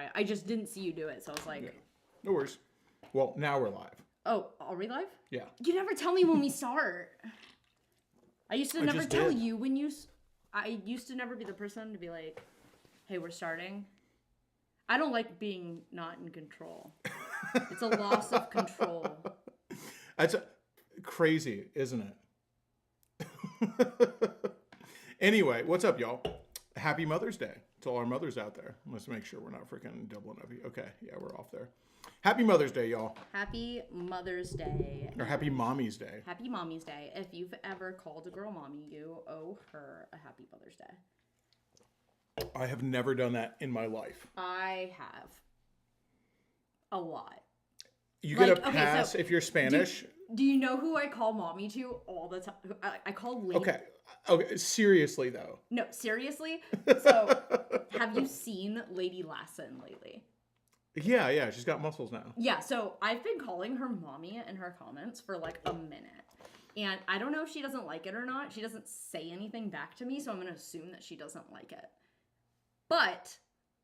why. I just didn't see you do it, so I was like... Yeah. No worries. Well, now we're live. Oh, are we live? Yeah. You never tell me when we start. I used to never tell did. you when you... I used to never be the person to be like, hey, we're starting. I don't like being not in control. It's a loss of control. That's crazy, isn't it? Anyway, what's up, y'all? Happy Mother's Day to all our mothers out there. Let's make sure we're not freaking doubling up. Okay, yeah, we're off there. Happy Mother's Day, y'all. Happy Mother's Day. Or Happy Mommie's Day. Happy Mommie's Day. If you've ever called a girl mommy, you owe her a happy Mother's Day. I have never done that in my life. I have. A lot. You get a pass if you're Spanish. Do you know who I call mommy to all the time? I call Lady. Okay, seriously though. No, seriously? So, have you seen Lady Lassen lately? Yeah, she's got muscles now. Yeah, so I've been calling her mommy in her comments for like a minute. And I don't know if she doesn't like it or not. She doesn't say anything back to me, so I'm going to assume that she doesn't like it. But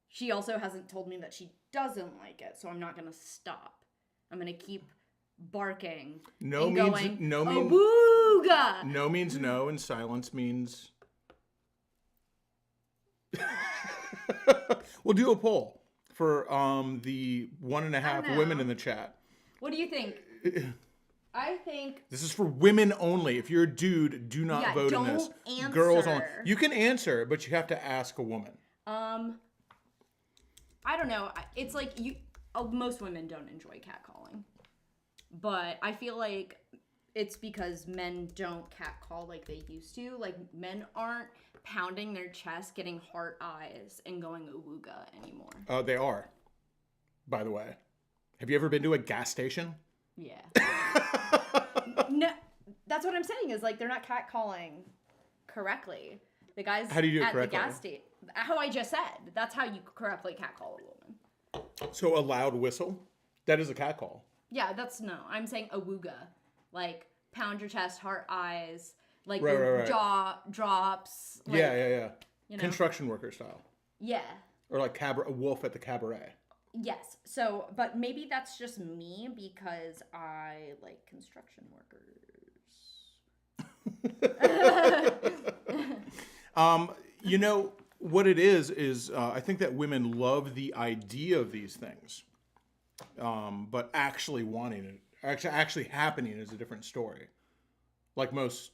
she also hasn't told me that she doesn't like it, so I'm not going to stop. I'm going to keep barking. No means no, and silence means... We'll do a poll for the 1.5 women in the chat. What do you think? I think... This is for women only. If you're a dude, do not vote in this. Answer. Girls only. You can answer, but you have to ask a woman. I don't know. It's like most women don't enjoy catcalling. But I feel like it's because men don't catcall like they used to. Like, men aren't pounding their chest, getting heart eyes, and going awooga anymore. They are, by the way. Have you ever been to a gas station? Yeah. No, that's what I'm saying is, like, they're not catcalling correctly. The guys how do you do it at correctly? The gas station, how I just said, that's how you correctly catcall a woman. So a loud whistle? That is a catcall. Yeah, I'm saying awooga. Like, pound your chest, heart eyes, like right. jaw drops. Like, yeah. You know? Construction worker style. Yeah. Or like a wolf at the cabaret. Yes. So, but maybe that's just me because I like construction workers. You know, what it is I think that women love the idea of these things. But actually wanting it, actually happening is a different story. Like most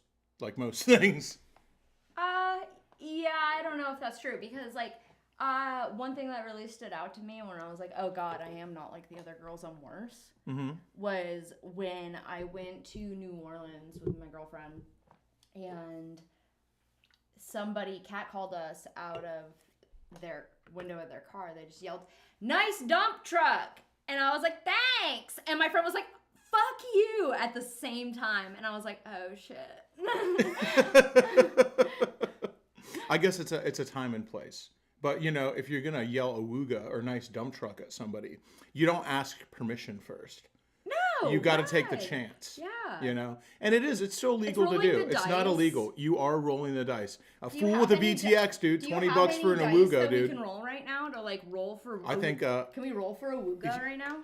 things. Yeah, I don't know if that's true because like, one thing that really stood out to me when I was like, oh God, I am not like the other girls, I'm worse, was when I went to New Orleans with my girlfriend and somebody catcalled us out of their window of their car. They just yelled, "Nice dump truck!" And I was like, "Thanks!" And my friend was like, "Fuck you!" at the same time. And I was like, oh shit. I guess it's a time and place. But, you know, if you're going to yell awooga or nice dump truck at somebody, you don't ask permission first. No. You got to take the chance. Yeah. You know? And it's still legal to do. It's not illegal. You are rolling the dice. A fool with a VTX, dude. $20 for an awooga, dude. We can roll right now to like roll for I think can we roll for awooga right now?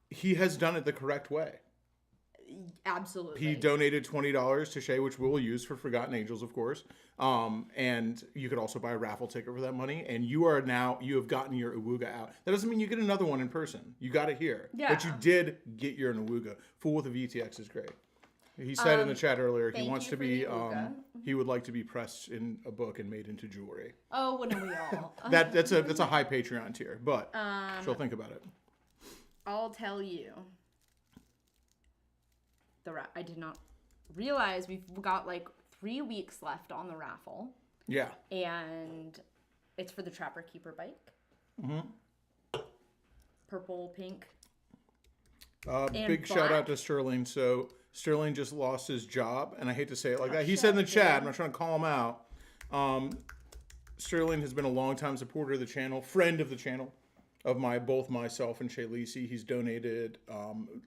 He has done it the correct way. Absolutely. He donated $20 to Shay, which we'll use for Forgotten Angels, of course. And you could also buy a raffle ticket for that money. And you have gotten your awooga out. That doesn't mean you get another one in person. You got it here. Yeah. But you did get your awooga. Fool with a VTX is great. He said in the chat earlier he wants to be, he would like to be pressed in a book and made into jewelry. Oh, wouldn't we all? That's a high Patreon tier, but she'll think about it. I'll tell you. I did not realize we've got like 3 weeks left on the raffle. Yeah. And it's for the Trapper Keeper bike. Mm-hmm. Purple, pink. Big shout out to Sterling. So Sterling just lost his job, and I hate to say it like that. He said in the chat, I'm not trying to call him out. Sterling has been a longtime supporter of the channel, friend of the channel. Of both myself and Cheyleesi. He's donated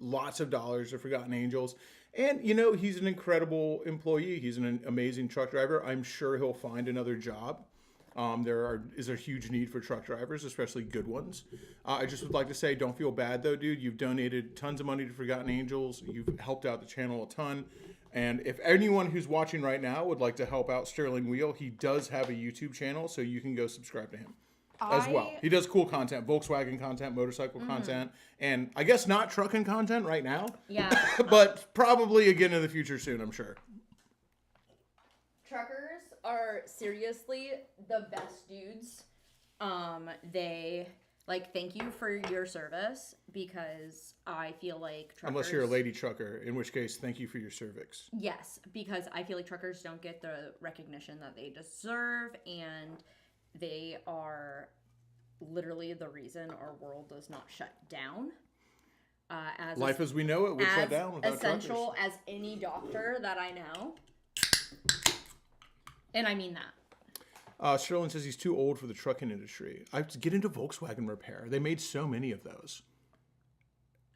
lots of dollars to Forgotten Angels. And, you know, he's an incredible employee. He's an amazing truck driver. I'm sure he'll find another job. There is a huge need for truck drivers, especially good ones. I just would like to say, don't feel bad though, dude. You've donated tons of money to Forgotten Angels. You've helped out the channel a ton. And if anyone who's watching right now would like to help out Sterling Wheel, he does have a YouTube channel, so you can go subscribe to him as well. He does cool content, Volkswagen content, motorcycle content, and I guess not trucking content right now. Yeah. But probably again in the future soon, I'm sure. Truckers are seriously the best dudes. They thank you for your service, because I feel like truckers... Unless you're a lady trucker, in which case, thank you for your cervix. Yes, because I feel like truckers don't get the recognition that they deserve, and they are literally the reason our world does not shut down. Life as we know it would shut down without essential truckers. as any doctor that I know. And I mean that. Sterling says he's too old for the trucking industry. I have to get into Volkswagen repair. They made so many of those.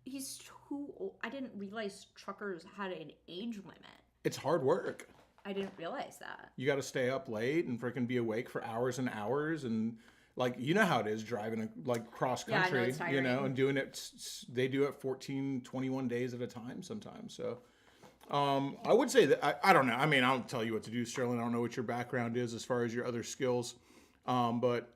He's too old. I didn't realize truckers had an age limit. It's hard work. I didn't realize that. You got to stay up late and freaking be awake for hours and hours, and you know how it is driving cross country, it's tiring. and doing it. They do it 14, 21 days at a time sometimes. So. I would say that, I don't know. I mean, I don't tell you what to do, Sterling. I don't know what your background is as far as your other skills. But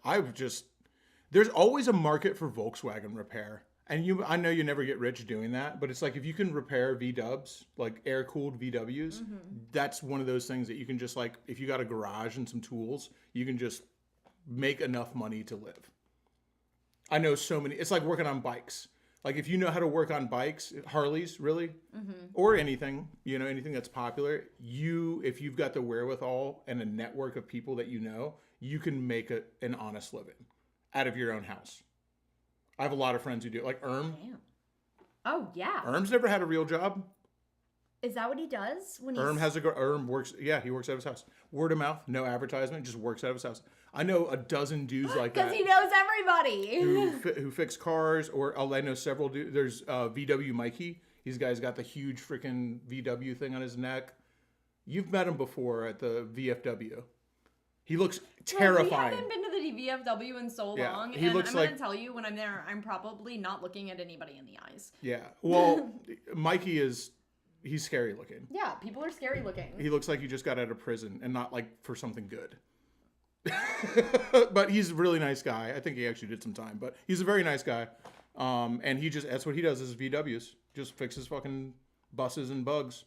there's always a market for Volkswagen repair. And I know you never get rich doing that, but it's like if you can repair V-dubs, like air-cooled VWs, that's one of those things that you can just if you got a garage and some tools, you can just make enough money to live. I know so many, it's like working on bikes. If you know how to work on bikes, Harleys, really, or anything, anything that's popular, if you've got the wherewithal and a network of people that you can make an honest living out of your own house. I have a lot of friends who do it, like Damn. Oh, yeah. Erm's never had a real job. Is that what he does? Erm works, yeah, he works out of his house. Word of mouth, no advertisement, just works out of his house. I know a dozen dudes like that. Because he knows everybody. who fix cars, or I know several dudes. There's VW Mikey. He's got the huge freaking VW thing on his neck. You've met him before at the VFW. He looks terrifying. We haven't been to the VFW in so long, he and looks I'm going to tell you, when I'm there, I'm probably not looking at anybody in the eyes. Yeah, well, Mikey he's scary looking. Yeah, people are scary looking. He looks like he just got out of prison, and not for something good. But he's a really nice guy. I think he actually did some time, but he's a very nice guy. And that's what he does is VWs. Just fixes fucking buses and bugs.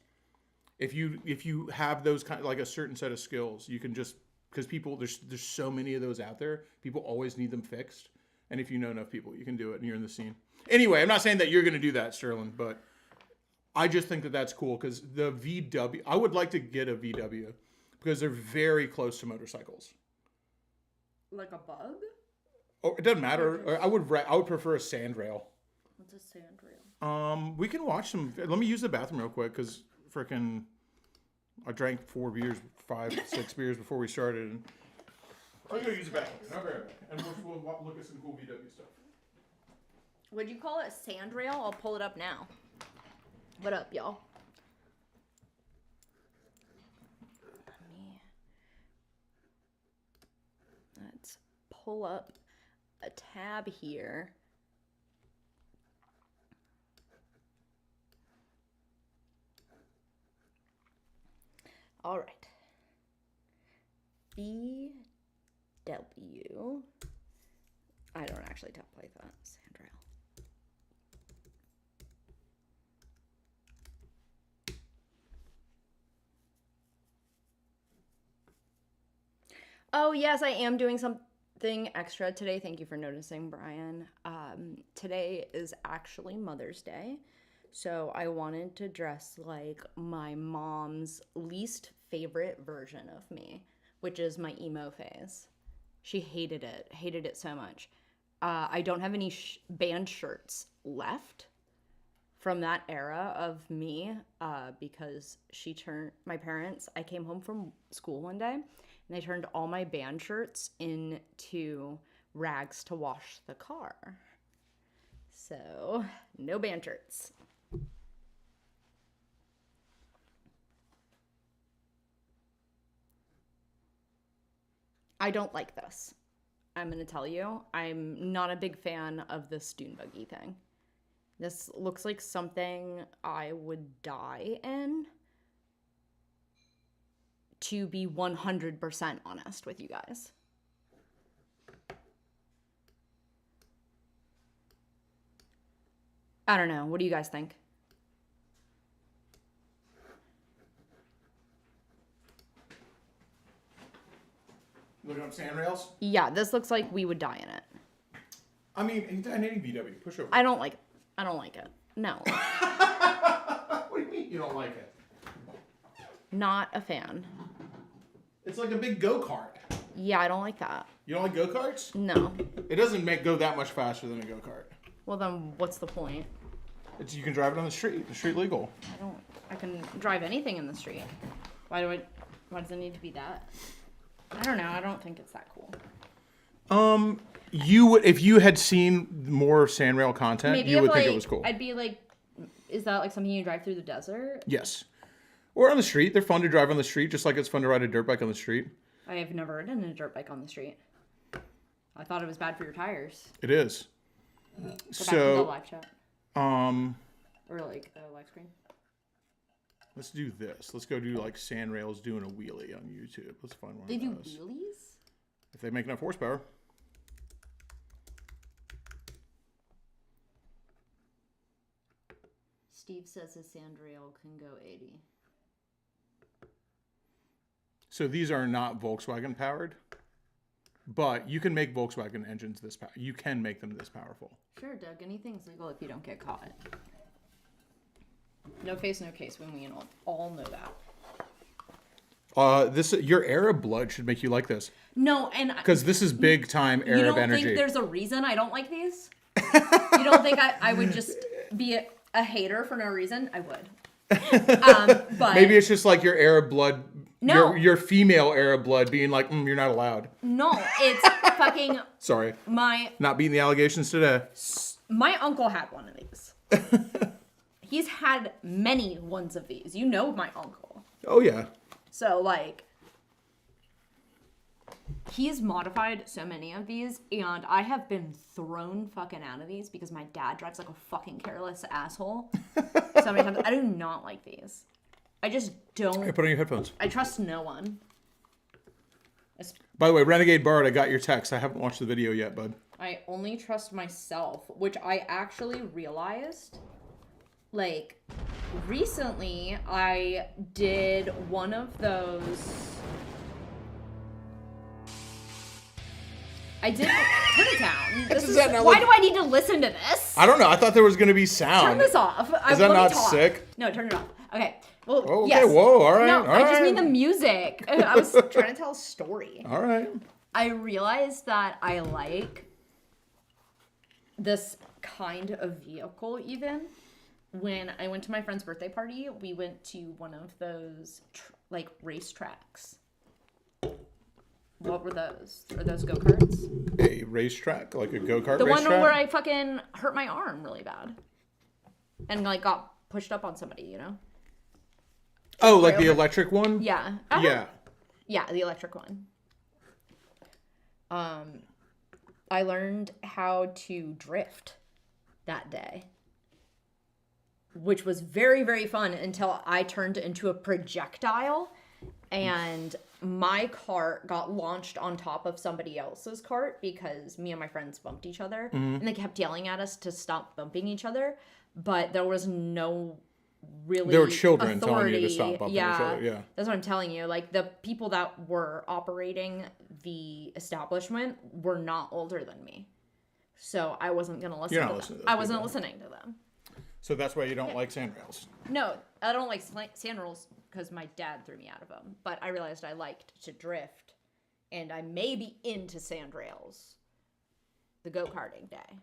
If you have those kind of a certain set of skills, you can just, because people, there's so many of those out there, people always need them fixed. And if you know enough people, you can do it, and you're in the scene. Anyway, I'm not saying that you're going to do that, Sterling, but I just think that that's cool, because the VW, I would like to get a VW because they're very close to motorcycles. Like a bug? Oh, it doesn't matter. I would prefer a Sandrail. What's a Sandrail? We can watch some. Let me use the bathroom real quick, because freaking I drank 6 beers before we started. And I'm gonna use the bathroom. I'll be right back. And we'll look at some cool VW stuff. Would you call it Sandrail? I'll pull it up now. What up, y'all? Let's pull up a tab here. All right. VW. I don't actually type like that. Sandrail. Oh, yes, I am doing something extra today. Thank you for noticing, Brian. Today is actually Mother's Day, so I wanted to dress like my mom's least favorite version of me, which is my emo phase. She hated it so much. I don't have any band shirts left from that era of me because my parents, I came home from school one day, and they turned all my band shirts into rags to wash the car. So, no band shirts. I don't like this. I'm going to tell you. I'm not a big fan of this dune buggy thing. This looks like something I would die in. To be 100% honest with you guys. I don't know. What do you guys think? Looking up Sandrails? Yeah, this looks like we would die in it. I mean, in any VW, push over. I don't like it. No. What do you mean you don't like it? Not a fan. It's like a big go-kart. Yeah, I don't like that. You don't like go-karts? No. It doesn't go that much faster than a go-kart. Well, then what's the point? You can drive it on the street. The street legal. I can drive anything in the street. Why does it need to be that? I don't know. I don't think it's that cool. You would, if you had seen more Sandrail content, Maybe you would think it was cool. I'd be like, is that like something you drive through the desert? Yes. Or on the street. They're fun to drive on the street, just like it's fun to ride a dirt bike on the street. I have never ridden a dirt bike on the street. I thought it was bad for your tires. It is. Go back to the live chat. Or like the live screen. Let's do this. Let's go do like Sandrails doing a wheelie on YouTube. Let's find one. They of do those. wheelies? If they make enough horsepower. Steve says a Sandrail can go 80. So these are not Volkswagen powered, but you can make Volkswagen engines this powerful. You can make them this powerful. Sure, Doug. Anything's legal if you don't get caught. No face, no case. When we all know that. Your Arab blood should make you like this. No, and because this is big time Arab energy. You don't think there's a reason I don't like these? You don't think I would just be a hater for no reason? I would. But maybe it's just like your Arab blood. No, your female Arab blood being like, you're not allowed. No, it's fucking. Sorry. Not beating the allegations today. My uncle had one of these. He's had many ones of these. You know my uncle. Oh yeah. So like, he's modified so many of these, and I have been thrown fucking out of these because my dad drives like a fucking careless asshole. So many times. I do not like these. I just don't. Hey, put on your headphones. I trust no one. By the way, Renegade Bard, I got your text. I haven't watched the video yet, bud. I only trust myself, which I actually realized. Like, recently, I did one of those. I did turn it down. Why do I need to listen to this? I don't know. I thought there was going to be sound. Turn this off. Is that not sick? No, turn it off. Okay. Well, okay. Yes. Whoa. All right. No, all I just right. need the music. I was trying to tell a story. All right. I realized that I like this kind of vehicle even. When I went to my friend's birthday party, we went to one of those like race tracks. What were those? Are those go-karts? A racetrack? Like a go-kart racetrack? The one where I fucking hurt my arm really bad. And like got pushed up on somebody, you know? Oh, like the electric one? Yeah. Yeah. Yeah, the electric one. I learned how to drift that day, which was very, very fun until I turned into a projectile and my cart got launched on top of somebody else's cart because me and my friends bumped each other and they kept yelling at us to stop bumping each other, but there was no really there were children authority. telling you to stop bumping each other. Yeah, that's what I'm telling you. Like, the people that were operating the establishment were not older than me, so I wasn't gonna listen. You're not to listening them. to those I wasn't people. listening to them. So that's why you don't like Sandrails. No, I don't like Sandrails because my dad threw me out of them. But I realized I liked to drift, and I may be into Sandrails the go-karting day.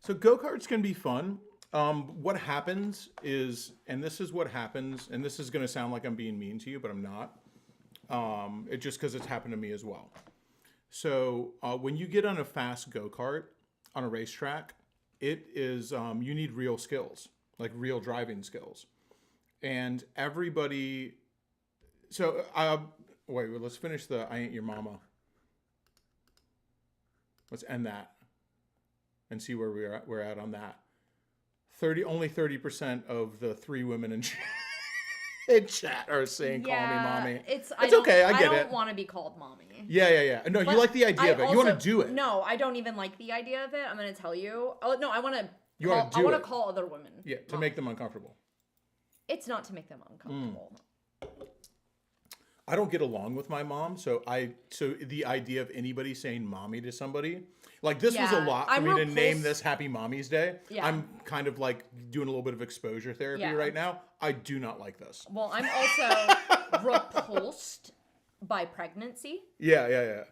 So go-karts can be fun. What happens is, and this is what happens, and this is going to sound like I'm being mean to you, but I'm not. It's just because it's happened to me as well. So when you get on a fast go-kart on a racetrack, it is, you need real skills, like real driving skills. And everybody, so Wait, let's finish the I Ain't Your Mama. Let's end that and see where we're at on that. Only 30% of the 3 women in chat are saying call me mommy. It's okay, I get it. I don't want to be called mommy. Yeah. No, you like the idea of it. You want to do it. No, I don't even like the idea of it. I'm going to tell you. Oh, no, I want to call other women. Yeah, to make them uncomfortable. It's not to make them uncomfortable. I don't get along with my mom, so the idea of anybody saying mommy to somebody, like this was a lot for me to name this Happy Mommy's Day. Yeah. I'm kind of like doing a little bit of exposure therapy right now. I do not like this. Well, I'm also repulsed by pregnancy. Yeah.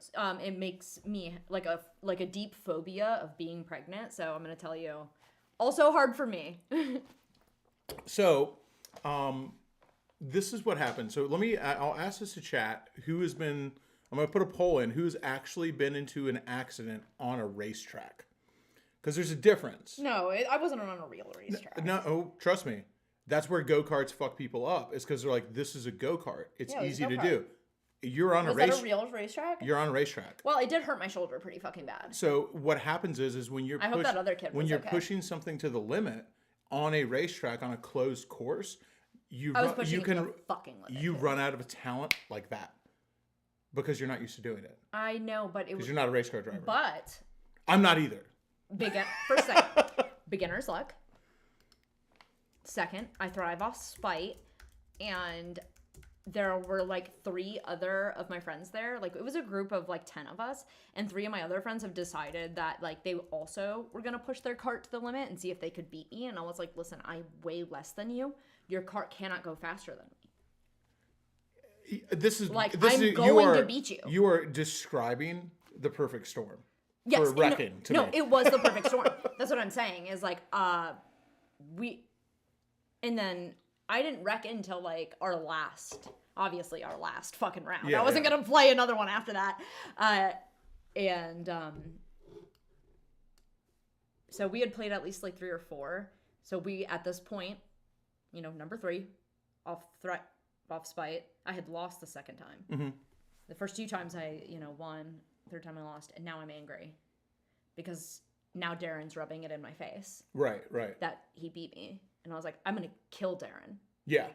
It makes me like a deep phobia of being pregnant. So I'm gonna tell you, also hard for me. So, this is what happened. So I'll ask this to chat. I'm going to put a poll in. Who's actually been into an accident on a racetrack? Because there's a difference. No, I wasn't on a real racetrack. No, trust me. That's where go-karts fuck people up. It's because they're like, this is a go-kart. It's easy to do. You're on a race. Was that a real racetrack? You're on a racetrack. Well, it did hurt my shoulder pretty fucking bad. So what happens is when you're hope that other kid was okay. pushing something to the limit on a racetrack on a closed course, you run out of talent like that because you're not used to doing it. I know, but because you're not a race car driver. But I'm not either. First thing, beginner's luck. Second, I thrive off spite, and there were like 3 other of my friends there. Like it was a group of like 10 of us, and 3 of my other friends have decided that like they also were gonna push their cart to the limit and see if they could beat me. And I was like, listen, I weigh less than you. Your cart cannot go faster than me. I'm going to beat you. You are describing the perfect storm. Yes, for wrecking to me. It was the perfect storm. That's what I'm saying. Is like and then I didn't wreck until like our last fucking round. I wasn't gonna play another one after that. So we had played at least like 3 or 4. So we at this point, number 3, off spite. I had lost the second time. Mm-hmm. The first 2 times I won. Third time I lost, and now I'm angry because now Darren's rubbing it in my face. Right. That he beat me, and I was like, I'm gonna kill Darren. Yeah.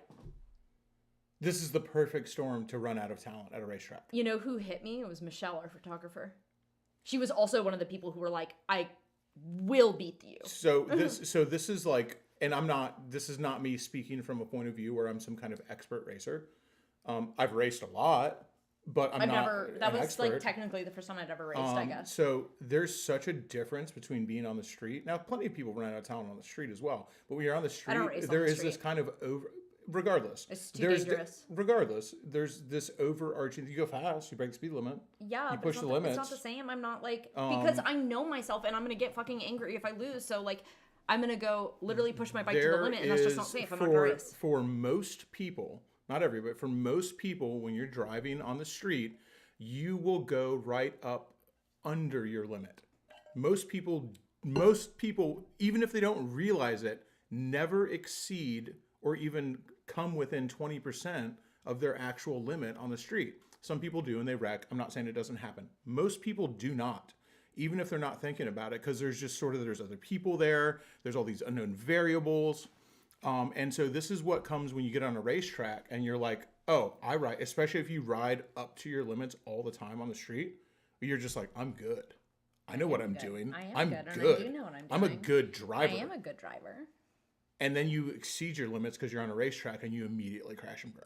This is the perfect storm to run out of talent at a racetrack. You know who hit me? It was Michelle, our photographer. She was also one of the people who were like, I will beat you. So this is like, and this is not me speaking from a point of view where I'm some kind of expert racer. I've raced a lot, but that was expert. Like technically the first time I'd ever raced, I guess. So there's such a difference between being on the street. Now, plenty of people run out of talent on the street as well. But when you're on the street, this kind of regardless. It's too dangerous. Regardless, there's this overarching, you go fast, you break the speed limit. Yeah, you push the limits. It's not the same. I'm not like, because I know myself and I'm going to get fucking angry if I lose. So like, I'm going to go literally push my bike to the limit, and that's just not safe. I'm not going to race. For most people, not everybody, but for most people, when you're driving on the street, you will go right up under your limit. Most people, even if they don't realize it, never exceed or even come within 20% of their actual limit on the street. Some people do and they wreck. I'm not saying it doesn't happen. Most people do not, even if they're not thinking about it, because there's just there's other people there. There's all these unknown variables. And so this is what comes when you get on a racetrack and you're like, oh, I ride, especially if you ride up to your limits all the time on the street, you're just like, I'm good. I know what I'm doing. I'm good. And I do know what I'm doing. I'm a good driver. I am a good driver. And then you exceed your limits because you're on a racetrack and you immediately crash and burn.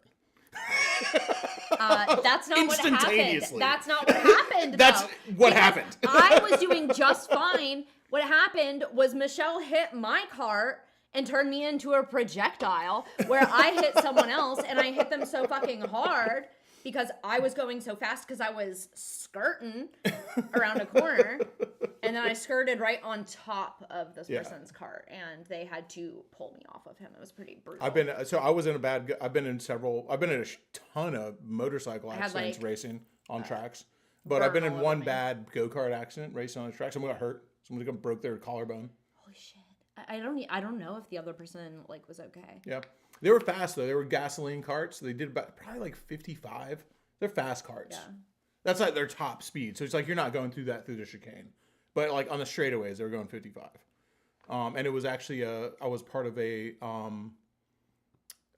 That's not what happened. That's not what happened. That's what happened. I was doing just fine. What happened was Michelle hit my cart and turned me into a projectile where I hit someone else, and I hit them so fucking hard because I was going so fast because I was skirting around a corner, and then I skirted right on top of this person's cart, and they had to pull me off of him. It was pretty brutal. I've been in a ton of motorcycle accidents racing on tracks, but I've been in one bad go-kart accident racing on the track. Someone got hurt. Someone broke their collarbone. Holy shit. I don't know if the other person was okay. Yeah. They were fast though. They were gasoline carts. They did probably like 55 They're fast karts. Yeah. That's like their top speed. So it's like you're not going through the chicane. But like on the straightaways, they were going 55. And it was actually I was part of a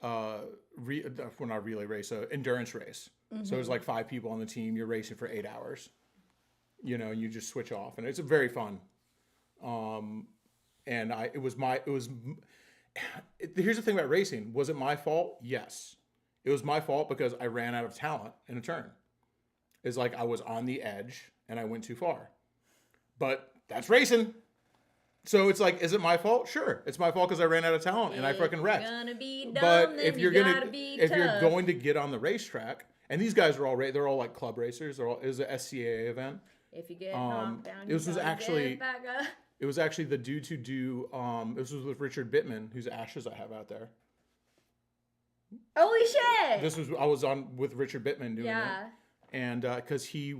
not relay race, endurance race. Mm-hmm. So it was like 5 people on the team. You're racing for 8 hours. You know, and you just switch off, and it's very fun. And here's the thing about racing. Was it my fault? Yes. It was my fault because I ran out of talent in a turn. It's like I was on the edge and I went too far. But that's racing. So it's like, is it my fault? Sure. It's my fault because I ran out of talent and I fucking wrecked. But if you're going to get on the racetrack, and these guys are they're all like club racers. It was a SCAA event. If you get knocked down, it was actually the dudes who do. This was with Richard Bittman, whose ashes I have out there. Holy shit! I was on with Richard Bittman doing it, and because he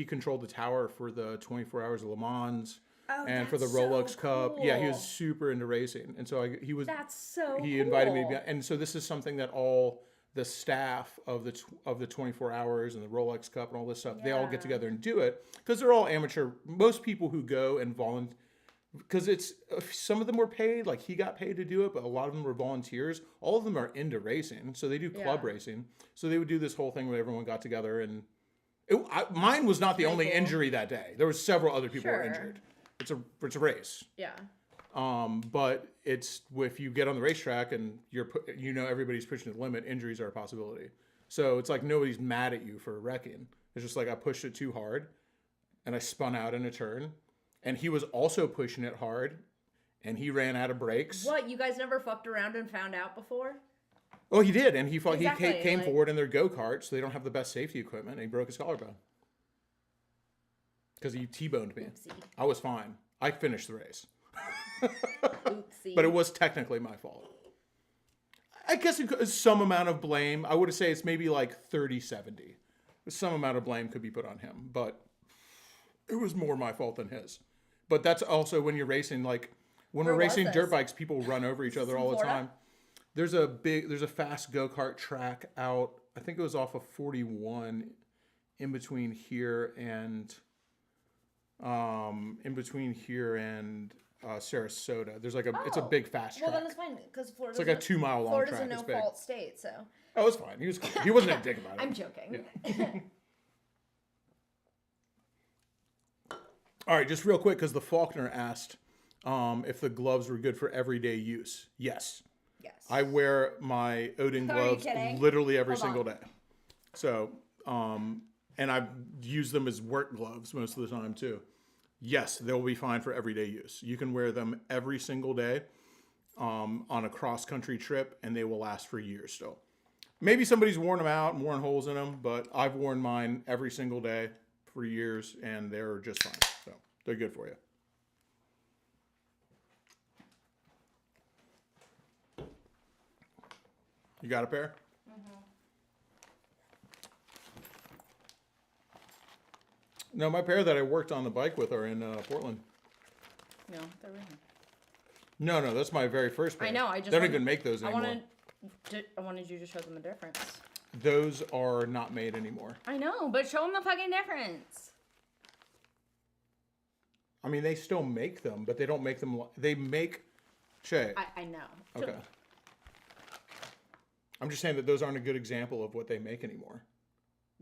controlled the tower for the 24 Hours of Le Mans. Oh, and for the Rolex Cup. Cool. Yeah, he was super into racing. And so he invited me to be, and so this is something that all the staff of the 24 Hours and the Rolex Cup and all this stuff, they all get together and do it because they're all amateur. Most people who go and volunteer, because some of them were paid, like he got paid to do it, but a lot of them were volunteers. All of them are into racing, so they do club racing. So they would do this whole thing where everyone got together, and mine was not the only injury that day. There were several other people who were injured. It's a race. Yeah. But it's if you get on the racetrack and everybody's pushing the limit, injuries are a possibility. So it's like nobody's mad at you for wrecking. It's just like I pushed it too hard, and I spun out in a turn, and he was also pushing it hard, and he ran out of brakes. What? You guys never fucked around and found out before? Oh, he did, and he came forward in their go-karts. So they don't have the best safety equipment, and he broke his collarbone. Because he T-boned me. Oopsie. I was fine. I finished the race. Oopsie. But it was technically my fault. I guess it's some amount of blame. I would say it's maybe like 30-70. Some amount of blame could be put on him. But it was more my fault than his. But that's also when you're racing, like when we're racing dirt bikes, people run over each other all the time. There's a fast go-kart track out. I think it was off of 41 in between here and Sarasota. There's like it's a big fast track. Well, then it's fine because Florida's like a 2 mile long track. Florida's a no-fault state, so. Oh, it's fine. He was cool. He wasn't a dick about it. I'm joking. Yeah. All right, just real quick, because the Faulkner asked if the gloves were good for everyday use. Yes. Yes. I wear my Odin gloves literally every single day. So, and I use them as work gloves most of the time too. Yes, they'll be fine for everyday use. You can wear them every single day on a cross-country trip, and they will last for years still. Maybe somebody's worn them out and worn holes in them, but I've worn mine every single day for years, and they're just fine. So they're good for you. You got a pair? No, my pair that I worked on the bike with are in Portland. No, they're in. No, that's my very first pair. I know. They don't even make those anymore. I wanted you to show them the difference. Those are not made anymore. I know, but show them the fucking difference. I mean, they still make them, but they don't make them. They make. Shay. I know. Okay. I'm just saying that those aren't a good example of what they make anymore.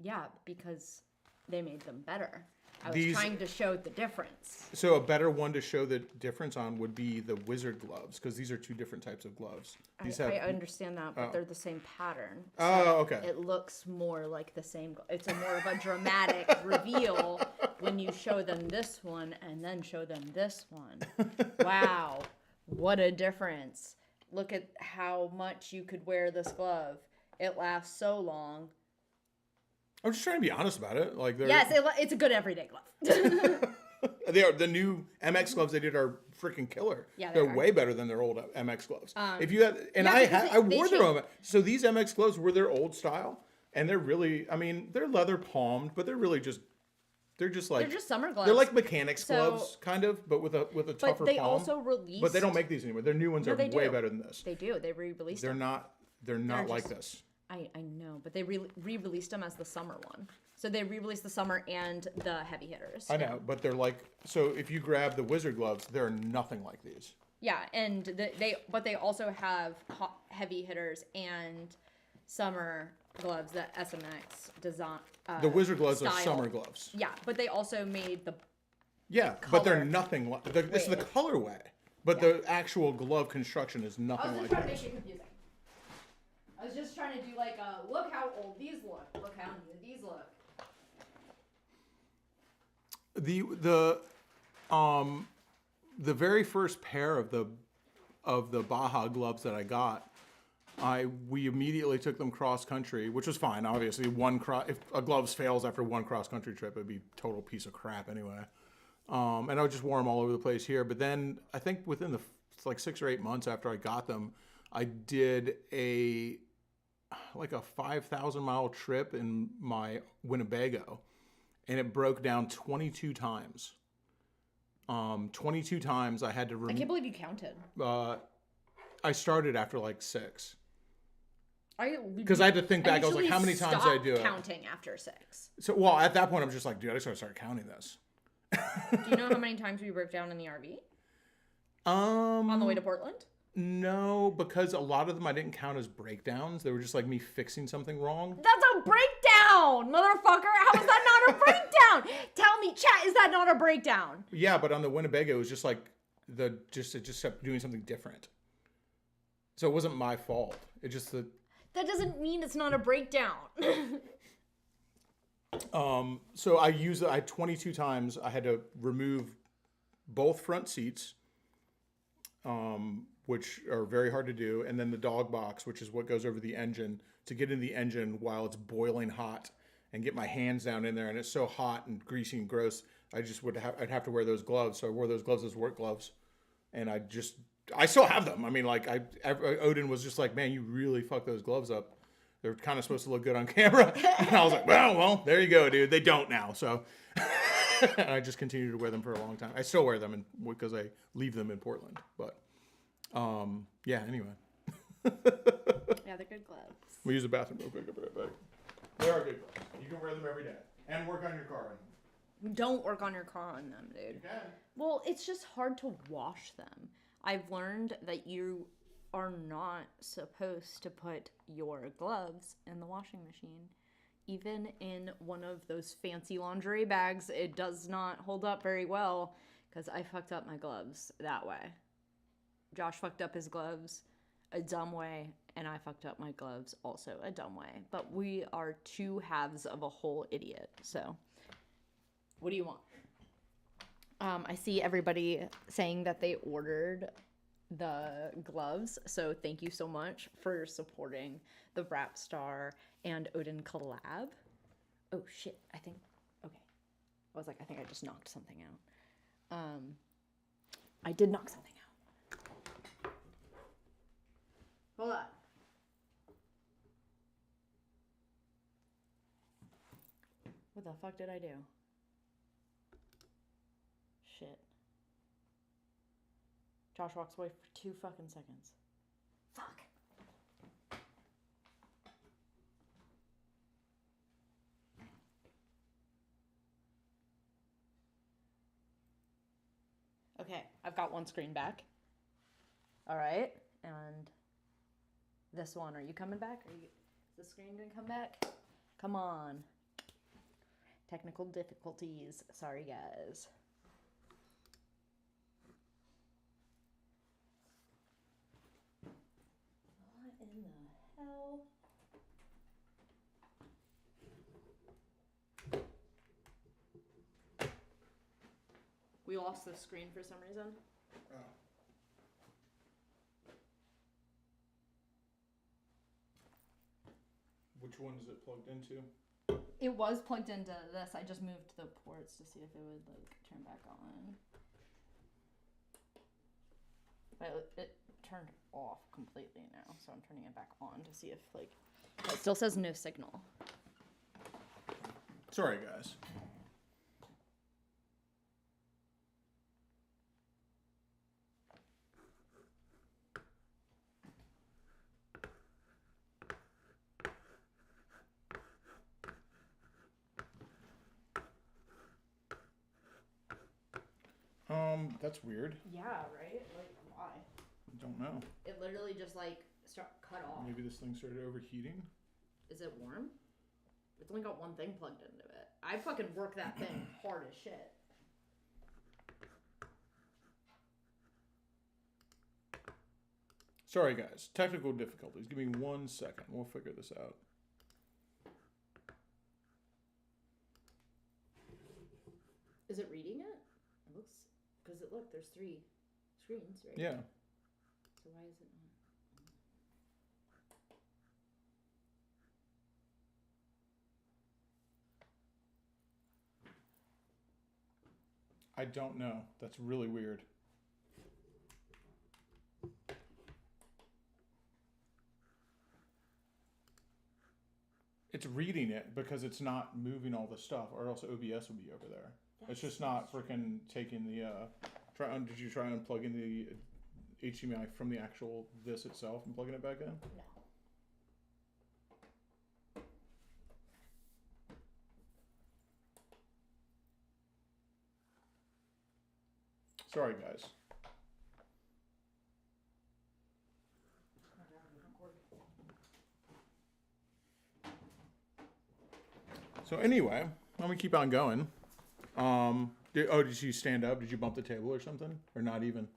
Yeah, because they made them better. I was trying to show the difference. So a better one to show the difference on would be the wizard gloves, because these are two different types of gloves. I understand that, but they're the same pattern. So okay. It looks more like the same. It's a more of a dramatic reveal when you show them this one and then show them this one. Wow, what a difference. Look at how much you could wear this glove. It lasts so long. I'm just trying to be honest about it. Like, yes, it's a good everyday glove. They are the new MX gloves they did are freaking killer. Yeah, they're way better than their old MX gloves. If you had, and I wore their own. So these MX gloves were their old style, and they're really, I mean, they're leather palmed, but they're really just, they're just summer gloves. They're like mechanics gloves, kind of, but with a tougher palm. But they also released. But they don't make these anymore. Their new ones are way better than this. They do. They re-released. They're not like this. I know, but they re-released them as the summer one. So they re-released the summer and the heavy hitters. I know, but they're like, so if you grab the wizard gloves, they're nothing like these. Yeah, and they also have heavy hitters and summer gloves that SMX design. The wizard gloves style. are summer gloves. Yeah, but they also made the. Yeah, but they're nothing like. It's the colorway, but the actual glove construction is nothing like that. I was just trying to make it confusing. I was just trying to do like a look how old these look. Look how new these look. The very first pair of the Baja gloves that I got, we immediately took them cross country, which was fine. Obviously, if a gloves fails after one cross country trip, it'd be a total piece of crap anyway. And I just wore them all over the place here. But then I think within the like 6 or 8 months after I got them, I did a 5,000 mile trip in my Winnebago, and it broke down 22 times. 22 times I had to I can't believe you counted. I started after like 6. Because I had to think back. I was like, how many times did I do it? Counting after 6. So, well, at that point, I'm just like, dude, I just gotta start counting this. Do you know how many times we broke down in the RV? On the way to Portland? No, because a lot of them I didn't count as breakdowns. They were just like me fixing something wrong. That's a breakdown, motherfucker. How is that not a breakdown? Tell me, chat, is that not a breakdown? Yeah, but on the Winnebago, it was just like it just kept doing something different. So it wasn't my fault. It just that doesn't mean it's not a breakdown. So I 22 times I had to remove both front seats, which are very hard to do, and then the dog box, which is what goes over the engine, to get in the engine while it's boiling hot and get my hands down in there, and it's so hot and greasy and gross. I'd have to wear those gloves. So I wore those gloves as work gloves, and I still have them. I mean, like Odin was just like, man, you really fucked those gloves up. They're kind of supposed to look good on camera. And I was like, well, there you go, dude. They don't now. So and I just continued to wear them for a long time. I still wear them because I leave them in Portland. But yeah, anyway. Yeah, they're good gloves. We use the bathroom real quick. I'll be right back. They are good gloves. You can wear them every day. And work on your car. Don't work on your car on them, dude. You can. Well, it's just hard to wash them. I've learned that you are not supposed to put your gloves in the washing machine. Even in one of those fancy lingerie bags, it does not hold up very well because I fucked up my gloves that way. Josh fucked up his gloves a dumb way, and I fucked up my gloves also a dumb way. But we are two halves of a whole idiot. So, what do you want? I see everybody saying that they ordered the gloves, so thank you so much for supporting the Rap Star and Odin collab. Oh shit, okay. I was like, I think I just knocked something out. I did knock something out. Hold on. What the fuck did I do? Shit. Josh walks away for 2 fucking seconds. Fuck. Okay, I've got one screen back. All right, and this one, are you coming back? Is the screen gonna come back? Come on. Technical difficulties. Sorry, guys. What in the hell? We lost the screen for some reason. Oh. Which one is it plugged into? It was plugged into this. I just moved the ports to see if it would like turn back on. But it turned off completely now, so I'm turning it back on to see if like it still says no signal. Sorry, guys. That's weird. Yeah, right? Like, why? I don't know. It literally just, like, cut off. Maybe this thing started overheating? Is it warm? It's only got one thing plugged into it. I fucking work that thing hard as shit. Sorry, guys. Technical difficulties. Give me 1 second. We'll figure this out. Is it reading it? It looks... Because look, there's 3 screens, right? Yeah. So why is it not? I don't know. That's really weird. It's reading it because it's not moving all the stuff, or else OBS would be over there. It's just not freaking taking the. Did you try unplugging the HDMI from the actual this itself and plugging it back in? No. Sorry, guys. So anyway, let me keep on going. Did you stand up? Did you bump the table or something? Or not even?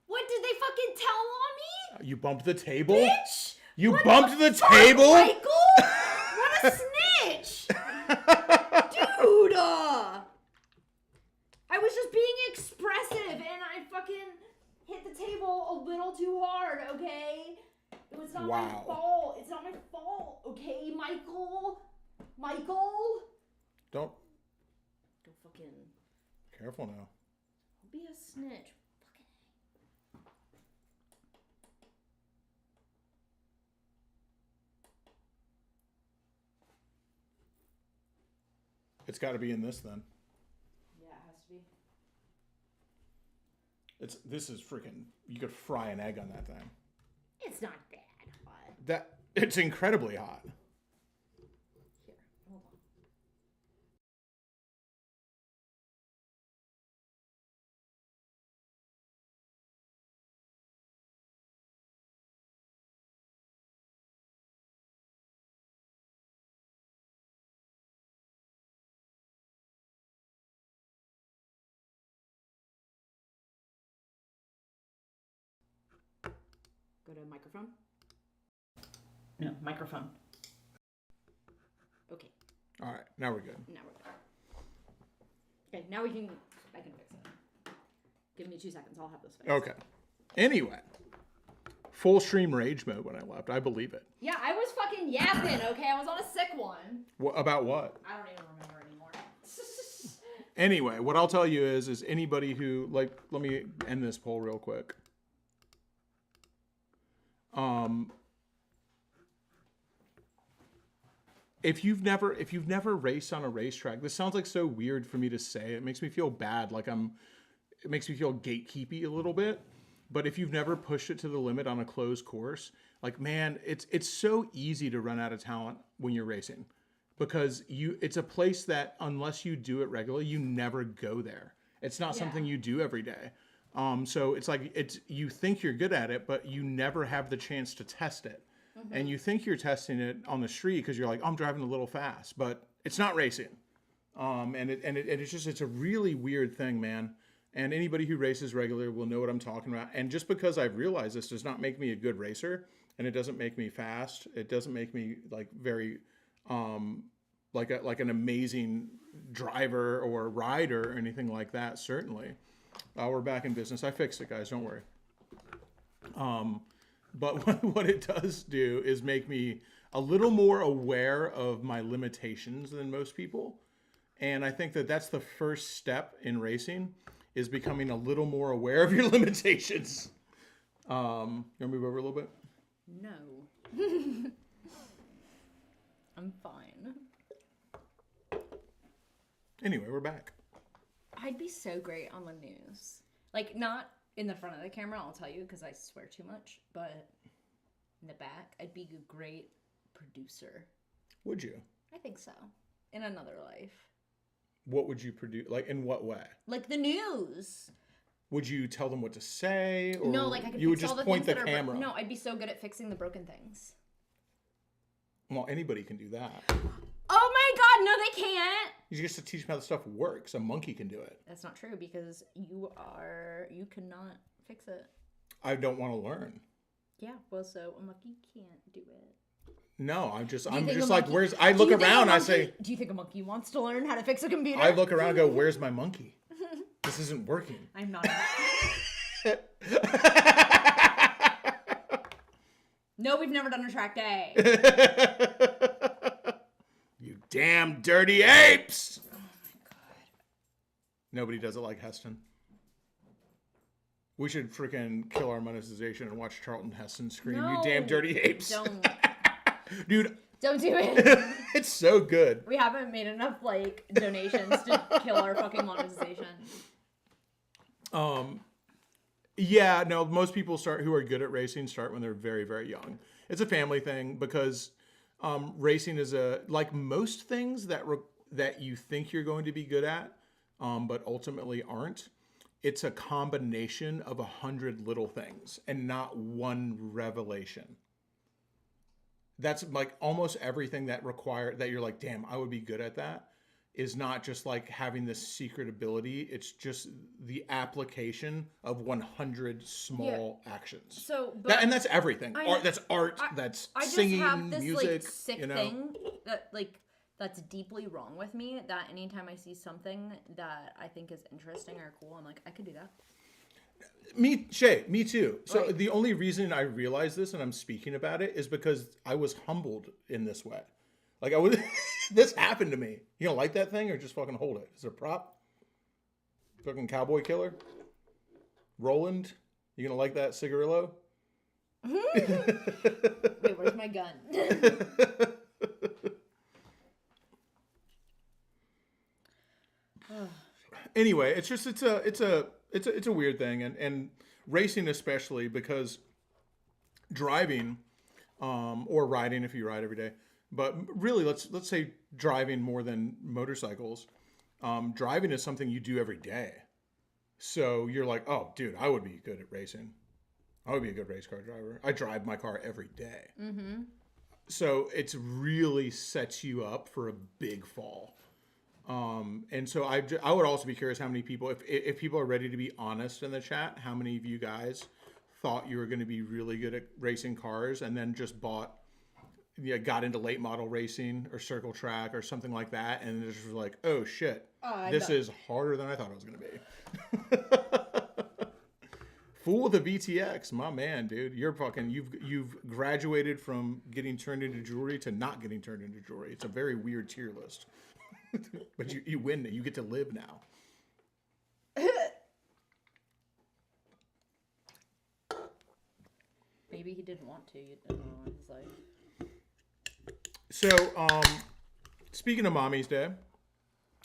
What did they fucking tell on me? You bumped the table? Bitch! You What bumped the fuck, table? Michael? What a snitch! Dude! I was just being expressive and I fucking hit the table a little too hard, okay? It was not my fault. It's not my fault, okay, Michael? Michael? Don't fucking... Careful now. Don't be a snitch. Fucking... It's got to be in this then. Yeah, it has to be. This is freaking. You could fry an egg on that thing. It's not that hot. It's incredibly hot. Here, hold on. Go to microphone. No, microphone. Okay. All right, now we're good. Now we're good. Okay, now I can fix it. Give me 2 seconds. I'll have this fixed. Okay. Anyway, full stream rage mode when I left. I believe it. Yeah, I was fucking yapping. Okay, I was on a sick one. About what? I don't even remember anymore. Anyway, what I'll tell you is anybody who let me end this poll real quick. If you've never raced on a racetrack, this sounds like so weird for me to say. It makes me feel bad, it makes me feel gatekeepy a little bit. But if you've never pushed it to the limit on a closed course, man, it's so easy to run out of talent when you're racing, because it's a place that unless you do it regularly, you never go there. It's not something you do every day. So you think you're good at it, but you never have the chance to test it. Mm-hmm. And you think you're testing it on the street because you're like, I'm driving a little fast, but it's not racing. It's a really weird thing, man. And anybody who races regularly will know what I'm talking about. And just because I've realized this does not make me a good racer, and it doesn't make me fast. It doesn't make me very, like an amazing driver or rider or anything like that. Certainly. We're back in business. I fixed it, guys. Don't worry. But what it does do is make me a little more aware of my limitations than most people. And I think that that's the first step in racing, is becoming a little more aware of your limitations. You want to move over a little bit? No. I'm fine. Anyway, we're back. I'd be so great on the news. Not in the front of the camera, I'll tell you, because I swear too much. But in the back, I'd be a great producer. Would you? I think so. In another life. What would you produce? In what way? The news. would you tell them what to say? Or no, like I could you would fix all just the point things the that camera. No, I'd be so good at fixing the broken things. Well, anybody can do that. Oh my god, no they can't! You just have to teach them how the stuff works. A monkey can do it. That's not true because you cannot fix it. I don't want to learn. Yeah, well, so a monkey can't do it. No, I'm just like, monkey, where's... I look around, I say... Do you think a monkey wants to learn how to fix a computer? I look around and go, where's my monkey? This isn't working. I'm not. No, we've never done a track day. You damn dirty apes! Oh my god. Nobody does it like Heston. We should freaking kill our monetization and watch Charlton Heston scream, No, you damn dirty apes. Don't. Dude. Don't do it. It's so good. We haven't made enough, like, donations to kill our fucking monetization. Yeah, no, most people who are good at racing start when they're very, very young. It's a family thing because racing is like most things that you think you're going to be good at, but ultimately aren't. It's a combination of 100 little things and not one revelation. That's like almost everything that you're like, damn, I would be good at that, is not just like having this secret ability. It's just the application of 100 small actions. So, and that's everything. That's art. That's singing, I just have this music. Like, sick thing that that's deeply wrong with me. That anytime I see something that I think is interesting or cool, I'm like, I could do that. Me too. So right. The only reason I realize this and I'm speaking about it is because I was humbled in this way. Like this happened to me. You don't like that thing or just fucking hold it? Is it a prop? Fucking cowboy killer? Roland? You gonna like that cigarillo? Wait, where's my gun? Anyway, it's a weird thing, and racing especially, because driving or riding if you ride every day, but really let's say driving more than motorcycles. Driving is something you do every day, so you're like, oh, dude, I would be good at racing. I would be a good race car driver. I drive my car every day. Mm-hmm. So it's really sets you up for a big fall. And so I would also be curious how many people, if people are ready to be honest in the chat, how many of you guys thought you were going to be really good at racing cars and then just got into late model racing or circle track or something like that, and just was like, oh shit, this is harder than I thought it was going to be. Fool the VTX, my man, dude. You're fucking, you've graduated from getting turned into jewelry to not getting turned into jewelry. It's a very weird tier list. But you win it. You get to live now. Maybe he didn't want to. You don't know. He's like... So, speaking of Mommy's Day,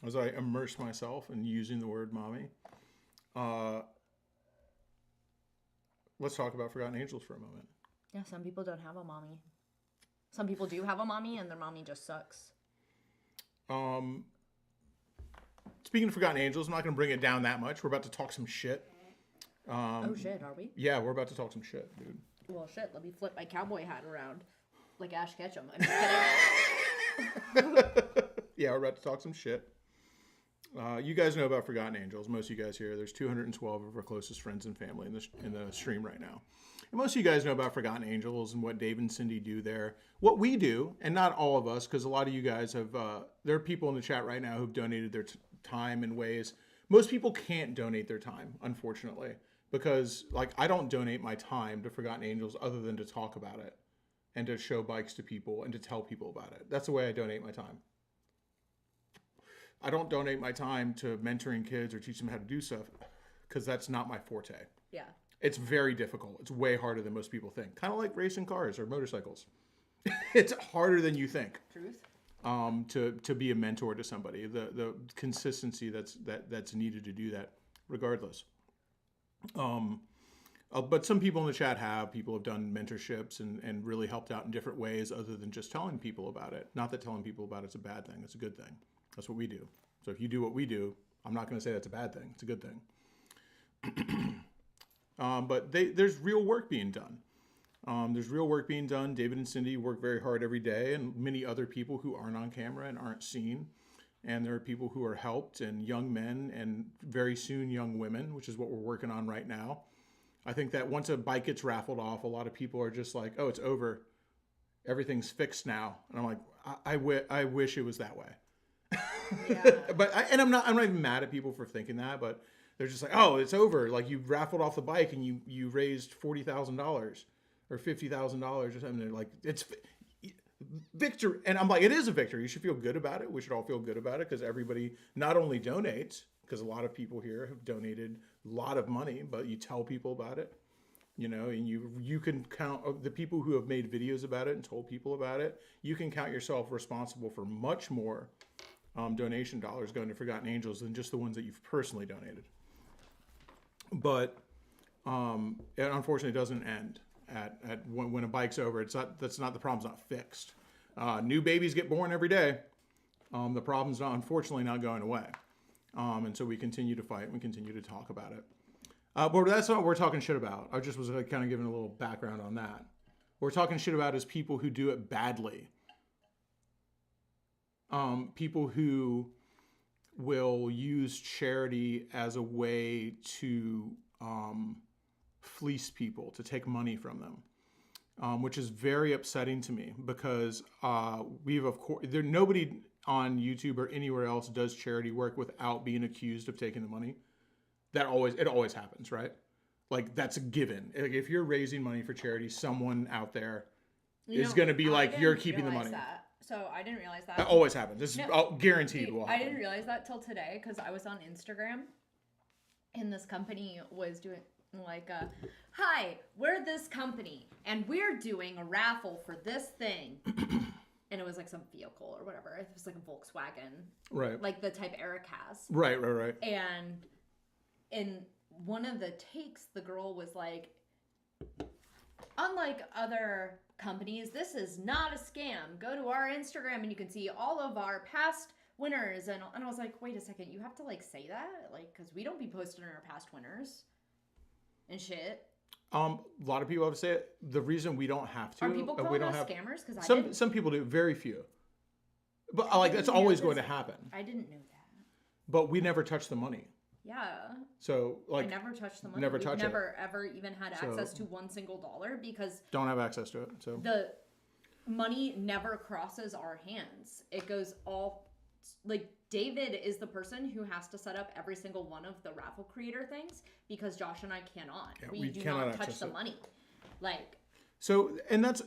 as I immerse myself in using the word mommy, let's talk about Forgotten Angels for a moment. Yeah, some people don't have a mommy. Some people do have a mommy, and their mommy just sucks. Speaking of Forgotten Angels, I'm not going to bring it down that much. We're about to talk some shit. Oh shit, are we? Yeah, we're about to talk some shit, dude. Well, shit, let me flip my cowboy hat around like Ash Ketchum. I'm just kidding. Yeah, we're about to talk some shit. You guys know about Forgotten Angels. Most of you guys here. There's 212 of our closest friends and family in the stream right now. And most of you guys know about Forgotten Angels and what Dave and Cindy do there. What we do, and not all of us, because a lot of you guys have, there are people in the chat right now who've donated their time in ways. Most people can't donate their time, unfortunately, because like I don't donate my time to Forgotten Angels other than to talk about it and to show bikes to people and to tell people about it. That's the way I donate my time. I don't donate my time to mentoring kids or teach them how to do stuff because that's not my forte. Yeah. It's very difficult. It's way harder than most people think. Kind of like racing cars or motorcycles. It's harder than you think. Truth. To be a mentor to somebody. The consistency that's needed to do that, regardless. But some people in the chat people have done mentorships and really helped out in different ways other than just telling people about it. Not that telling people about it's a bad thing. It's a good thing. That's what we do. So if you do what we do, I'm not going to say that's a bad thing. It's a good thing. But there's real work being done. There's real work being done. David and Cindy work very hard every day, and many other people who aren't on camera and aren't seen. And there are people who are helped, and young men, and very soon young women, which is what we're working on right now. I think that once a bike gets raffled off, a lot of people are just like, oh, it's over. Everything's fixed now. And I'm like, I wish it was that way. Yeah. I'm not even mad at people for thinking that, but they're just like, oh, it's over. Like, you raffled off the bike and you raised $40,000 or $50,000 or something. They're like, it's victory. And I'm like, it is a victory. You should feel good about it. We should all feel good about it, because everybody not only donates, because a lot of people here have donated a lot of money, but you tell people about it, you know, and you can count the people who have made videos about it and told people about it. You can count yourself responsible for much more donation dollars going to Forgotten Angels than just the ones that you've personally donated. But it unfortunately doesn't end at when a bike's over. That's not the problem's not fixed. New babies get born every day. The problem's unfortunately not going away. And so we continue to fight and we continue to talk about it. But that's not what we're talking shit about. I just was kind of giving a little background on that. What we're talking shit about is people who do it badly. People who will use charity as a way to fleece people, to take money from them, which is very upsetting to me, because nobody on YouTube or anywhere else does charity work without being accused of taking the money. It always happens, right? Like, that's a given. Like, if you're raising money for charity, someone out there is going to be like, you're keeping the money. So I didn't realize that. That always happens. This is guaranteed will happen. I didn't realize that till today, because I was on Instagram and this company was doing like hi, we're this company and we're doing a raffle for this thing. And it was like some vehicle or whatever. It was like a Volkswagen. Right. Like the type Eric has. Right. And in one of the takes, the girl was like, unlike other companies, this is not a scam. Go to our Instagram and you can see all of our past winners. And I was like, wait a second, you have to like say that? Like, because we don't be posting our past winners and shit. A lot of people have to say it. The reason we don't have to, are people calling us scammers? Because some people do, very few. But like, that's always going to happen. I didn't know that. But we never touch the money. Yeah. So like, I never touched the money. Never ever even had access to $1 single because don't have access to it. So the money never crosses our hands. It goes all like, David is the person who has to set up every single one of the raffle creator things, because Josh and I cannot. Yeah, we do not touch the money. Like, so, and that's,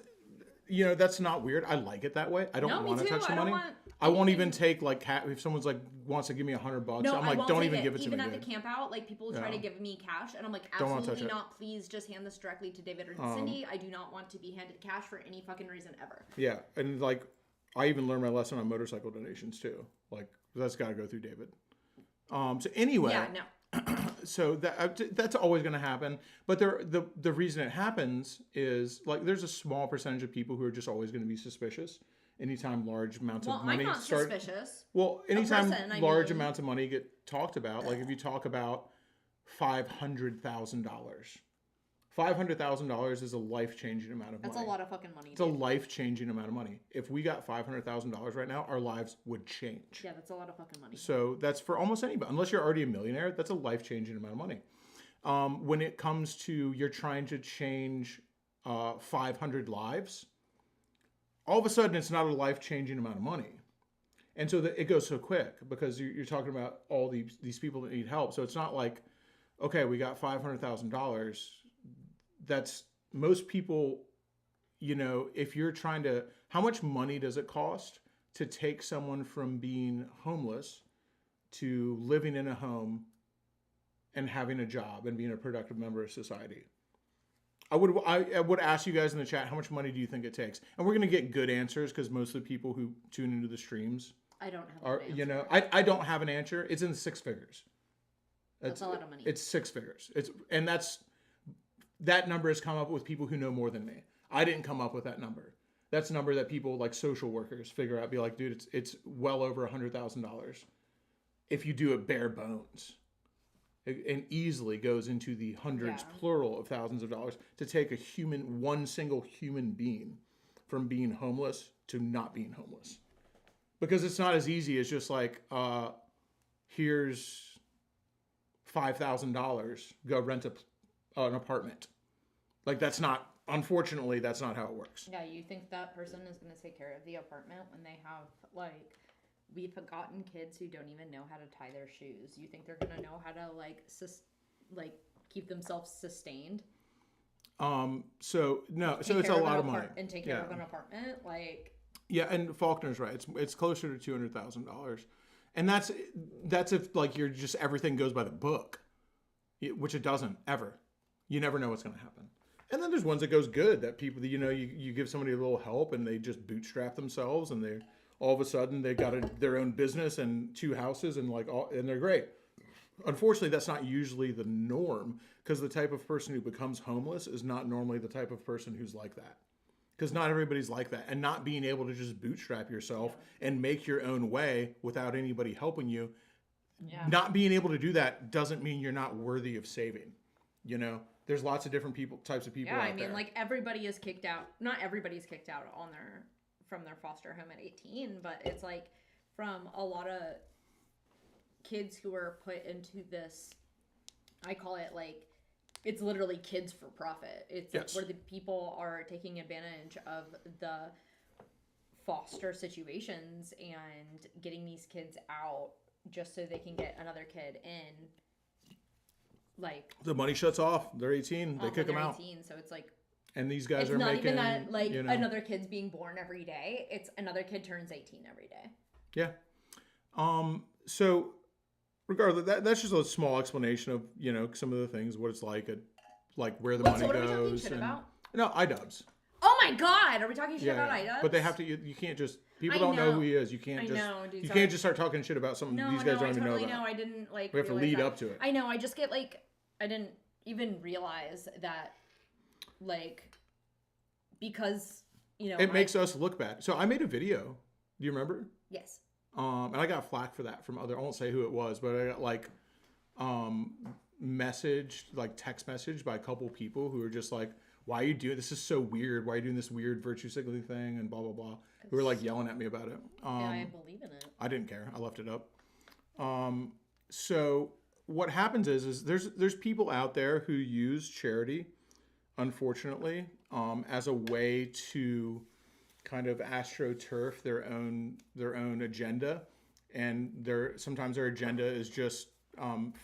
you know, that's not weird. I like it that way. I don't want to touch the money. I won't even take like if someone's like wants to give me $100, no, I'm like, don't even give it to me. Even at the camp out, like, people try to give me cash, and I'm like, absolutely not. Please just hand this directly to David or Cindy. I do not want to be handed cash for any fucking reason ever. Yeah, and like, I even learned my lesson on motorcycle donations too. Like, that's got to go through David. So anyway, yeah, no. So that's always going to happen. But the reason it happens is, like, there's a small percentage of people who are just always going to be suspicious anytime large amounts of money I'm not suspicious. Well, anytime large amounts of money get talked about, like if you talk about $500,000. $500,000 is a life-changing amount of money. That's a lot of fucking money. It's a life-changing amount of money. If we got $500,000 right now, our lives would change. Yeah, that's a lot of fucking money. So that's for almost anybody. Unless you're already a millionaire, that's a life-changing amount of money. When it comes to you're trying to change 500 lives, all of a sudden it's not a life-changing amount of money. And so it goes so quick because you're talking about all these people that need help. So it's not like, okay, we got $500,000. That's most people, you know, if you're trying to, how much money does it cost to take someone from being homeless to living in a home and having a job and being a productive member of society? I would ask you guys in the chat, how much money do you think it takes? And we're going to get good answers because most of the people who tune into the streams I don't have an answer. You know, I don't have an answer. It's in the six figures. That's a lot of money. It's six figures. That number has come up with people who know more than me. I didn't come up with that number. That's a number that people like social workers figure out. Be like, dude, it's well over $100,000 if you do it bare bones. and easily goes into the hundreds, plural, of thousands of dollars to take one single human being from being homeless to not being homeless. Because it's not as easy as just like, here's $5,000, go rent an apartment. Like unfortunately, that's not how it works. Yeah, you think that person is going to take care of the apartment when they have, like, we've gotten kids who don't even know how to tie their shoes. You think they're going to know how to, like, keep themselves sustained? So it's a lot of money. And take care of an apartment, like... Yeah, and Faulkner's right. It's closer to $200,000. And that's if, like, you're just, everything goes by the book, which it doesn't, ever. You never know what's going to happen. And then there's ones that goes good, that people, you give somebody a little help and they just bootstrap themselves, and they all of a sudden they got their own business and 2 houses and and they're great. Unfortunately, that's not usually the norm, because the type of person who becomes homeless is not normally the type of person who's like that. Because not everybody's like that. And not being able to just bootstrap yourself and make your own way without anybody helping you, not being able to do that doesn't mean you're not worthy of saving. There's lots of different types of people out there. Like, everybody is kicked out. Not everybody's kicked out from their foster home at 18, but it's like from a lot of kids who are put into this, I call it, like, it's literally kids for profit. It's like where the people are taking advantage of the foster situations and getting these kids out just so they can get another kid in. Like, the money shuts off. They're 18. They kick them out. 18, so it's like, and these guys are making. It's not even that, like, another kid's being born every day. It's another kid turns 18 every day. Yeah. So, regardless, that's just a small explanation of some of the things, what it's like where the money goes. What are we talking shit about? No, Idubbbz. Oh my God, are we talking shit about Idubbbz? But they have to. You can't just. People don't know who he is. You can't You can't just start talking shit about something these guys don't even know about. No, I didn't like. We have to lead up to it. I know. I just get like. I didn't even realize that, like, because it makes us look bad. So I made a video. Do you remember? Yes. And I got flack for that from I won't say who it was, but I got like text message by a couple people who were just like, why are you doing this? Is so weird. Why are you doing this weird virtue signaling thing and blah blah blah. Who were like yelling at me about it. I believe in it. I didn't care. I left it up. So what happens is there's people out there who use charity, unfortunately, as a way to kind of astroturf their own agenda, and sometimes their agenda is just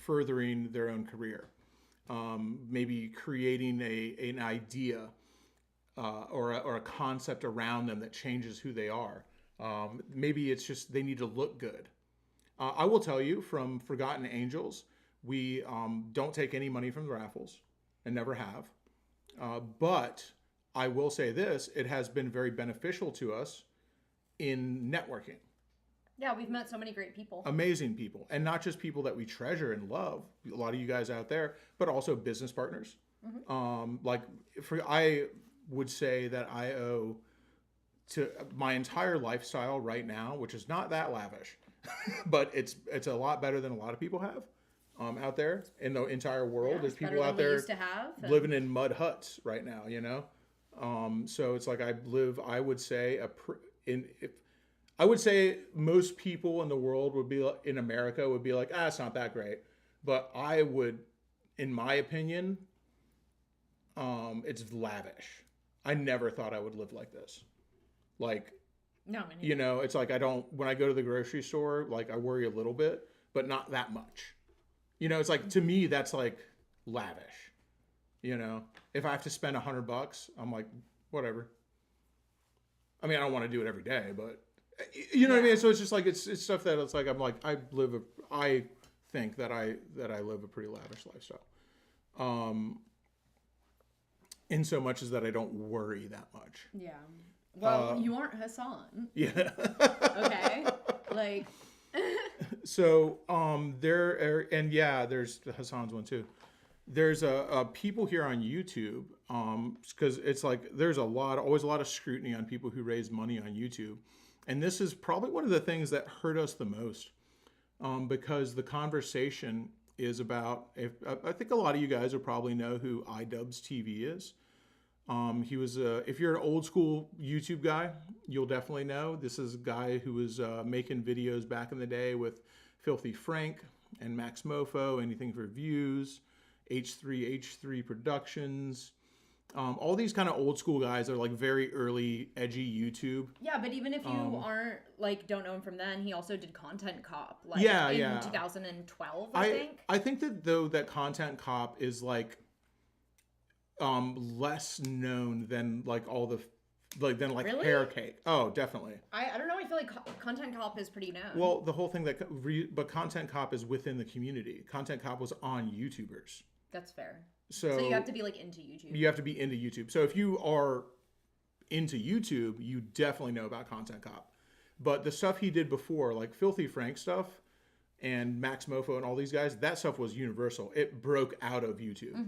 furthering their own career, maybe creating an idea or a concept around them that changes who they are. Maybe it's just they need to look good. I will tell you, from Forgotten Angels, we don't take any money from the raffles and never have. But I will say this, it has been very beneficial to us in networking. Yeah, we've met so many great people. Amazing people. And not just people that we treasure and love, a lot of you guys out there, but also business partners. Mm-hmm. I would say that I owe to my entire lifestyle right now, which is not that lavish, but it's a lot better than a lot of people have out there in the entire world. There's people out there living in mud huts right now, so it's like I would say I would say most people in the world in America would be like, it's not that great. But I would, in my opinion, it's lavish. I never thought I would live like this. Like, no, it's like when I go to the grocery store, like I worry a little bit, but not that much. It's like, to me, that's like lavish. If I have to spend $100, I'm like, whatever. I mean, I don't want to do it every day, but what I mean? So it's just like, it's stuff that it's like, I'm like, I think that I live a pretty lavish lifestyle. In so much as that I don't worry that much. Yeah. Well, you aren't Hassan. Yeah. Okay. Like. So there's Hassan's one too. There's people here on YouTube, because it's like there's always a lot of scrutiny on people who raise money on YouTube, and this is probably one of the things that hurt us the most, because the conversation is about, I think a lot of you guys will probably know who Idubbbz TV is. He was, if you're an old school YouTube guy, you'll definitely know. This is a guy who was making videos back in the day with Filthy Frank and Max Mofo, Anything for Views, H3 Productions. All these kind of old school guys are like very early, edgy YouTube. Yeah, but even if you aren't like don't know him from then, he also did Content Cop. Like in 2012, I think. I think that though that Content Cop is like less known than like all the Really? Hair Cake. Oh, definitely. I don't know. I feel like Content Cop is pretty known. Well, the whole thing but Content Cop is within the community. Content Cop was on YouTubers. That's fair. So you have to be like into YouTube. You have to be into YouTube. So if you are into YouTube, you definitely know about Content Cop. But the stuff he did before, like Filthy Frank stuff and Max Mofo and all these guys, that stuff was universal. It broke out of YouTube.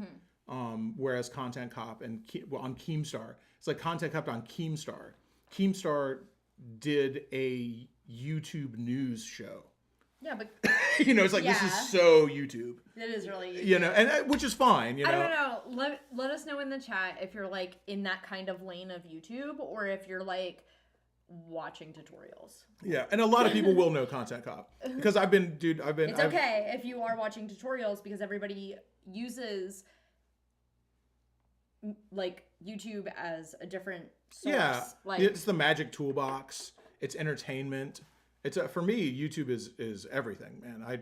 Mm-hmm. Whereas Content Cop on Keemstar, it's like Content Cop on Keemstar. Keemstar did a YouTube news show. Yeah, but it's like this is so YouTube. It is really YouTube. And which is fine. I don't know. Let us know in the chat if you're like in that kind of lane of YouTube or if you're like watching tutorials. Yeah, and a lot of people will know Content Cop because I've been. It's okay if you are watching tutorials because everybody uses like YouTube as a different source. Yeah, like it's the magic toolbox. It's entertainment. It's for me, YouTube is everything, man. I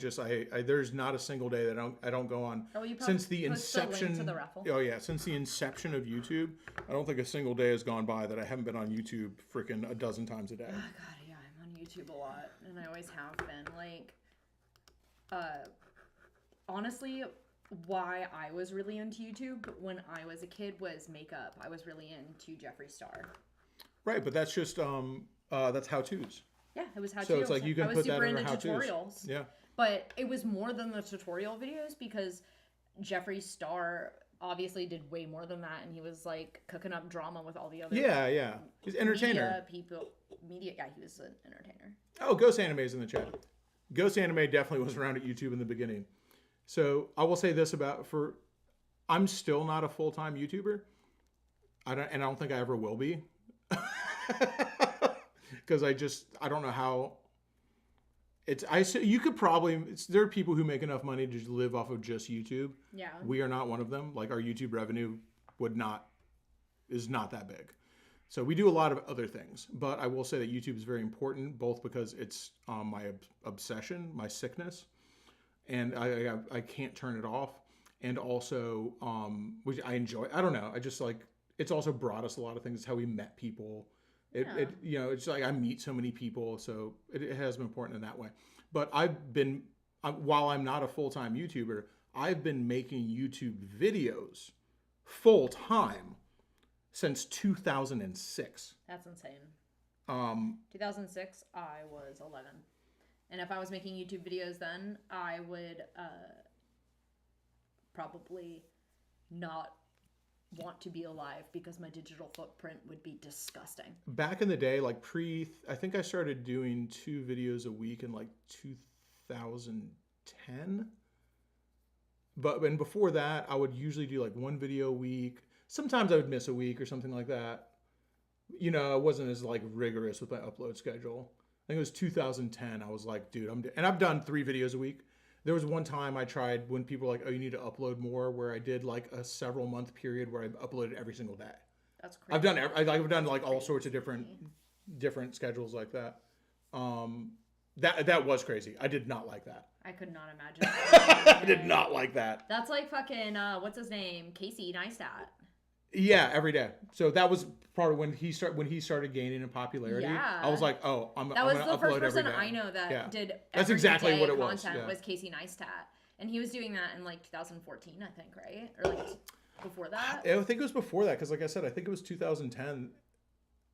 there's not a single day that I don't go on since the inception. To the Raffle. Oh yeah, since the inception of YouTube, I don't think a single day has gone by that I haven't been on YouTube freaking a dozen times a day. Oh god, yeah, I'm on YouTube a lot, and I always have been. Like, honestly, why I was really into YouTube when I was a kid was makeup. I was really into Jeffree Star. Right, but that's just that's how-tos. Yeah, it was how-tos. So it's like you can put that under how-tos. Tutorials. Yeah. But it was more than the tutorial videos because Jeffree Star obviously did way more than that, and he was like cooking up drama with all the other he's an entertainer. Media, he was an entertainer. Oh, Ghost Anime's in the chat. Ghost Anime definitely was around at YouTube in the beginning. So I will say this I'm still not a full-time YouTuber. I don't think I ever will be. Because I don't know how you could probably, there are people who make enough money to live off of just YouTube. Yeah. We are not one of them. Like our YouTube revenue is not that big. So we do a lot of other things, but I will say that YouTube is very important, both because it's my obsession, my sickness, and I can't turn it off. And also, which I enjoy, I don't know. I just like, it's also brought us a lot of things. It's how we met people. It's like I meet so many people, so it has been important in that way. But while I'm not a full-time YouTuber, I've been making YouTube videos full-time since 2006. That's insane. 2006, I was 11. And if I was making YouTube videos then, I would probably not want to be alive because my digital footprint would be disgusting. Back in the day, like I think I started doing 2 videos a week in like 2010. And before that, I would usually do like 1 video a week. Sometimes I would miss a week or something like that. I wasn't as like rigorous with my upload schedule. I think it was 2010. I was like, dude, and I've done 3 videos a week. There was one time I tried when people were like, oh, you need to upload more, where I did like a several month period where I uploaded every single day. That's crazy. I've done like all sorts of different schedules like that. That was crazy. I did not like that. I could not imagine that. I did not like that. That's like fucking, what's his name? Casey Neistat. Yeah, every day. So that was part of when he started gaining in popularity. Yeah. I was like, oh, I'm going to upload every day. That was the first person I know that did That's exactly what it was. Content was Casey Neistat. And he was doing that in like 2014, I think, right? Or like before that? I think it was before that because like I said, I think it was 2010.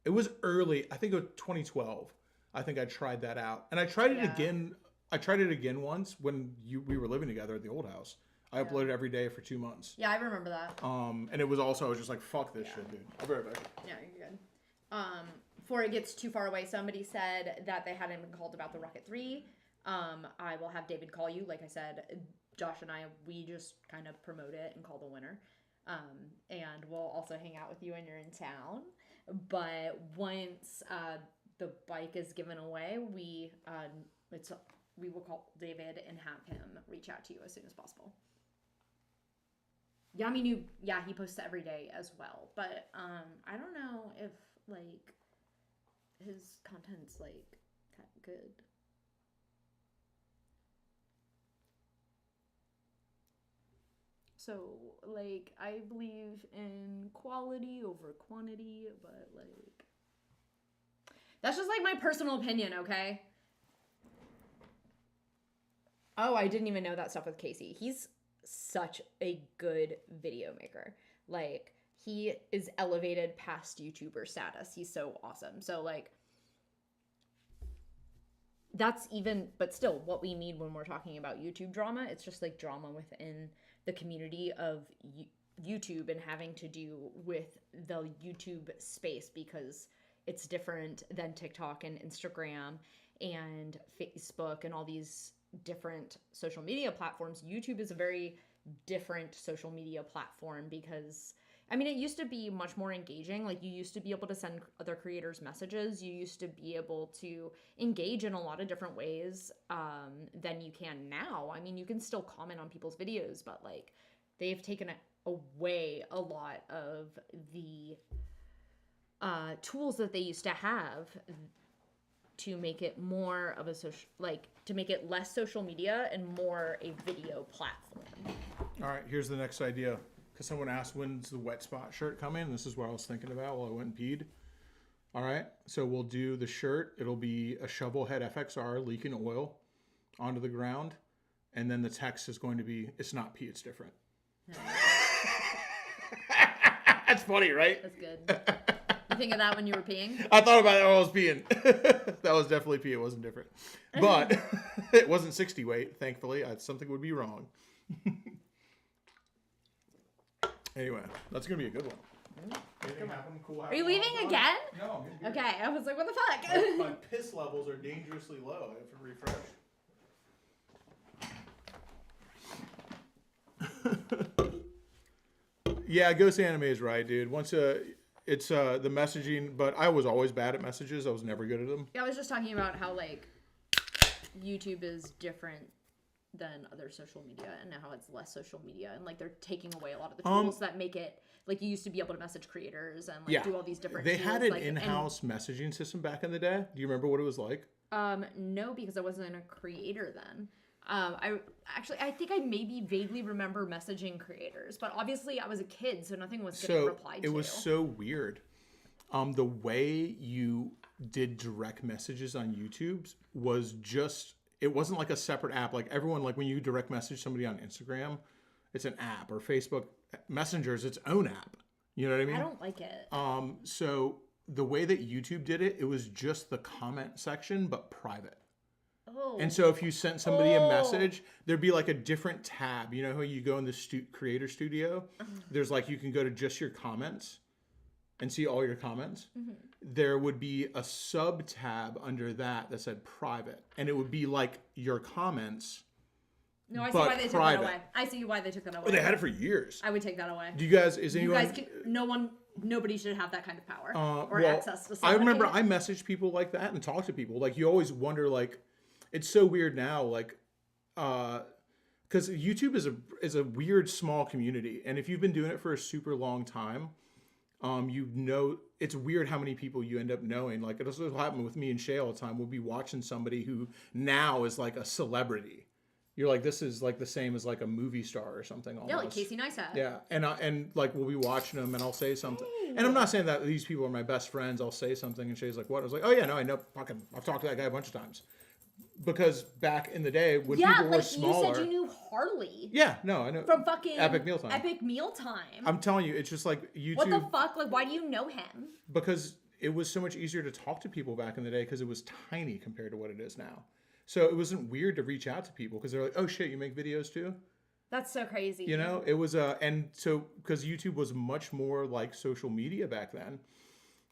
It was early. I think it was 2012. I think I tried that out. And I tried it again. I tried it again once when we were living together at the old house. I uploaded every day for 2 months. Yeah, I remember that. And it was also, I was just like, fuck this shit, dude. I'll be right back. Yeah, you're good. Before it gets too far away, somebody said that they hadn't been called about the Rocket 3. I will have David call you. Like I said, Josh and I, we just kind of promote it and call the winner. And we'll also hang out with you when you're in town. But once the bike is given away, we will call David and have him reach out to you as soon as possible. Yeah, I mean, he posts every day as well. But I don't know if, like, his content's, like, that good. So, like, I believe in quality over quantity, but, like, that's just, like, my personal opinion, okay? Oh, I didn't even know that stuff with Casey. He's such a good video maker. Like, he is elevated past YouTuber status. He's so awesome. So, like, that's even, but still, what we need when we're talking about YouTube drama, it's just, like, drama within the community of YouTube and having to do with the YouTube space, because it's different than TikTok and Instagram and Facebook and all these different social media platforms. YouTube is a very different social media platform because, I mean, it used to be much more engaging. Like, you used to be able to send other creators messages. You used to be able to engage in a lot of different ways than you can now. I mean, you can still comment on people's videos, but, like, they've taken away a lot of the tools that they used to have to make it more of a social, like, to make it less social media and more a video platform. All right, here's the next idea. Because someone asked, when's the wet spot shirt coming? This is what I was thinking about while I went and peed. All right, so we'll do the shirt. It'll be a shovel head FXR leaking oil onto the ground. And then the text is going to be, it's not pee, it's different. That's funny, right? That's good. You think of that when you were peeing? I thought about it while I was peeing. That was definitely pee. It wasn't different. But it wasn't 60 weight, thankfully. Something would be wrong. Anyway, that's going to be a good one. Anything happen? Cool. Are you leaving again? No. Okay, I was like, what the fuck? My piss levels are dangerously low. I have to refresh. Yeah, Ghost Anime is right, dude. Once it's the messaging, but I was always bad at messages. I was never good at them. Yeah, I was just talking about how, like, YouTube is different than other social media and how it's less social media, and, like, they're taking away a lot of the tools that make it, like, you used to be able to message creators and, like, do all these different They tools, had an like, in-house messaging system back in the day. Do you remember what it was like? No, because I wasn't a creator then. I think I maybe vaguely remember messaging creators, but obviously I was a kid, so nothing was getting replied to. It was so weird. The way you did direct messages on YouTube was just, it wasn't like a separate app. Like everyone, like when you direct message somebody on Instagram, it's an app, or Facebook Messenger is its own app. You know what I mean? I don't like it. So the way that YouTube did it, it was just the comment section, but private. Oh. And so if you sent somebody a message, there'd be like a different tab. You know how you go in the creator studio? There's like, you can go to just your comments and see all your comments. Mm-hmm. There would be a sub tab under that that said private. And it would be like your comments. No, I see why they took that away. I see why they took that away. Well, they had it for years. I would take that away. Do you guys, is anyone... You guys nobody should have that kind of power or access to somebody. I remember I messaged people like that and talked to people. Like, you always wonder, like, it's so weird now, like, because YouTube is a weird small community, and if you've been doing it for a super long time, you know, it's weird how many people you end up knowing. Like, this will happen with me and Shay all the time. We'll be watching somebody who now is like a celebrity. You're like, this is like the same as like a movie star or something. Almost. Yeah, like Casey Neistat. Yeah, and like we'll be watching them, and I'll say something, and I'm not saying that these people are my best friends. I'll say something, and Shay's like, "What?" I was like, "Oh yeah, no, I know. Fucking, I've talked to that guy a bunch of times." Because back in the day, when people were smaller... you said you knew Harley. Yeah, no, I know. From fucking... Epic Mealtime. Epic Mealtime. I'm telling you, it's just like YouTube... What the fuck? Like, why do you know him? Because it was so much easier to talk to people back in the day because it was tiny compared to what it is now. So it wasn't weird to reach out to people because they're like, oh shit, you make videos too? That's so crazy. You know, it was... and so, because YouTube was much more like social media back then...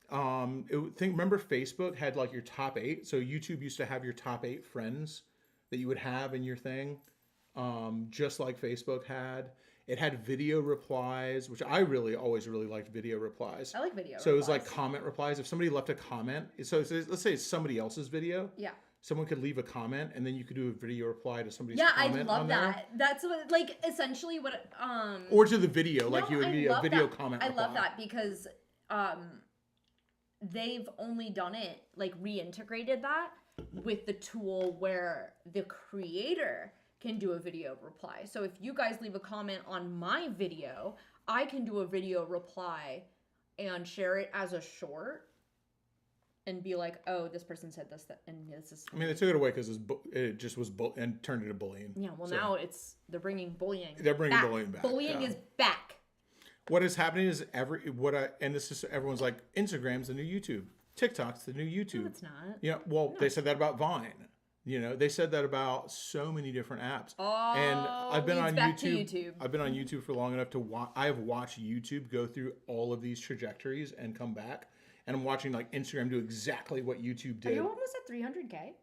remember Facebook had like your top 8, so YouTube used to have your top 8 friends that you would have in your thing, just like Facebook had. It had video replies, which I always really liked video replies. I like video So it was like comment replies. If somebody left a comment, so let's say it's somebody else's video. Yeah. Someone could leave a comment, and then you could do a video reply to somebody's comment. comment. Yeah, I love that. That's what, like, essentially what. Or to the video, like you would be a video comment. I love that because they've only done it, like, reintegrated that with the tool where the creator can do a video reply. So if you guys leave a comment on my video, I can do a video reply and share it as a short and be like, oh, this person said this, that, and this is. I mean, they took it away because it just was and turned into bullying. Yeah, well, now they're bringing bullying. They're bringing bullying back. Bullying is back. What is happening is and this is everyone's like, Instagram's the new YouTube, TikTok's the new YouTube. No, it's not. Yeah, well, they said that about Vine. You know, they said that about so many different apps. Oh, and I've been on YouTube. I've been on YouTube for long enough to watch. I have watched YouTube go through all of these trajectories and come back. And I'm watching like Instagram do exactly what YouTube did. Are you almost at 300K?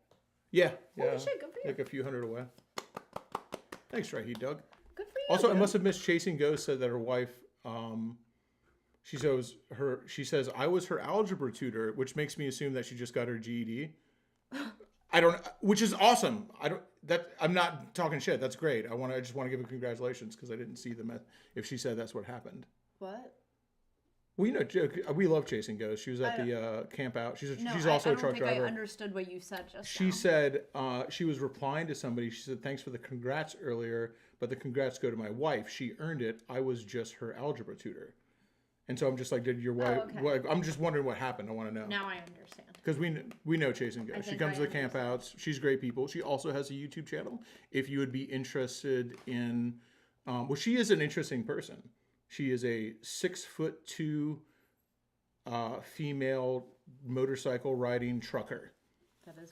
Yeah. Holy shit, good for you. Like a few hundred away. Thanks, Right Heat Doug. Good for you. Also, I must have missed Chasing Ghosts said that her wife, she says I was her algebra tutor, which makes me assume that she just got her GED. Which is awesome. I'm not talking shit. That's great. I just want to give her congratulations because I didn't see if she said that's what happened. What? Well, you know, we love Chasing Ghosts. She was at the camp out. She's also a truck driver. I don't think I understood what you said just She said she was replying to somebody. She said, thanks for the congrats earlier, but the congrats go to my wife. She earned it. I was just her algebra tutor. And so I'm just like, did your wife... Oh, okay. I'm just wondering what happened. I want to know. Now I understand. Because we know Chasing Ghosts. She comes to the camp outs. She's great people. She also has a YouTube channel. If you would be interested in... well, she is an interesting person. She is a 6'2" female motorcycle riding trucker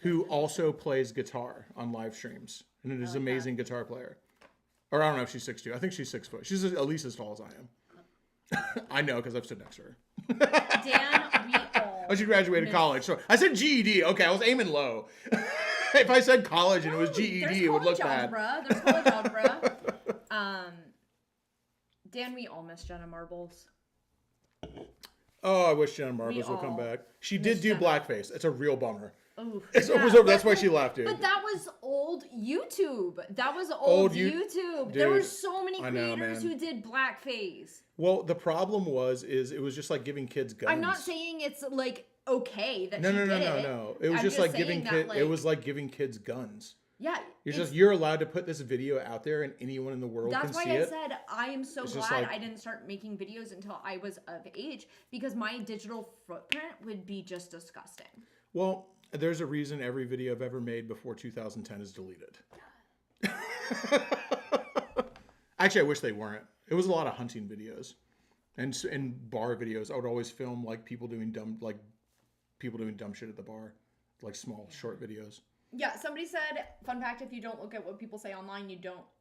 who also plays guitar on live streams, and it is an amazing guitar player. Or I don't know if she's 6'2". I think she's 6 foot. She's at least as tall as I am. I know because I've stood next to her. Dan, we all. Oh, she graduated college. So I said GED. Okay, I was aiming low. If I said college and it was GED, it would look bad. There's college algebra. Dan, we all miss Jenna Marbles. Oh, I wish Jenna Marbles would come back. She did do blackface. It's a real bummer. Oof. That's why she left, dude. But that was old YouTube. That was old YouTube. Dude, there were so many creators who did blackface. Well, the problem was it was just like giving kids guns. I'm not saying it's like okay that no. It was just like giving kids. It was like giving kids guns. Yeah, you're allowed to put this video out there and anyone in the world can see it. That's why I said I am so glad I didn't start making videos until I was of age, because my digital footprint would be just disgusting. Well, there's a reason every video I've ever made before 2010 is deleted. Actually, I wish they weren't. It was a lot of hunting videos and bar videos. I would always film like people doing dumb shit at the bar, like small short videos. Yeah, somebody said, fun fact, if you don't look at what people say online,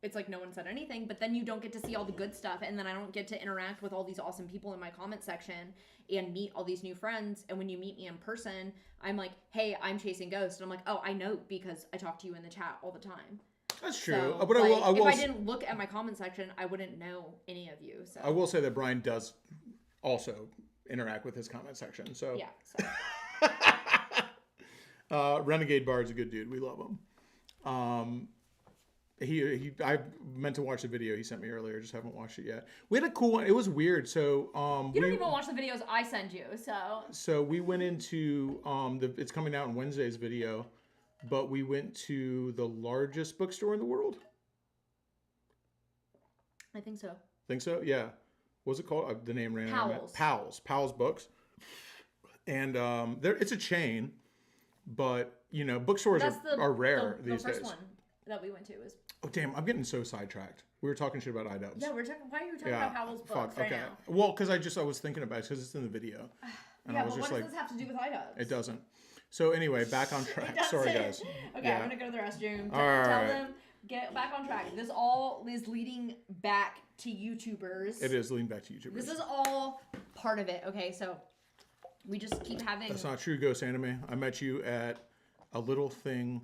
it's like no one said anything, but then you don't get to see all the good stuff, and then I don't get to interact with all these awesome people in my comment section and meet all these new friends, and when you meet me in person, I'm like, hey, I'm Chasing Ghosts, and I'm like, oh, I know because I talk to you in the chat all the time. That's true. So, but if I didn't look at my comment section, I wouldn't know any of you. So I will say that Brian does also interact with his comment section. So yeah. So. Renegade Bard's a good dude. We love him. I meant to watch the video he sent me earlier. Just haven't watched it yet. We had a cool one. It was weird. So you don't even watch the videos I send you. So we went into it's coming out in Wednesday's video, but we went to the largest bookstore in the world. I think so. Think so? Yeah. What was it called? The name ran out. Powell's Books. And it's a chain. But, you know, bookstores are rare these days. The first one that we went to was... Oh, damn. I'm getting so sidetracked. We were talking shit about Idubbbz. Yeah, why are you talking about Howell's Books right now? Well, because I was thinking about it because it's in the video. And yeah, but what does this have to do with Idubbbz? It doesn't. So anyway, back on track. Sorry, guys. Okay, I'm going to go to the restroom. Tell them, get back on track. This all is leading back to YouTubers. It is leading back to YouTubers. This is all part of it, okay? So... we just keep having... That's not true, Ghost Anime. I met you at a little thing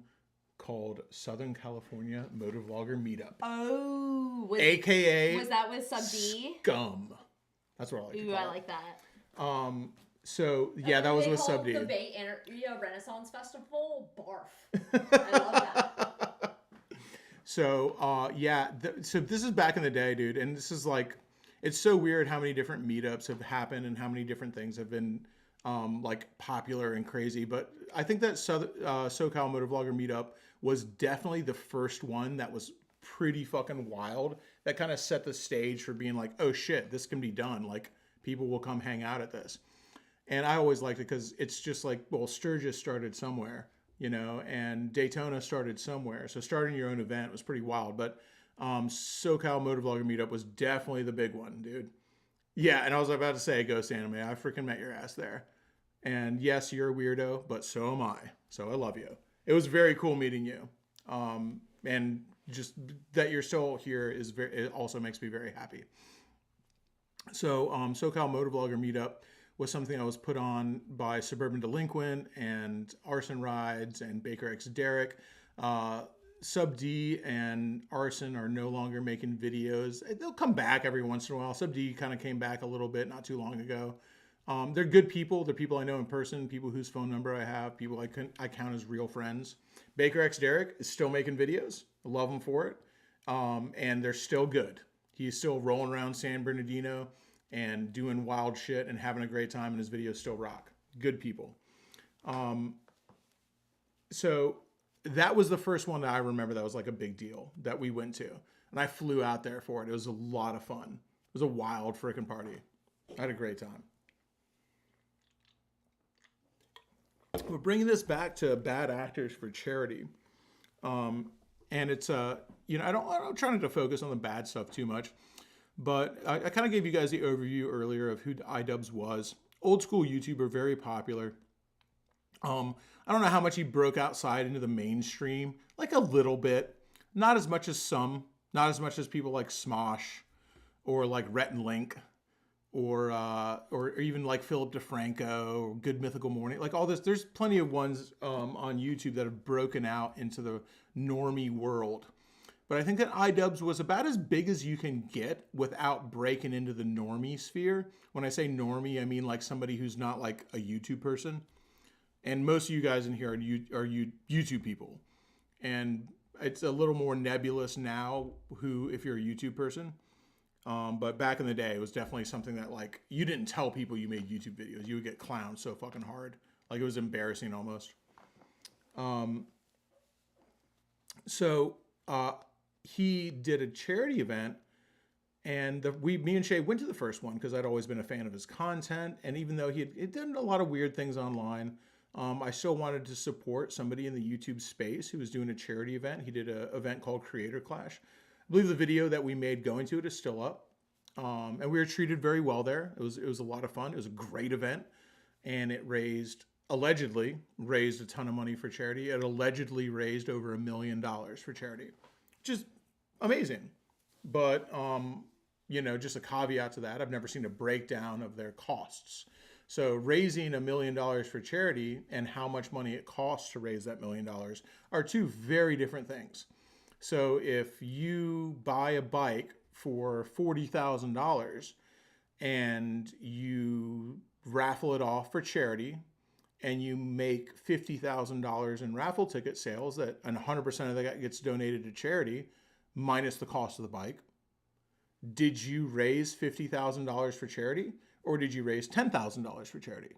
called Southern California Motovlogger Meetup. Oh, AKA was that with Sub D? Scum. That's what I like to Ooh, call I it. like that. So yeah, that was with Sub D. The Bay Area Renaissance Festival. Barf. I love that. So yeah, so this is back in the day, dude, and this is like, it's so weird how many different meetups have happened and how many different things have been like popular and crazy. But I think that SoCal Motovlogger Meetup was definitely the first one that was pretty fucking wild. That kind of set the stage for being like, oh shit, this can be done. Like people will come hang out at this. And I always liked it because it's just like, well, Sturgis started somewhere, you know, and Daytona started somewhere. So starting your own event was pretty wild. But SoCal Motovlogger Meetup was definitely the big one, dude. Yeah, and I was about to say, Ghost Anime, I freaking met your ass there. And yes, you're a weirdo, but so am I. So I love you. It was very cool meeting you. And just that you're still here it also makes me very happy. So SoCal Motovlogger Meetup was something that was put on by Suburban Delinquent and Arson Rides and Baker X Derek. Sub D and Arson are no longer making videos. They'll come back every once in a while. Sub D kind of came back a little bit not too long ago. They're good people. They're people I know in person, people whose phone number I have, people I count as real friends. Baker X Derek is still making videos. I love him for it. And they're still good. He's still rolling around San Bernardino and doing wild shit and having a great time, and his videos still rock. Good people. So that was the first one that I remember that was like a big deal that we went to. And I flew out there for it. It was a lot of fun. It was a wild freaking party. I had a great time. We're bringing this back to Bad Actors for Charity. And it's, you know, I don't try not to focus on the bad stuff too much. But I kind of gave you guys the overview earlier of who Idubbbz was. Old school YouTuber, very popular. I don't know how much he broke outside into the mainstream. Like a little bit. Not as much as some. Not as much as people like Smosh or like Rhett and Link or even like Philip DeFranco or Good Mythical Morning. Like all this. There's plenty of ones on YouTube that have broken out into the normie world. But I think that Idubbbz was about as big as you can get without breaking into the normie sphere. When I say normie, I mean like somebody who's not like a YouTube person. And most of you guys in here are YouTube people. And it's a little more nebulous now if you're a YouTube person. But back in the day, it was definitely something that like, you didn't tell people you made YouTube videos. You would get clowned so fucking hard. Like it was embarrassing almost. He did a charity event, and me and Shay went to the first one because I'd always been a fan of his content. And even though he'd done a lot of weird things online, I still wanted to support somebody in the YouTube space who was doing a charity event. He did an event called Creator Clash. I believe the video that we made going to it is still up. And we were treated very well there. It was a lot of fun. It was a great event, and it allegedly raised a ton of money for charity. It allegedly raised over $1 million for charity, which is amazing. But, you know, just a caveat to that, I've never seen a breakdown of their costs. So raising $1 million for charity and how much money it costs to raise that $1 million are two very different things. So if you buy a bike for $40,000 and you raffle it off for charity and you make $50,000 in raffle ticket sales, and 100% of that gets donated to charity, minus the cost of the bike. Did you raise $50,000 for charity, or did you raise $10,000 for charity?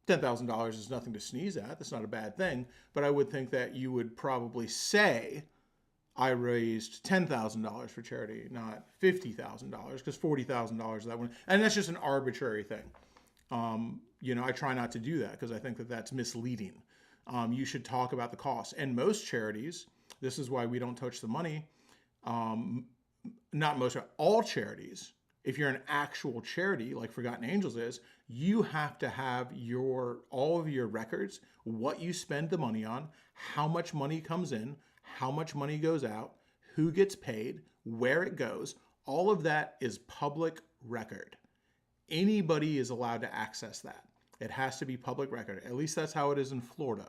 $10,000 is nothing to sneeze at. That's not a bad thing. But I would think that you would probably say, I raised $10,000 for charity, not $50,000, because $40,000 that one, and that's just an arbitrary thing. You know, I try not to do that because I think that that's misleading. You should talk about the cost. And most charities, this is why we don't touch the money. Not most, all charities. If you're an actual charity like Forgotten Angels is, you have to have all of your records, what you spend the money on, how much money comes in, how much money goes out, who gets paid, where it goes. All of that is public record. Anybody is allowed to access that. It has to be public record. At least that's how it is in Florida.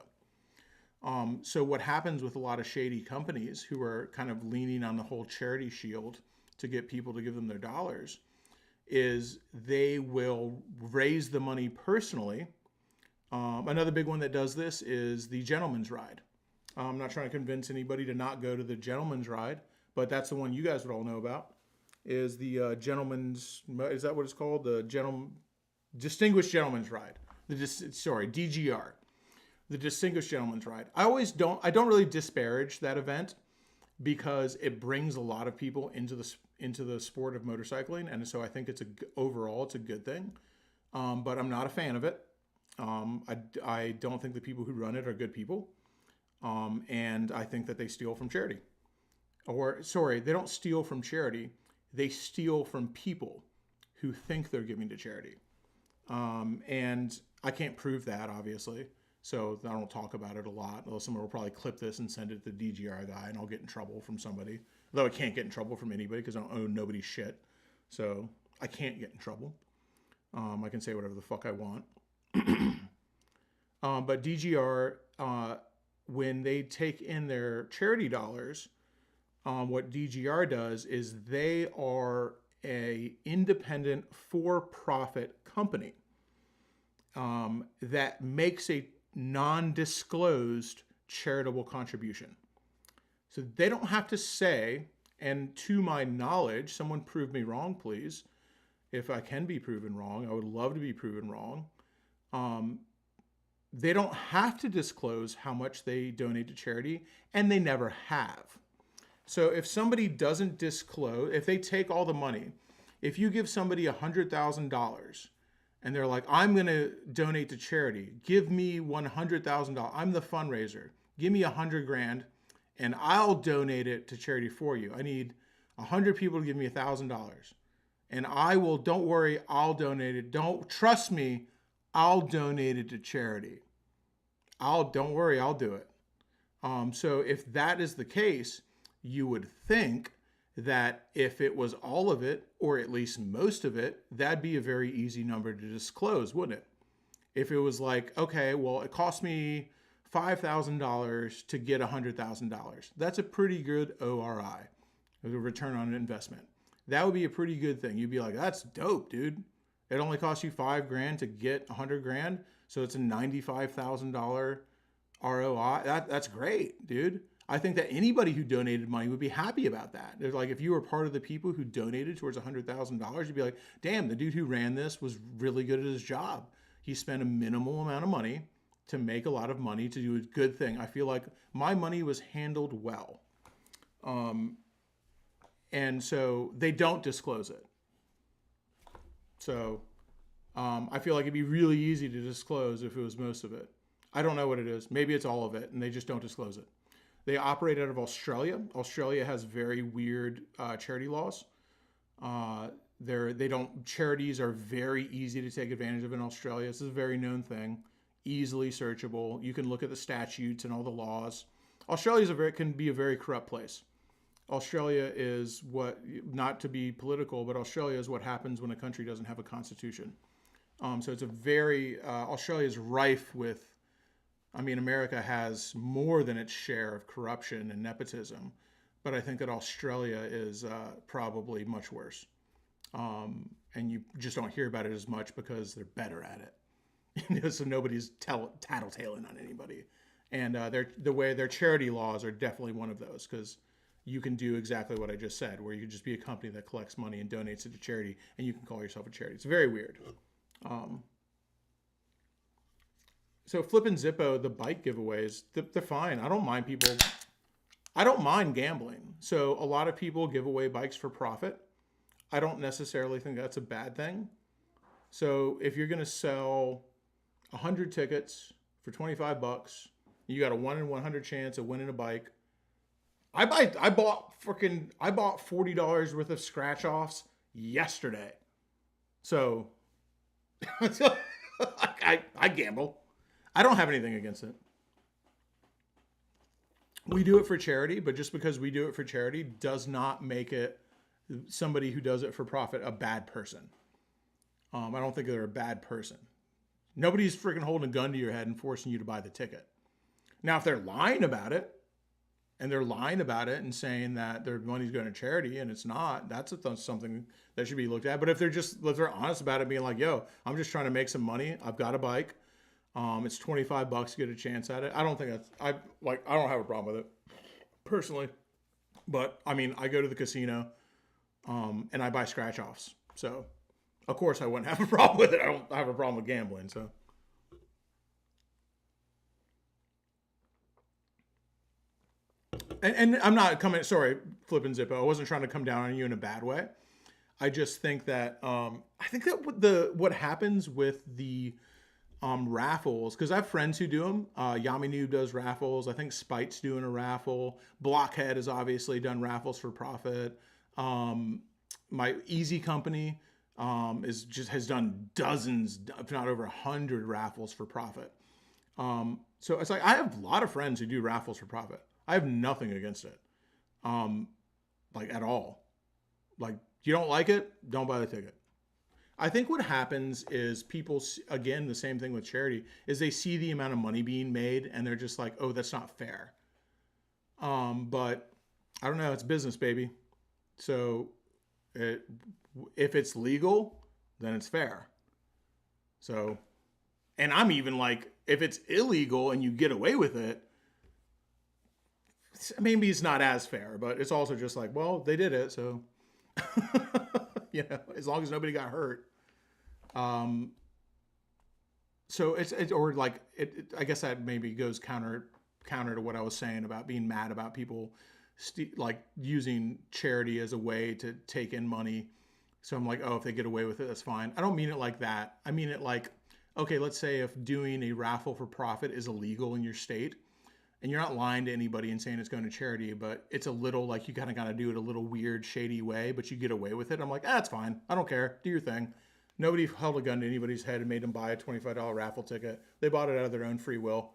So what happens with a lot of shady companies who are kind of leaning on the whole charity shield to get people to give them their dollars is they will raise the money personally. Another big one that does this is the gentleman's ride. I'm not trying to convince anybody to not go to the gentleman's ride, but that's the one you guys would all know about. Is the gentleman's? Is that what it's called? The distinguished gentleman's ride. DGR, the distinguished gentleman's ride. I don't really disparage that event because it brings a lot of people into the sport of motorcycling, and so I think overall it's a good thing. But I'm not a fan of it. I don't think the people who run it are good people. And I think that they steal from charity. They don't steal from charity. They steal from people who think they're giving to charity. And I can't prove that, obviously. So I don't talk about it a lot. Although someone will probably clip this and send it to the DGR guy, and I'll get in trouble from somebody. Though I can't get in trouble from anybody because I don't owe nobody's shit. So I can't get in trouble. I can say whatever the fuck I want. But DGR, when they take in their charity dollars, what DGR does is they are a independent for-profit company that makes a non-disclosed charitable contribution. So they don't have to say, and to my knowledge, someone prove me wrong, please. If I can be proven wrong, I would love to be proven wrong. They don't have to disclose how much they donate to charity, and they never have. So if somebody doesn't disclose, if they take all the money, if you give somebody $100,000 and they're like, I'm going to donate to charity, give me $100,000. I'm the fundraiser. Give me $100,000 and I'll donate it to charity for you. I need 100 people to give me $1,000. And I will, don't worry, I'll donate it. Don't trust me. I'll donate it to charity. Don't worry, I'll do it. So if that is the case, you would think that if it was all of it, or at least most of it, that'd be a very easy number to disclose, wouldn't it? If it was like, okay, well, it cost me $5,000 to get $100,000. That's a pretty good ORI, a return on investment. That would be a pretty good thing. You'd be like, that's dope, dude. It only costs you $5,000 to get $100,000, so it's a $95,000 ROI. That's great, dude. I think that anybody who donated money would be happy about that. It's like if you were part of the people who donated towards $100,000, you'd be like, damn, the dude who ran this was really good at his job. He spent a minimal amount of money to make a lot of money to do a good thing. I feel like my money was handled well. And so they don't disclose it. So I feel like it'd be really easy to disclose if it was most of it. I don't know what it is. Maybe it's all of it, and they just don't disclose it. They operate out of Australia. Australia has very weird charity laws. Charities are very easy to take advantage of in Australia. This is a very known thing, easily searchable. You can look at the statutes and all the laws. Australia can be a very corrupt place. Australia is not to be political, but Australia is what happens when a country doesn't have a constitution. So it's Australia is rife with, America has more than its share of corruption and nepotism, but I think that Australia is probably much worse. And you just don't hear about it as much because they're better at it. So nobody's tattletaling on anybody. And their charity laws are definitely one of those, because you can do exactly what I just said, where you can just be a company that collects money and donates it to charity, and you can call yourself a charity. It's very weird. So Flip and Zippo, the bike giveaways, they're fine. I don't mind gambling. So a lot of people give away bikes for profit. I don't necessarily think that's a bad thing. So if you're going to sell 100 tickets for $25, you got a 1 in 100 chance of winning a bike. I bought $40 worth of scratch offs yesterday. So I gamble. I don't have anything against it. We do it for charity, but just because we do it for charity does not make it somebody who does it for profit a bad person. I don't think they're a bad person. Nobody's freaking holding a gun to your head and forcing you to buy the ticket. Now, if they're lying about it, and saying that their money's going to charity and it's not, that's something that should be looked at. But if they're honest about it, being like, yo, I'm just trying to make some money. I've got a bike. It's $25 to get a chance at it. I don't think I don't have a problem with it personally. But I mean, I go to the casino, and I buy scratch offs. So of course I wouldn't have a problem with it. I don't have a problem with gambling. So. And I'm not coming, sorry, flipping Zippo. I wasn't trying to come down on you in a bad way. I just think that, what happens with the raffles, because I have friends who do them. Yami Noob does raffles. I think Spite's doing a raffle. Blockhead has obviously done raffles for profit. My Easy Company has done dozens, if not over 100 raffles for profit. So it's like, I have a lot of friends who do raffles for profit. I have nothing against it, at all. Like, you don't like it, don't buy the ticket. I think what happens is people, again, the same thing with charity, is they see the amount of money being made and they're just like, oh, that's not fair. But I don't know, it's business, baby. So if it's legal, then it's fair. So, and I'm even like, if it's illegal and you get away with it, maybe it's not as fair, but it's also just like, well, they did it, so as long as nobody got hurt. So I guess that maybe goes counter to what I was saying about being mad about people using charity as a way to take in money. So I'm like, oh, if they get away with it, that's fine. I don't mean it like that. I mean it like, okay, let's say if doing a raffle for profit is illegal in your state, and you're not lying to anybody and saying it's going to charity, but it's a little like you kind of got to do it a little weird, shady way, but you get away with it. I'm like, that's fine. I don't care. Do your thing. Nobody held a gun to anybody's head and made them buy a $25 raffle ticket. They bought it out of their own free will,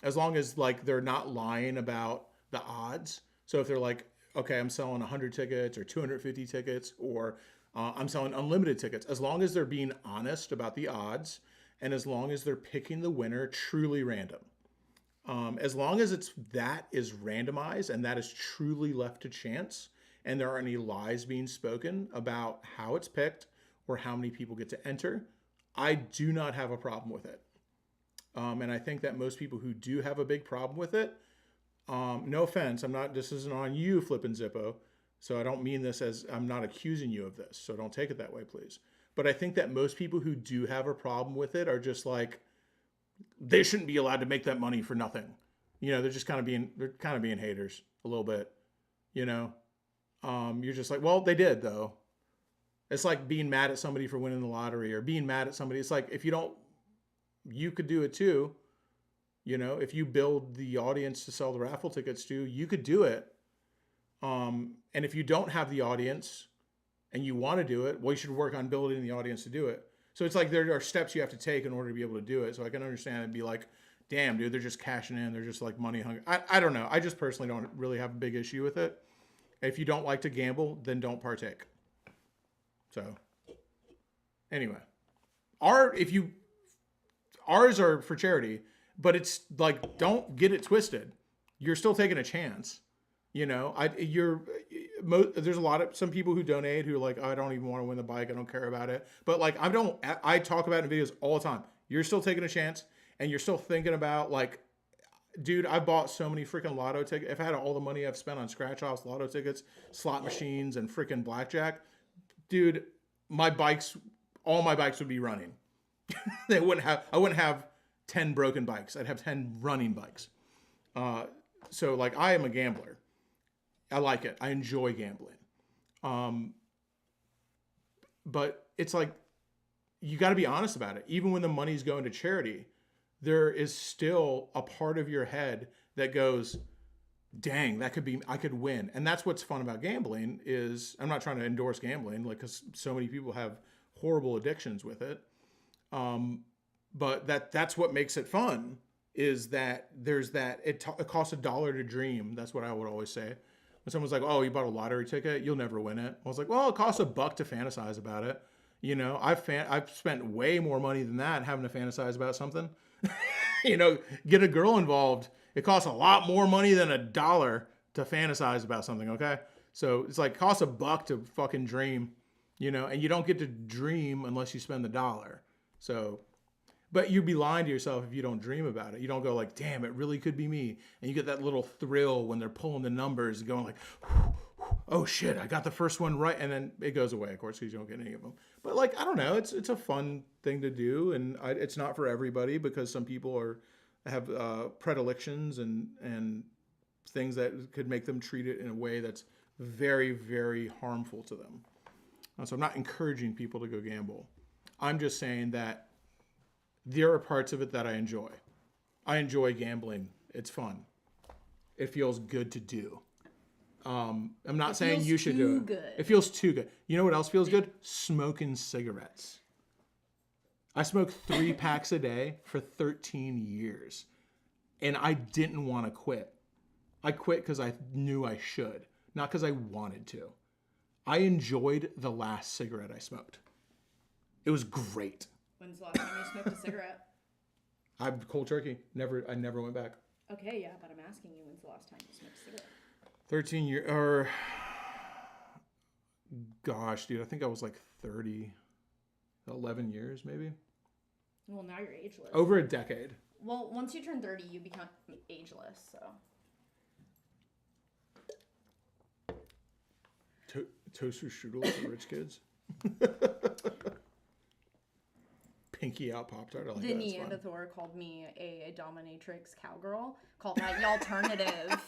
as long as they're not lying about the odds. So if they're like, okay, I'm selling 100 tickets or 250 tickets, or I'm selling unlimited tickets, as long as they're being honest about the odds and as long as they're picking the winner truly random. As long as that is randomized and that is truly left to chance, and there aren't any lies being spoken about how it's picked or how many people get to enter, I do not have a problem with it. And I think that most people who do have a big problem with it, no offense, this isn't on you, Flippin' Zippo, so I don't mean this as, I'm not accusing you of this, so don't take it that way, please. But I think that most people who do have a problem with it are just like, they shouldn't be allowed to make that money for nothing. They're just kind of being haters a little bit, you're just like, well, they did though. It's like being mad at somebody for winning the lottery or being mad at somebody. It's like, if you could do it too. If you build the audience to sell the raffle tickets to, you could do it. And if you don't have the audience and you want to do it, well, you should work on building the audience to do it. So it's like there are steps you have to take in order to be able to do it. So I can understand and be like, damn, dude, they're just cashing in. They're just like money hungry. I don't know. I just personally don't really have a big issue with it. If you don't like to gamble, then don't partake. So anyway, ours are for charity, but it's like, don't get it twisted. You're still taking a chance. There's some people who donate who are like, I don't even want to win the bike. I don't care about it. But I talk about it in videos all the time. You're still taking a chance and you're still thinking about dude, I bought so many freaking lotto tickets. If I had all the money I've spent on scratch offs, lotto tickets, slot machines, and freaking blackjack, dude, all my bikes would be running. I wouldn't have 10 broken bikes. I'd have 10 running bikes. So I am a gambler. I like it. I enjoy gambling. But it's like, you got to be honest about it. Even when the money's going to charity, there is still a part of your head that goes, dang, I could win. And that's what's fun about gambling is, I'm not trying to endorse gambling, because so many people have horrible addictions with it. But that's what makes it fun, is that there's that, it costs $1 to dream. That's what I would always say. When someone's like, oh, you bought a lottery ticket, you'll never win it. I was like, well, it costs $1 to fantasize about it. I've spent way more money than that having to fantasize about something. get a girl involved. It costs a lot more money than $1 to fantasize about something, okay? So it's like costs $1 to fucking dream, and you don't get to dream unless you spend the dollar. So, but you'd be lying to yourself if you don't dream about it. You don't go like, damn, it really could be me. And you get that little thrill when they're pulling the numbers and going like, oh shit, I got the first one right. And then it goes away, of course, because you don't get any of them. But like, I don't know, it's a fun thing to do. And it's not for everybody because some people have predilections and things that could make them treat it in a way that's very, very harmful to them. So I'm not encouraging people to go gamble. I'm just saying that there are parts of it that I enjoy. I enjoy gambling. It's fun. It feels good to do. I'm not saying you should do it. Good. It feels too good. You know what else feels good? Smoking cigarettes. I smoked 3 packs a day for 13 years. And I didn't want to quit. I quit because I knew I should, not because I wanted to. I enjoyed the last cigarette I smoked. It was great. When's the last time you smoked a cigarette? I'm cold turkey. I never went back. Okay, yeah, but I'm asking you, when's the last time you smoked a cigarette? 13 years, or gosh, dude, I think I was like 30, 11 years maybe. Well, now you're ageless. Over a decade. Well, once you turn 30, you become ageless, so. Toaster strudels for rich kids. Pinky out Pop Tart. I like the that. Neanderthal called me a dominatrix cowgirl. Called that the alternative.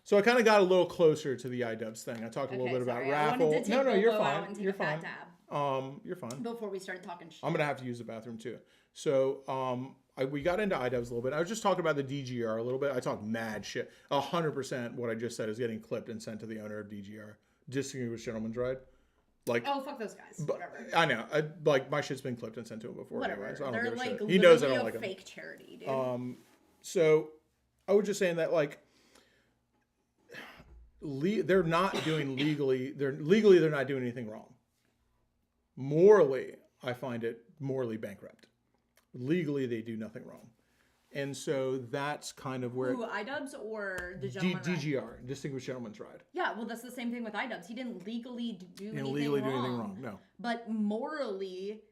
So I kind of got a little closer to the Idubbbz thing. I talked a little bit about Raffle. No, you're fine. You're fine. You're fine. Before we started talking shit. I'm gonna have to use the bathroom too. So we got into Idubbbz a little bit. I was just talking about the DGR a little bit. I talked mad shit. 100% what I just said is getting clipped and sent to the owner of DGR. Distinguished Gentleman's Ride. Like, oh, fuck those guys. Whatever. I know. My shit's been clipped and sent to him before. Whatever. Anyway, so I don't They're give a like shit. He knows I don't a like fake him. charity, dude. So I was just saying that like they're not doing legally. They're not doing anything wrong. Morally, I find it morally bankrupt. Legally, they do nothing wrong. And so that's kind of where... Who, Idubbbz or the gentleman DGR, Distinguished Gentleman's Ride. Yeah, well, that's the same thing with Idubbbz. He didn't legally do anything wrong. No. But morally,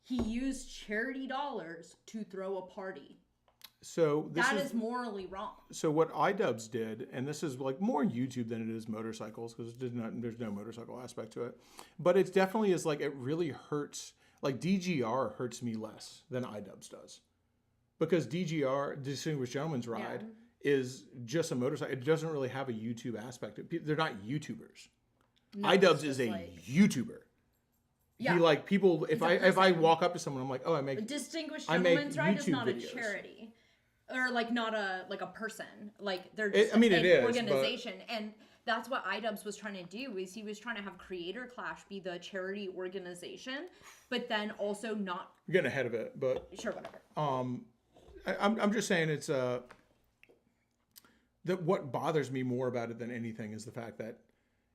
he used charity dollars to throw a party. So that is morally wrong. So what Idubbbz did, and this is like more YouTube than it is motorcycles, because there's no motorcycle aspect to it. But it definitely is like, it really hurts. Like DGR hurts me less than Idubbbz does. Because DGR, Distinguished Gentleman's Ride, is just a motorcycle. It doesn't really have a YouTube aspect. They're not YouTubers. No, Idubbbz is a YouTuber. Yeah. He like people. If I walk up to someone, I'm like, oh, I make Distinguished Gentleman's Ride is not videos. A charity, or like not a person. Like they're just an organization, and that's what Idubbbz was trying to do. Is he was trying to have Creator Clash be the charity organization, but then also not. You're getting ahead of it, but sure, whatever. I'm just saying it's that what bothers me more about it than anything is the fact that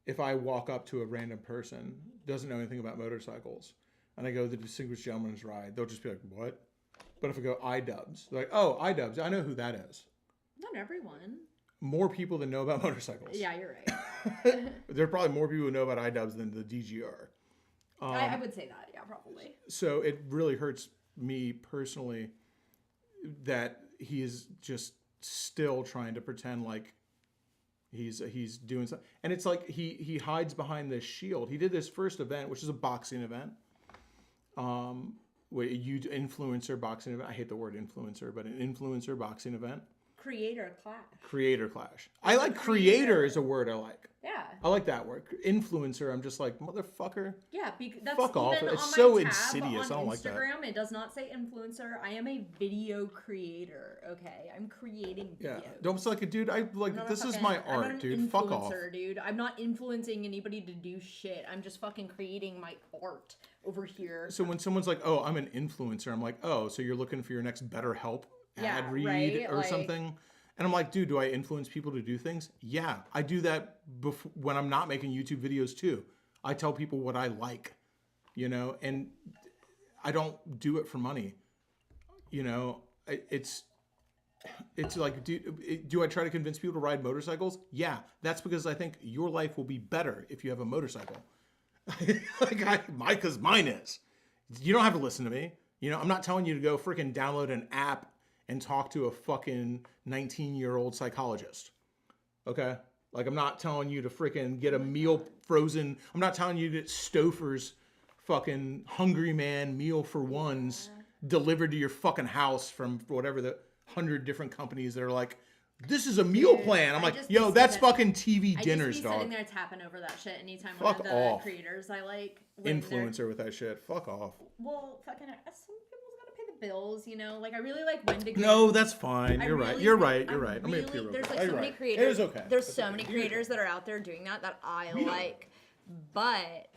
if I walk up to a random person, doesn't know anything about motorcycles, and I go to the Distinguished Gentleman's Ride, they'll just be like, what? But if I go Idubbbz, they're like, oh, Idubbbz, I know who that is. Not everyone. More people that know about motorcycles. Yeah, you're right. There are probably more people who know about Idubbbz than the DGR. I would say that, yeah, probably. So it really hurts me personally that he is just still trying to pretend like he's doing something, and it's like he hides behind this shield. He did this first event, which is a boxing event, influencer boxing event. I hate the word influencer, but an influencer boxing event. Creator Clash. I like creator is a word I like. Yeah. I like that word. Influencer, I'm just like, motherfucker. Yeah, that's fuck off. Even It's on so my tab insidious. I don't like that. On Instagram, it does not say influencer. I am a video creator. Okay, I'm creating videos. Yeah, don't say like a dude. This is my art, dude. Fuck off, dude. I'm not influencing anybody to do shit. I'm just fucking creating my art over here. So when someone's like, "Oh, I'm an influencer," I'm like, "Oh, so you're looking for your next BetterHelp ad read or something?" And I'm like, dude, do I influence people to do things? Yeah, I do that when I'm not making YouTube videos too. I tell people what I like, and I don't do it for money. You know, it's like, do I try to convince people to ride motorcycles? Yeah, that's because I think your life will be better if you have a motorcycle. Because mine is. You don't have to listen to me. You know, I'm not telling you to go freaking download an app and talk to a fucking 19-year-old psychologist. Okay? Like, I'm not telling you to freaking get a meal frozen. I'm not telling you to get Stouffer's fucking Hungry Man meal for ones delivered to your fucking house from whatever the 100 different companies that are like, this is a meal plan. I'm like, yo, that's fucking TV dinners, dog. I just be sitting there tapping over that shit anytime Fuck one of the off. creators I like. Influencer with that shit. Fuck off. Well, fucking, some people's gotta pay the bills, you know? Like, I really like Wendigo. No, that's fine. You're right. You're right. I'm really, gonna be there's like so many creators. It is okay. There's so many creators that are out there doing that I like. But,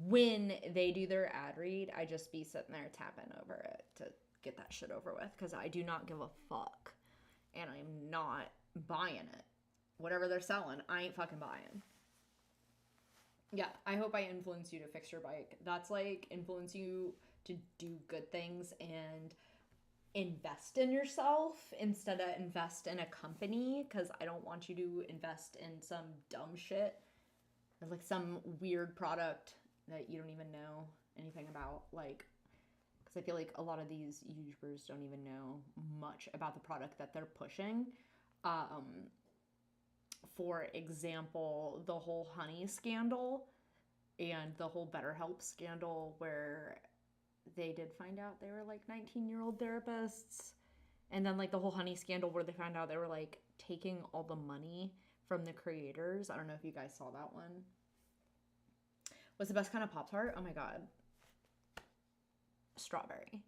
when they do their ad read, I just be sitting there tapping over it to get that shit over with, because I do not give a fuck, and I'm not buying it. Whatever they're selling, I ain't fucking buying. Yeah, I hope I influence you to fix your bike. That's like influence you to do good things and invest in yourself instead of invest in a company, because I don't want you to invest in some dumb shit or like some weird product that you don't even know anything about. Like, because I feel like a lot of these YouTubers don't even know much about the product that they're pushing. For example, the whole honey scandal and the whole BetterHelp scandal, where they did find out they were like 19-year-old therapists. And then like the whole honey scandal where they found out they were like taking all the money from the creators. I don't know if you guys saw that one. What's the best kind of Pop Tart? Oh my god. Strawberry.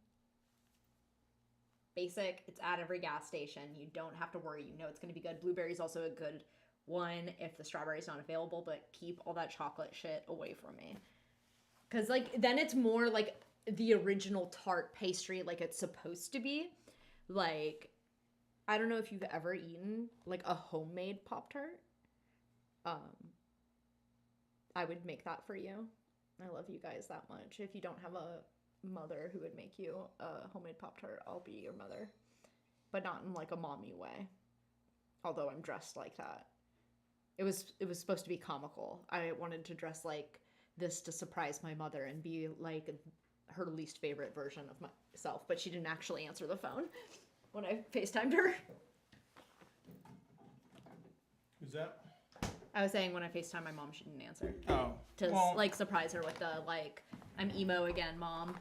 Basic. It's at every gas station. You don't have to worry. You know it's going to be good. Blueberry is also a good one if the strawberry's not available, but keep all that chocolate shit away from me. Because like then it's more like the original tart pastry like it's supposed to be. Like, I don't know if you've ever eaten like a homemade Pop Tart. I would make that for you. I love you guys that much. If you don't have a mother who would make you a homemade Pop-Tart, I'll be your mother. But not in like a mommy way. Although I'm dressed like that. It was supposed to be comical. I wanted to dress like this to surprise my mother and be like her least favorite version of myself. But she didn't actually answer the phone when I FaceTimed her. Who's that? I was saying when I FaceTime my mom, she didn't answer. Oh. To like surprise her with the like, I'm emo again, mom.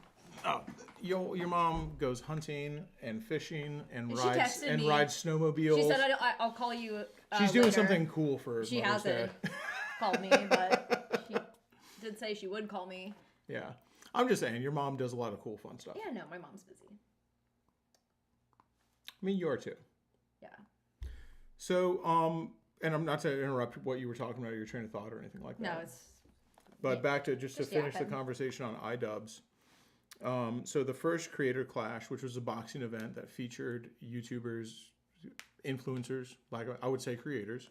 Oh, your mom goes hunting and fishing and She rides texted me. snowmobiles. She said I'll call you. She's doing later. something cool for She Mother's hasn't Day. called me, but she did say she would call me. Yeah, I'm just saying your mom does a lot of cool, fun stuff. Yeah, no, my mom's busy. I mean, you are too. Yeah. So, and I'm not to interrupt what you were talking about, your train of thought or anything like that. No, it's. But back to just to finish yapping. the conversation on Idubbbz. So the first Creator Clash, which was a boxing event that featured YouTubers, influencers, like I would say creators,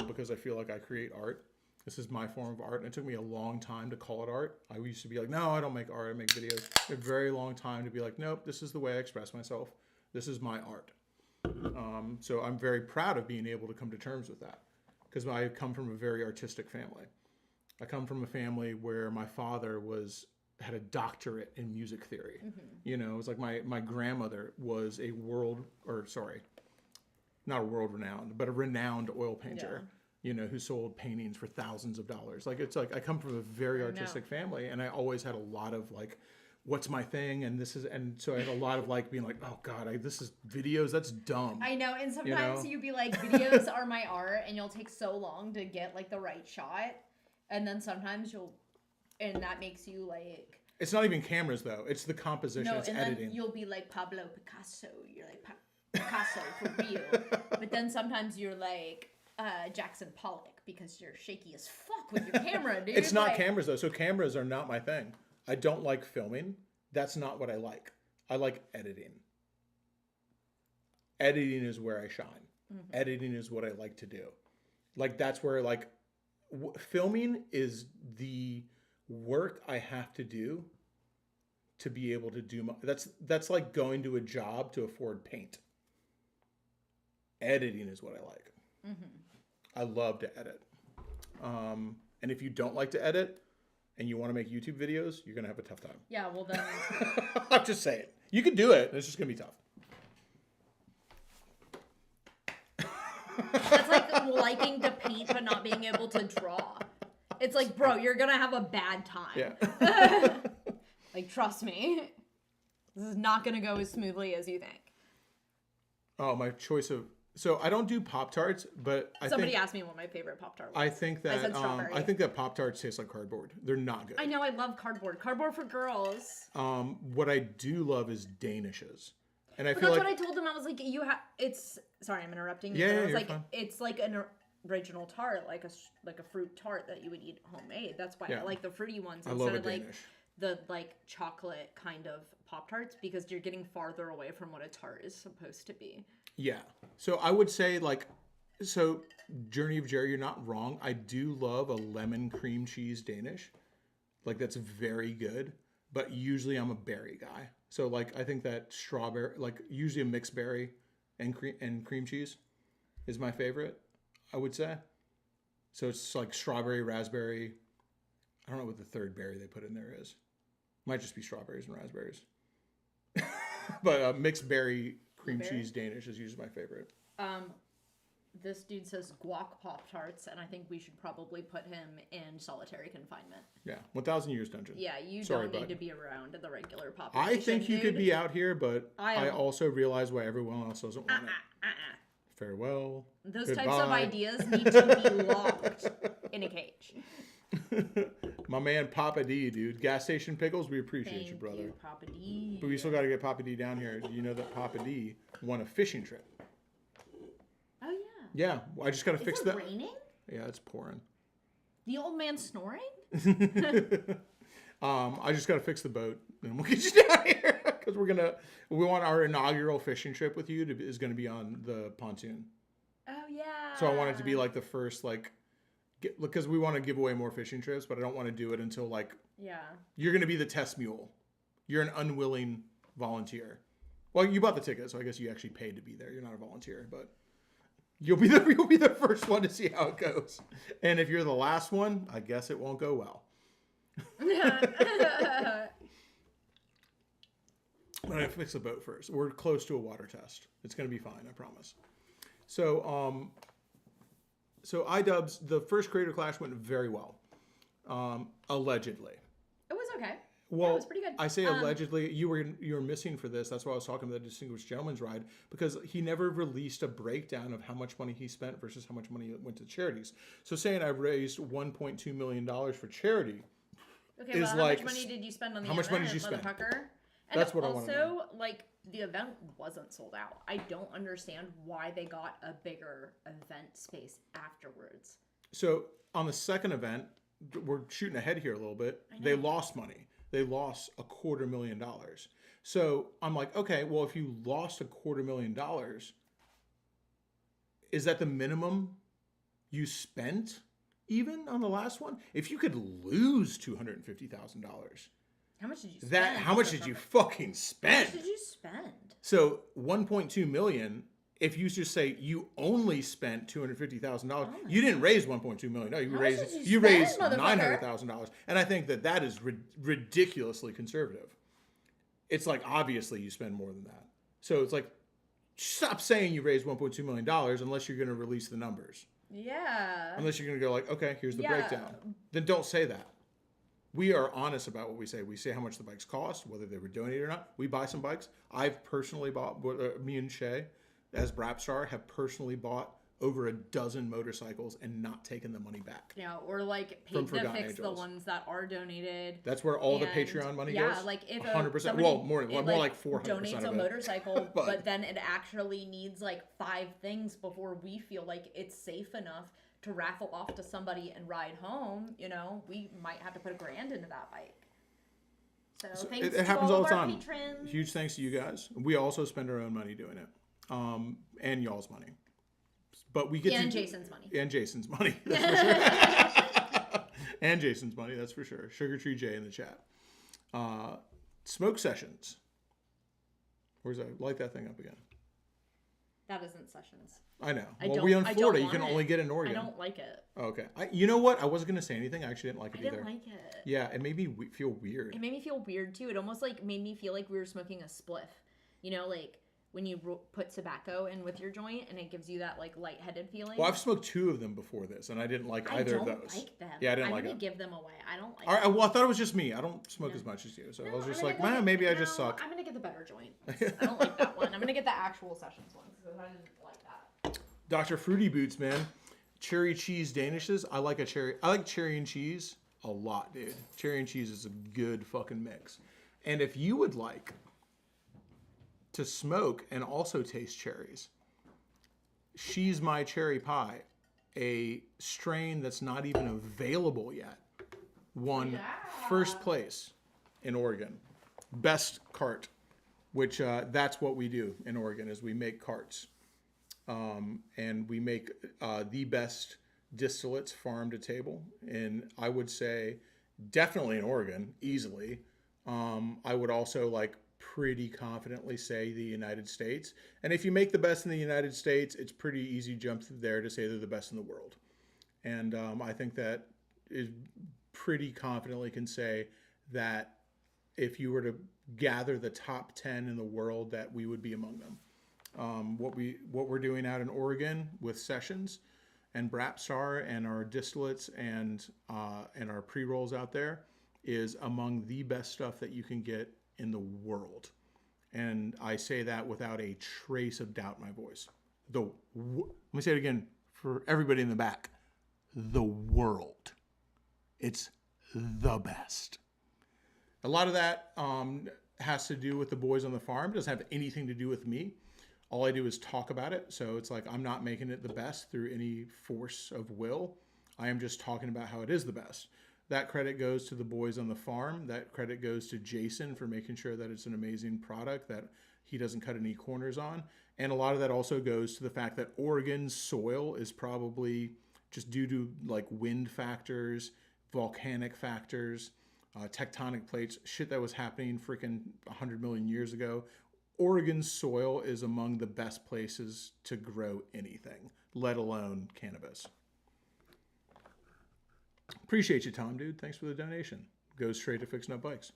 because I feel like I create art. This is my form of art, and it took me a long time to call it art. I used to be like, no, I don't make art, I make videos. A very long time to be like, nope, this is the way I express myself. This is my art. So I'm very proud of being able to come to terms with that, because I come from a very artistic family. I come from a family where my father had a doctorate in music theory. Mm-hmm. You know, it was like my grandmother was not a world renowned, but a renowned oil painter. Yeah. You know, who sold paintings for thousands of dollars. Like, it's like I come from a very artistic family, and I always had a lot of like, what's my thing, and so I had a lot of like being like, oh god, this is videos, that's dumb. I know, and sometimes you'd be like, videos are my art, and you'll take so long to get like the right shot, and then sometimes and that makes you like. It's not even cameras though; it's the composition, it's editing. Then you'll be like Pablo Picasso. You're like Picasso for real, but then sometimes you're like. Jackson Pollock, because you're shaky as fuck with your camera, dude. It's not cameras though, so cameras are not my thing. I don't like filming. That's not what I like. I like editing. Editing is where I shine. Mm-hmm. Editing is what I like to do. Like, that's where like filming is the work I have to do to be able to do that's like going to a job to afford paint. Editing is what I like. I love to edit. And if you don't like to edit and you want to make YouTube videos, you're going to have a tough time. Yeah, well then... I'm just saying. You can do it. It's just going to be tough. That's like liking to paint but not being able to draw. It's like, bro, you're going to have a bad time. Yeah. Like, trust me. This is not going to go as smoothly as you think. Oh, my choice of... So I don't do Pop Tarts, but Somebody asked me what my favorite Pop Tart was. I think that I said strawberry. I think that Pop Tarts taste like cardboard. They're not good. I know, I love cardboard. Cardboard for girls. What I do love is Danishes. And I But feel that's like what I told him. I was like, it's sorry, I'm interrupting you. Yeah, but I yeah, was you're like, fine. it's like an original tart, like a fruit tart that you would eat homemade. That's why I like the fruity ones instead of like the like chocolate kind of Pop Tarts, because you're getting farther away from what a tart is supposed to be. Yeah. So I would say Journey of Jerry, you're not wrong. I do love a lemon cream cheese Danish. Like that's very good, but usually I'm a berry guy. So like I think that strawberry, like usually a mixed berry and cream cheese is my favorite, I would say. So it's like strawberry, raspberry. I don't know what the third berry they put in there is. Might just be strawberries and raspberries. But mixed berry cream cheese Danish is usually my favorite. This dude says guac Pop Tarts, and I think we should probably put him in solitary confinement. Yeah, 1,000 Years Dungeon. Yeah, you don't need to be around the regular population. I think you could be out here, but I also realize why everyone else doesn't want it. Farewell. Those Goodbye. types of ideas need to be locked in a cage. My man Papa D, dude. Gas Station Pickles, we appreciate you, brother. You, Papa D. But we still got to get Papa D down here. Do you know that Papa D won a fishing trip? Oh, yeah. Yeah, I just got to fix that. Is it raining? Yeah, it's pouring. The old man snoring? I just got to fix the boat, and we'll get you down here because we want our inaugural fishing trip with you is going to be on the pontoon. Oh yeah. So I want it to be like the first because we want to give away more fishing trips, but I don't want to do it until you're going to be the test mule. You're an unwilling volunteer. Well, you bought the ticket, so I guess you actually paid to be there. You're not a volunteer, but you'll be the first one to see how it goes. And if you're the last one, I guess it won't go well. But I fix the boat first. We're close to a water test. It's going to be fine, I promise. So, Idubbbz, the first Creator Clash went very well. Allegedly. It was okay. Well, it was pretty good. I say allegedly. You were missing for this. That's why I was talking about the Distinguished Gentleman's Ride, because he never released a breakdown of how much money he spent versus how much money went to charities. So saying I raised $1.2 million for charity. Okay, well, how much money did you spend on the event, money did you spend? And that's what I want to know. Also, the event wasn't sold out. I don't understand why they got a bigger event space afterwards. So on the second event, we're shooting ahead here a little bit. They lost money. They lost $250,000. So I'm like, okay, well, if you lost $250,000, is that the minimum you spent even on the last one? If you could lose $250,000, how much did you spend? How much did you fucking spend? How much did you spend? So $1.2 million. If you just say you only spent $250,000, you didn't raise $1.2 million. No, you raised $900,000, and I think that is ridiculously conservative. It's like obviously you spend more than that. So it's like stop saying you raised $1.2 million unless you're going to release the numbers. Yeah. Unless you're going to go like, okay, here's the breakdown. Then don't say that. We are honest about what we say. We say how much the bikes cost, whether they were donated or not. We buy some bikes. I've personally bought, me and Shay, as Brapstar, have personally bought over a dozen motorcycles and not taken the money back. Yeah, or paid to fix the ones that are donated. That's where all the Patreon money goes? Yeah, if 100%. Well, more like 400% donates of a it. motorcycle, but then it actually needs 5 things before we feel like it's safe enough to raffle off to somebody and ride home, we might have to put $1,000 into that bike. So thanks it happens to all the time. Patrons. Huge thanks to you guys. We also spend our own money doing it. And y'all's money. But we get Jason's money. And Jason's money. That's for sure. And Jason's money, that's for sure. Sugar Tree J in the chat. Smoke sessions. Where's that? Light that thing up again. That isn't sessions. I know. Well, we're in Florida. You can only get in I Oregon. don't like it. Okay. You know what? I wasn't going to say anything. I actually didn't like it either. I didn't like it. Yeah, it made me feel weird. It made me feel weird, too. It almost, like, made me feel like we were smoking a spliff. You know, like, when you put tobacco in with your joint and it gives you that, like, lightheaded feeling. Well, I've smoked 2 of them before this, and I didn't like either of those. I don't like them. Yeah, I didn't like them. I'm going to give them away. I don't like them. them. Well, I thought it was just me. I don't smoke as much as you. So I was just like, man, maybe I just suck. I'm going to get the better joint. I don't like that one. I'm going to get the actual sessions one because I didn't like that. Dr. Fruity Boots, man. Cherry cheese danishes. I like cherry and cheese a lot, dude. Cherry and cheese is a good fucking mix. And if you would like to smoke and also taste cherries, She's My Cherry Pie, a strain that's not even available yet, won first place in Oregon. Best cart, which that's what we do in Oregon, is we make carts. And we make the best distillates farm to table. And I would say definitely in Oregon, easily. I would also pretty confidently say the United States. And if you make the best in the United States, it's pretty easy jump there to say they're the best in the world. And I think that is pretty confidently can say that if you were to gather the top 10 in the world, that we would be among them. What we're doing out in Oregon with sessions and Brapstar and our distillates and our pre-rolls out there is among the best stuff that you can get in the world. And I say that without a trace of doubt in my voice. Let me say it again for everybody in the back. The world. It's the best. A lot of that has to do with the boys on the farm. It doesn't have anything to do with me. All I do is talk about it. So it's like I'm not making it the best through any force of will. I am just talking about how it is the best. That credit goes to the boys on the farm. That credit goes to Jason for making sure that it's an amazing product that he doesn't cut any corners on. And a lot of that also goes to the fact that Oregon's soil is probably just due to wind factors, volcanic factors, tectonic plates, shit that was happening freaking 100 million years ago. Oregon's soil is among the best places to grow anything, let alone cannabis. Appreciate you, Tom, dude. Thanks for the donation. Goes straight to fixing up bikes.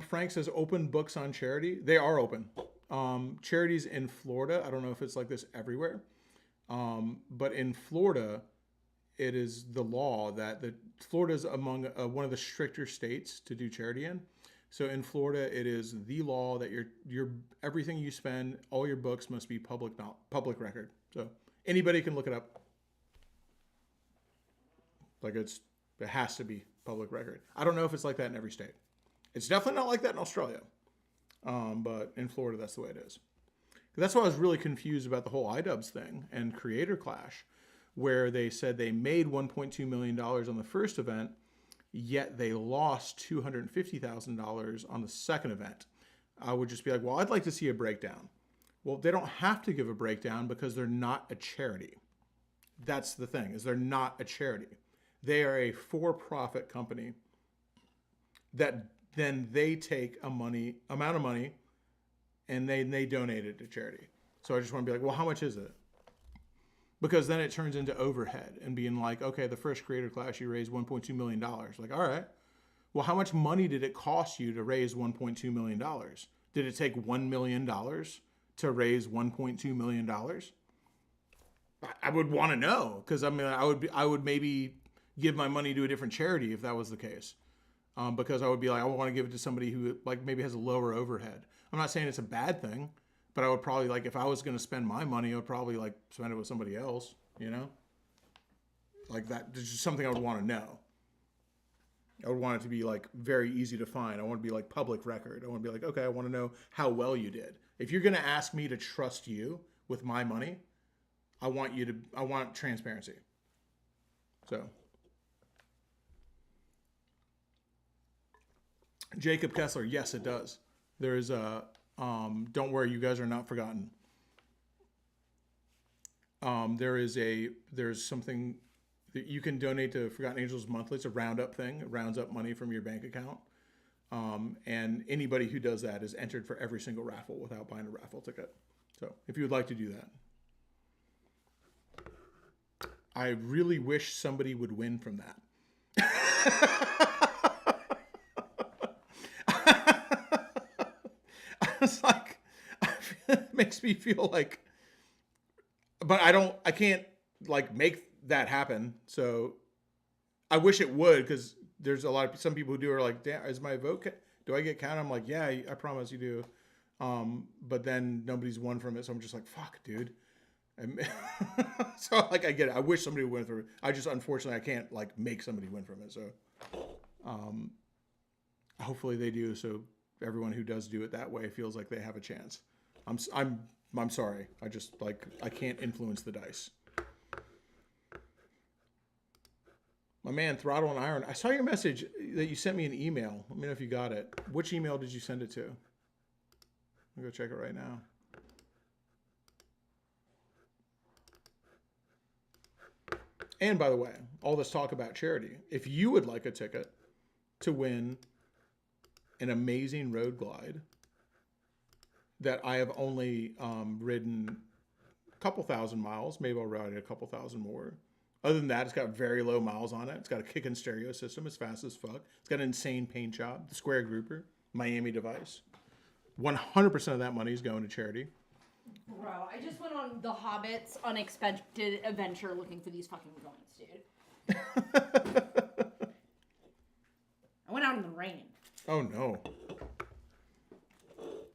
Frank says open books on charity. They are open. Charities in Florida, I don't know if it's like this everywhere, but in Florida, it is the law that Florida is among one of the stricter states to do charity in. So in Florida, it is the law that your everything you spend, all your books must be public record. So anybody can look it up. It has to be public record. I don't know if it's like that in every state. It's definitely not like that in Australia. But in Florida, that's the way it is. That's why I was really confused about the whole Idubbbz thing and Creator Clash, where they said they made $1.2 million on the first event, yet they lost $250,000 on the second event. I would just be like, well, I'd like to see a breakdown. Well, they don't have to give a breakdown because they're not a charity. That's the thing, is they're not a charity. They are a for-profit company that then they take amount of money and they donate it to charity. So I just want to be like, well, how much is it? Because then it turns into overhead and being like, okay, the first Creator Clash, you raised $1.2 million. Like, all right, well, how much money did it cost you to raise $1.2 million? Did it take $1 million to raise $1.2 million? I would want to know, because I would maybe give my money to a different charity if that was the case. Because I would be like, I want to give it to somebody who maybe has a lower overhead. I'm not saying it's a bad thing, but I would probably if I was going to spend my money, I would probably spend it with somebody else, you know? That. It's just something I would want to know. I would want it to be very easy to find. I want to be public record. I want to be okay, I want to know how well you did. If you're going to ask me to trust you with my money, I want transparency. So. Jacob Kessler, yes, it does. There is a, don't worry, you guys are not forgotten. there's something that you can donate to Forgotten Angels monthly. It's a roundup thing. It rounds up money from your bank account. And anybody who does that is entered for every single raffle without buying a raffle ticket. So if you would like to do that. I really wish somebody would win from that. It's like, it makes me feel like, but I can't like make that happen. So I wish it would, because there's some people who do are like, damn, is my vote, do I get counted? I'm like, yeah, I promise you do. But then nobody's won from it. So I'm just like, fuck, dude. So like, I get it. I wish somebody would win from it. Unfortunately, I can't like make somebody win from it. So, hopefully they do. So everyone who does do it that way feels like they have a chance. I'm sorry. I can't influence the dice. My man, Throttle and Iron. I saw your message that you sent me an email. Let me know if you got it. Which email did you send it to? I'll go check it right now. And by the way, all this talk about charity. If you would like a ticket to win an amazing road glide that I have only ridden a couple thousand miles, maybe I'll ride it a couple thousand more. Other than that, it's got very low miles on it. It's got a kick-in stereo system. It's fast as fuck. It's got an insane paint job. The square grouper, Miami device. 100% of that money is going to charity. Bro, I just went on the Hobbit's unexpected adventure looking for these fucking coins, dude. I went out in the rain. Oh, no.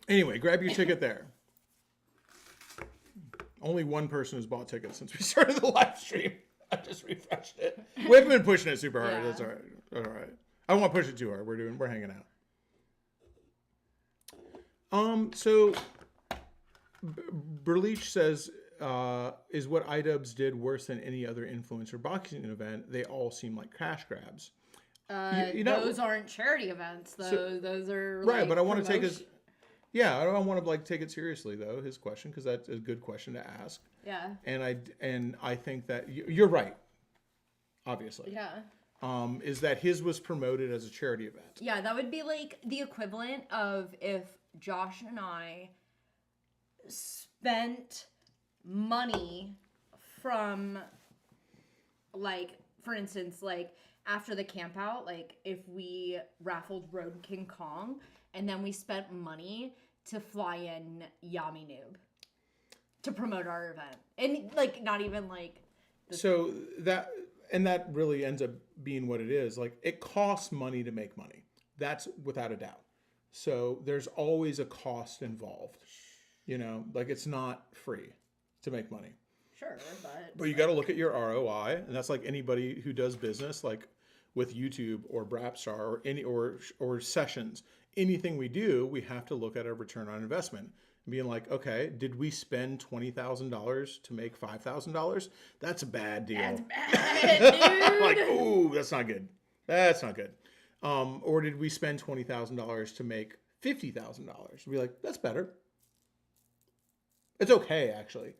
Anyway, grab your ticket there. Only one person has bought tickets since we started the live stream. I just refreshed it. We haven't been pushing it super hard. Yeah. That's all right. All right. I don't want to push it too hard. We're hanging out. So Berleach says, is what Idubbbz did worse than any other influencer boxing event? They all seem like cash grabs. Those aren't charity events. Those are right. But I want to take his. Yeah, I don't want to like take it seriously though. His question, because that's a good question to ask. Yeah. And I think that you're right. Obviously. Yeah. Is that his was promoted as a charity event? Yeah, that would be like the equivalent of if Josh and I spent money from, like, for instance, like after the camp out, like if we raffled Road King Kong and then we spent money to fly in Yami Noob to promote our event. And like not even like so that really ends up being what it is. Like it costs money to make money. That's without a doubt. So there's always a cost involved. You know, like it's not free to make money. Sure, but you got to look at your ROI, and that's like anybody who does business, like with YouTube or Brapstar or any or sessions. Anything we do, we have to look at a return on investment. Being like, okay, did we spend $20,000 to make $5,000? That's a bad deal. That's bad, dude. Like, ooh, that's not good. That's not good. Or did we spend $20,000 to make $50,000? Be like, that's better. It's okay, actually.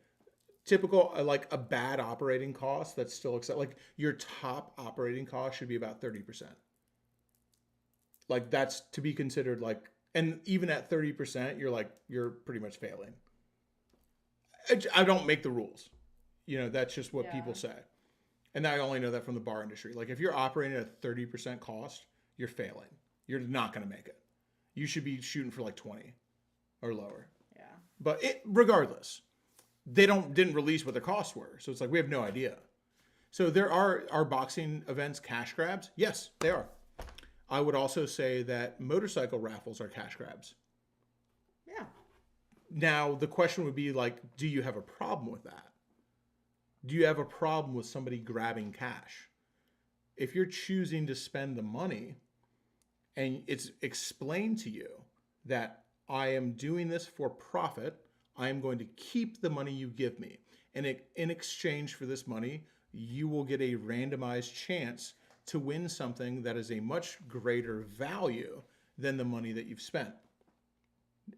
Typical, like a bad operating cost that's still like your top operating cost should be about 30%. Like that's to be considered like, and even at 30%, you're pretty much failing. I don't make the rules. You know, that's just what people say. And I only know that from the bar industry. Like if you're operating at a 30% cost, you're failing. You're not going to make it. You should be shooting for like 20 or lower. Yeah. But regardless, they didn't release what their costs were. So it's like, we have no idea. So there are boxing events cash grabs. Yes, they are. I would also say that motorcycle raffles are cash grabs. Yeah. Now, the question would be like, do you have a problem with that? Do you have a problem with somebody grabbing cash? If you're choosing to spend the money and it's explained to you that I am doing this for profit, I am going to keep the money you give me. And in exchange for this money, you will get a randomized chance to win something that is a much greater value than the money that you've spent.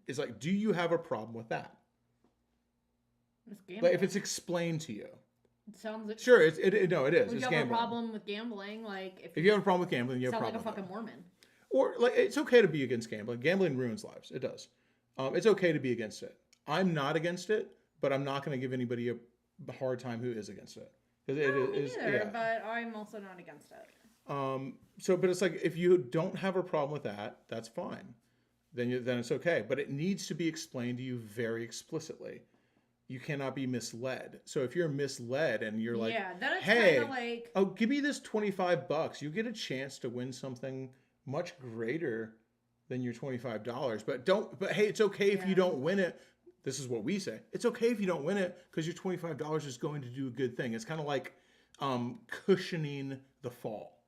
It's like, do you have a problem with that? It's gambling. Like if it's explained to you. It sounds like... Sure, it is. If It's you have gambling. a problem with gambling, like... If you have a problem with gambling, you have a problem sound like a fucking Mormon. Or, like, it's okay to be against gambling. Gambling ruins lives. It does. It's okay to be against it. I'm not against it, but I'm not going to give anybody a hard time who is against it. Me neither, but I'm also not against it. But it's like, if you don't have a problem with that, that's fine. Then it's okay. But it needs to be explained to you very explicitly. You cannot be misled. So if you're misled and you're like, then it's hey, kind of like... oh, give me this $25. You get a chance to win something much greater than your $25. But hey, it's okay if you don't win it. This is what we say. It's okay if you don't win it because your $25 is going to do a good thing. It's kind of like cushioning the fall.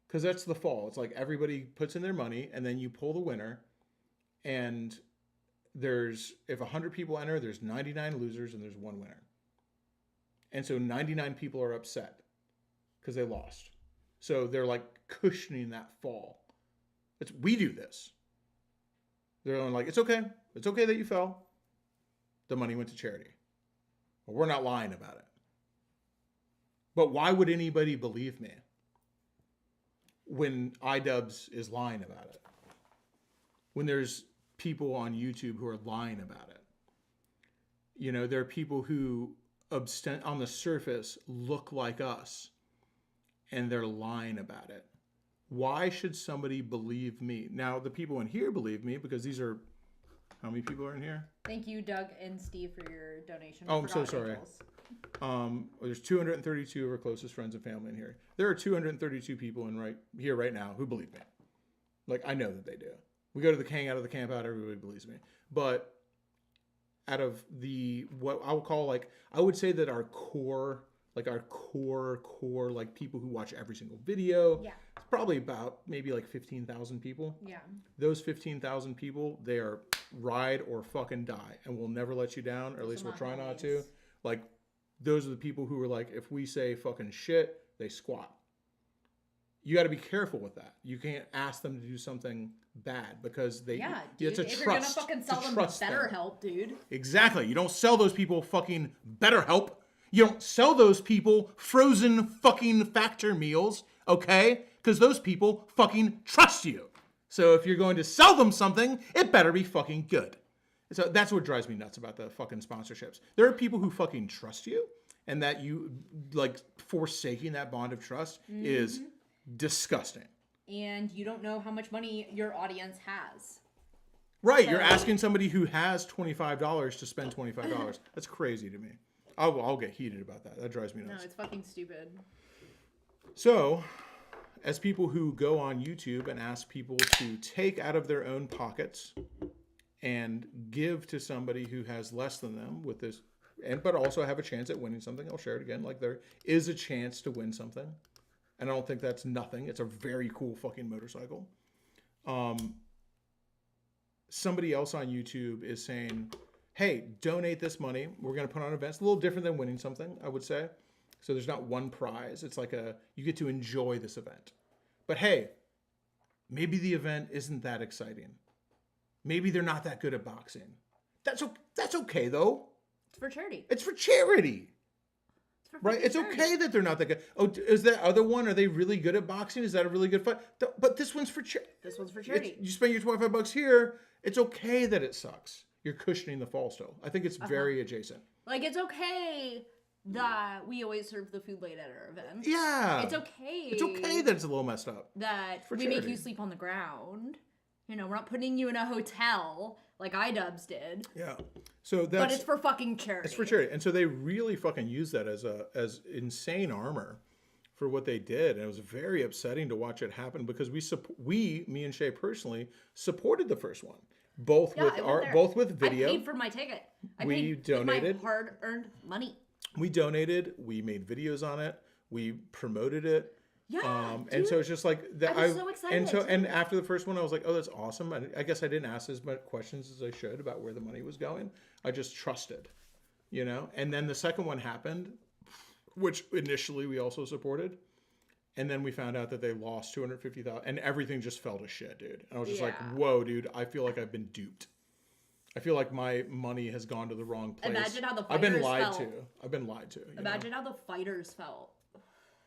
Because that's the fall. It's like everybody puts in their money and then you pull the winner. And if 100 people enter, there's 99 losers and there's one winner. And so 99 people are upset because they lost. So they're like cushioning that fall. We do this. They're like, it's okay. It's okay that you fell. The money went to charity. But we're not lying about it. But why would anybody believe me when Idubbbz is lying about it? When there's people on YouTube who are lying about it. You know, there are people who on the surface look like us and they're lying about it. Why should somebody believe me? Now, the people in here believe me because these are... How many people are in here? Thank you, Doug and Steve, for your donation. Oh, I'm so sorry. There's 232 of our closest friends and family in here. There are 232 people right now who believe me. Like, I know that they do. We go to the hang out of the camp out, everybody believes me. But out of what I would call, like, I would say that our core, like people who watch every single video, it's probably about maybe like 15,000 people. Yeah. Those 15,000 people, they are ride or fucking die, and we'll never let you down, or at least we'll try not to. Like, those are the people who are like, if we say fucking shit, they squat. You got to be careful with that. You can't ask them to do something bad because dude, it's a trust. If you're gonna fucking sell them BetterHelp, dude. Exactly. You don't sell those people fucking BetterHelp. You don't sell those people frozen fucking Factor meals, okay? Because those people fucking trust you. So if you're going to sell them something, it better be fucking good. So that's what drives me nuts about the fucking sponsorships. There are people who fucking trust you, and that you, like, forsaking that bond of trust is disgusting. And you don't know how much money your audience has. Right. You're asking somebody who has $25 to spend $25. That's crazy to me. I'll get heated about that. That drives me nuts. No, it's fucking stupid. So, as people who go on YouTube and ask people to take out of their own pockets and give to somebody who has less than them with this, but also have a chance at winning something, I'll share it again. Like, there is a chance to win something. And I don't think that's nothing. It's a very cool fucking motorcycle. Somebody else on YouTube is saying, hey, donate this money. We're going to put on events. A little different than winning something, I would say. So there's not one prize. It's like you get to enjoy this event. But hey, maybe the event isn't that exciting. Maybe they're not that good at boxing. That's okay, though. It's for charity. It's for charity. Right? It's okay that they're not that good. Oh, is that other one? Are they really good at boxing? Is that a really good fight? But this one's for charity. This one's for charity. You spend your $25 here. It's okay that it sucks. You're cushioning the fall still. I think it's very adjacent. Like, it's okay that we always serve the food late at our events. Yeah. It's okay. It's okay that it's a little messed up. That we make you sleep on the ground. You know, we're not putting you in a hotel like Idubbbz did. Yeah. So that's... But it's for fucking charity. It's for charity. And so they really fucking use that as insane armor for what they did. And it was very upsetting to watch it happen because me and Shay personally, supported the first one. Both with video. I paid for my ticket. We donated with my hard-earned money. We donated. We made videos on it. We promoted it. Yeah, and so it's just like that. I was so excited. And after the first one, I was like, "Oh, that's awesome." I guess I didn't ask as much questions as I should about where the money was going. I just trusted, you know. And then the second one happened, which initially we also supported, and then we found out that they lost $250,000, and everything just fell to shit, dude. And I was just like, "Whoa, dude! I feel like I've been duped. I feel like my money has gone to the wrong place. Imagine how the I've been fighters lied felt. to. I've been lied to. Imagine how the fighters felt.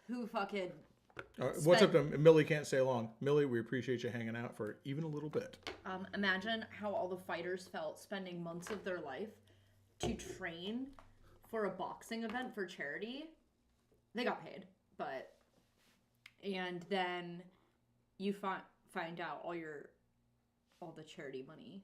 Who fucking... What's up to Millie? Can't stay long. Millie, we appreciate you hanging out for even a little bit. Imagine how all the fighters felt spending months of their life to train for a boxing event for charity. They got paid, but... And then you find out all the charity money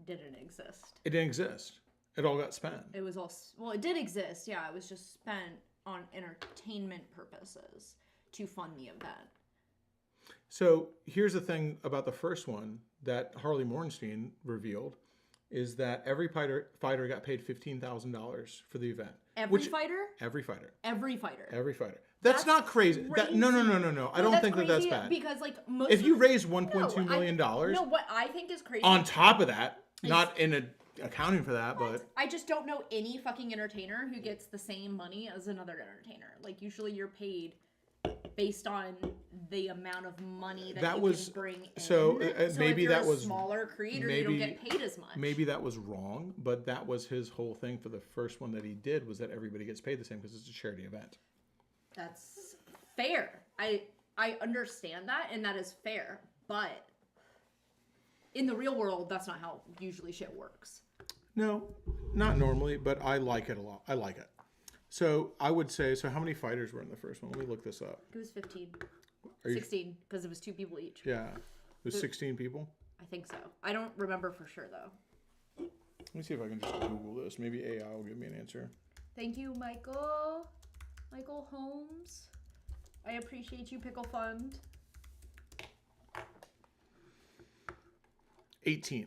didn't exist. It didn't exist. It all got spent. It was all... Well, it did exist, yeah. It was just spent on entertainment purposes to fund the event. So here's the thing about the first one that Harley Mornstein revealed is that every fighter got paid $15,000 for the event. Every fighter? Every fighter. Every fighter. Every fighter. That's not crazy. No. I don't think that's bad. Because like if you raise $1.2 million, what I think is crazy. On top of that, not in accounting for that, but I just don't know any fucking entertainer who gets the same money as another entertainer. Like usually you're paid based on the amount of money that you can bring in. So maybe if you're that was smaller creator. You don't get paid as much. Maybe that was wrong, but that was his whole thing for the first one that he did was that everybody gets paid the same because it's a charity event. That's fair. I understand that, and that is fair, but in the real world, that's not how usually shit works. No, not normally, but I like it a lot. I like it. So I would say, how many fighters were in the first one? Let me look this up. It was 15. 16, because it was 2 people each. Yeah. It was 16 people? I think so. I don't remember for sure, though. Let me see if I can just Google this. Maybe AI will give me an answer. Thank you, Michael. Michael Holmes. I appreciate you, Pickle Fund. 18.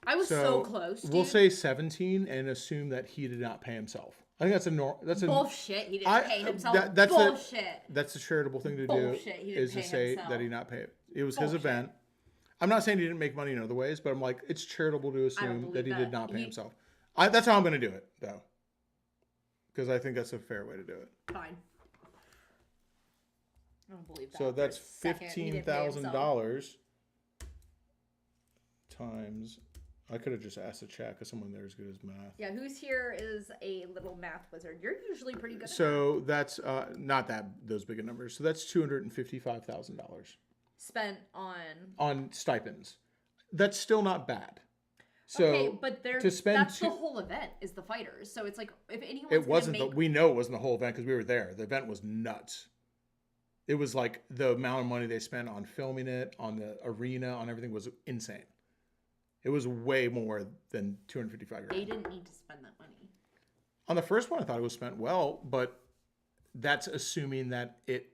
I was so close, dude. We'll say 17 and assume that he did not pay himself. I think that's a bullshit. He didn't pay himself. That's bullshit. That's the charitable thing to bullshit. do is to say that he not pay it. It was his event. I'm not saying he didn't make money in other ways, but I'm like, it's charitable to assume that he did not pay himself. That's how I'm going to do it, though. Because I think that's a fair way to do it. Fine. I don't believe that. So that's $15,000 times... I could have just asked a chat because someone there is good as math. Yeah, who's here is a little math wizard. You're usually pretty good at So that's not those big numbers. So that's $255,000. Spent on stipends. That's still not bad. So okay, but that's the whole event is the fighters. So it's like if anyone it wasn't we know it wasn't the whole event because we were there. The event was nuts. It was like the amount of money they spent on filming it, on the arena, on everything was insane. It was way more than $255,000. They didn't need to spend that money. On the first one, I thought it was spent well, but that's assuming that it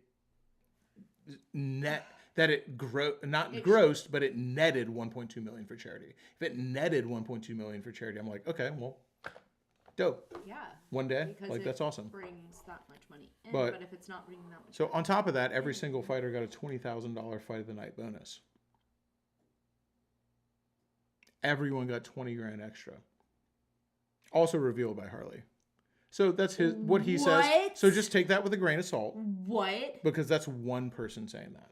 grossed, but it netted $1.2 million for charity. If it netted $1.2 million for charity, I'm like, okay, well, dope. Yeah. One day, like that's awesome. Brings that much money in, but if it's not bringing that much. So on top of that, every single fighter got a $20,000 fight of the night bonus. Everyone got $20,000 extra. Also revealed by Harley. So that's what he says. So just take that with a grain of salt. What? Because that's one person saying that.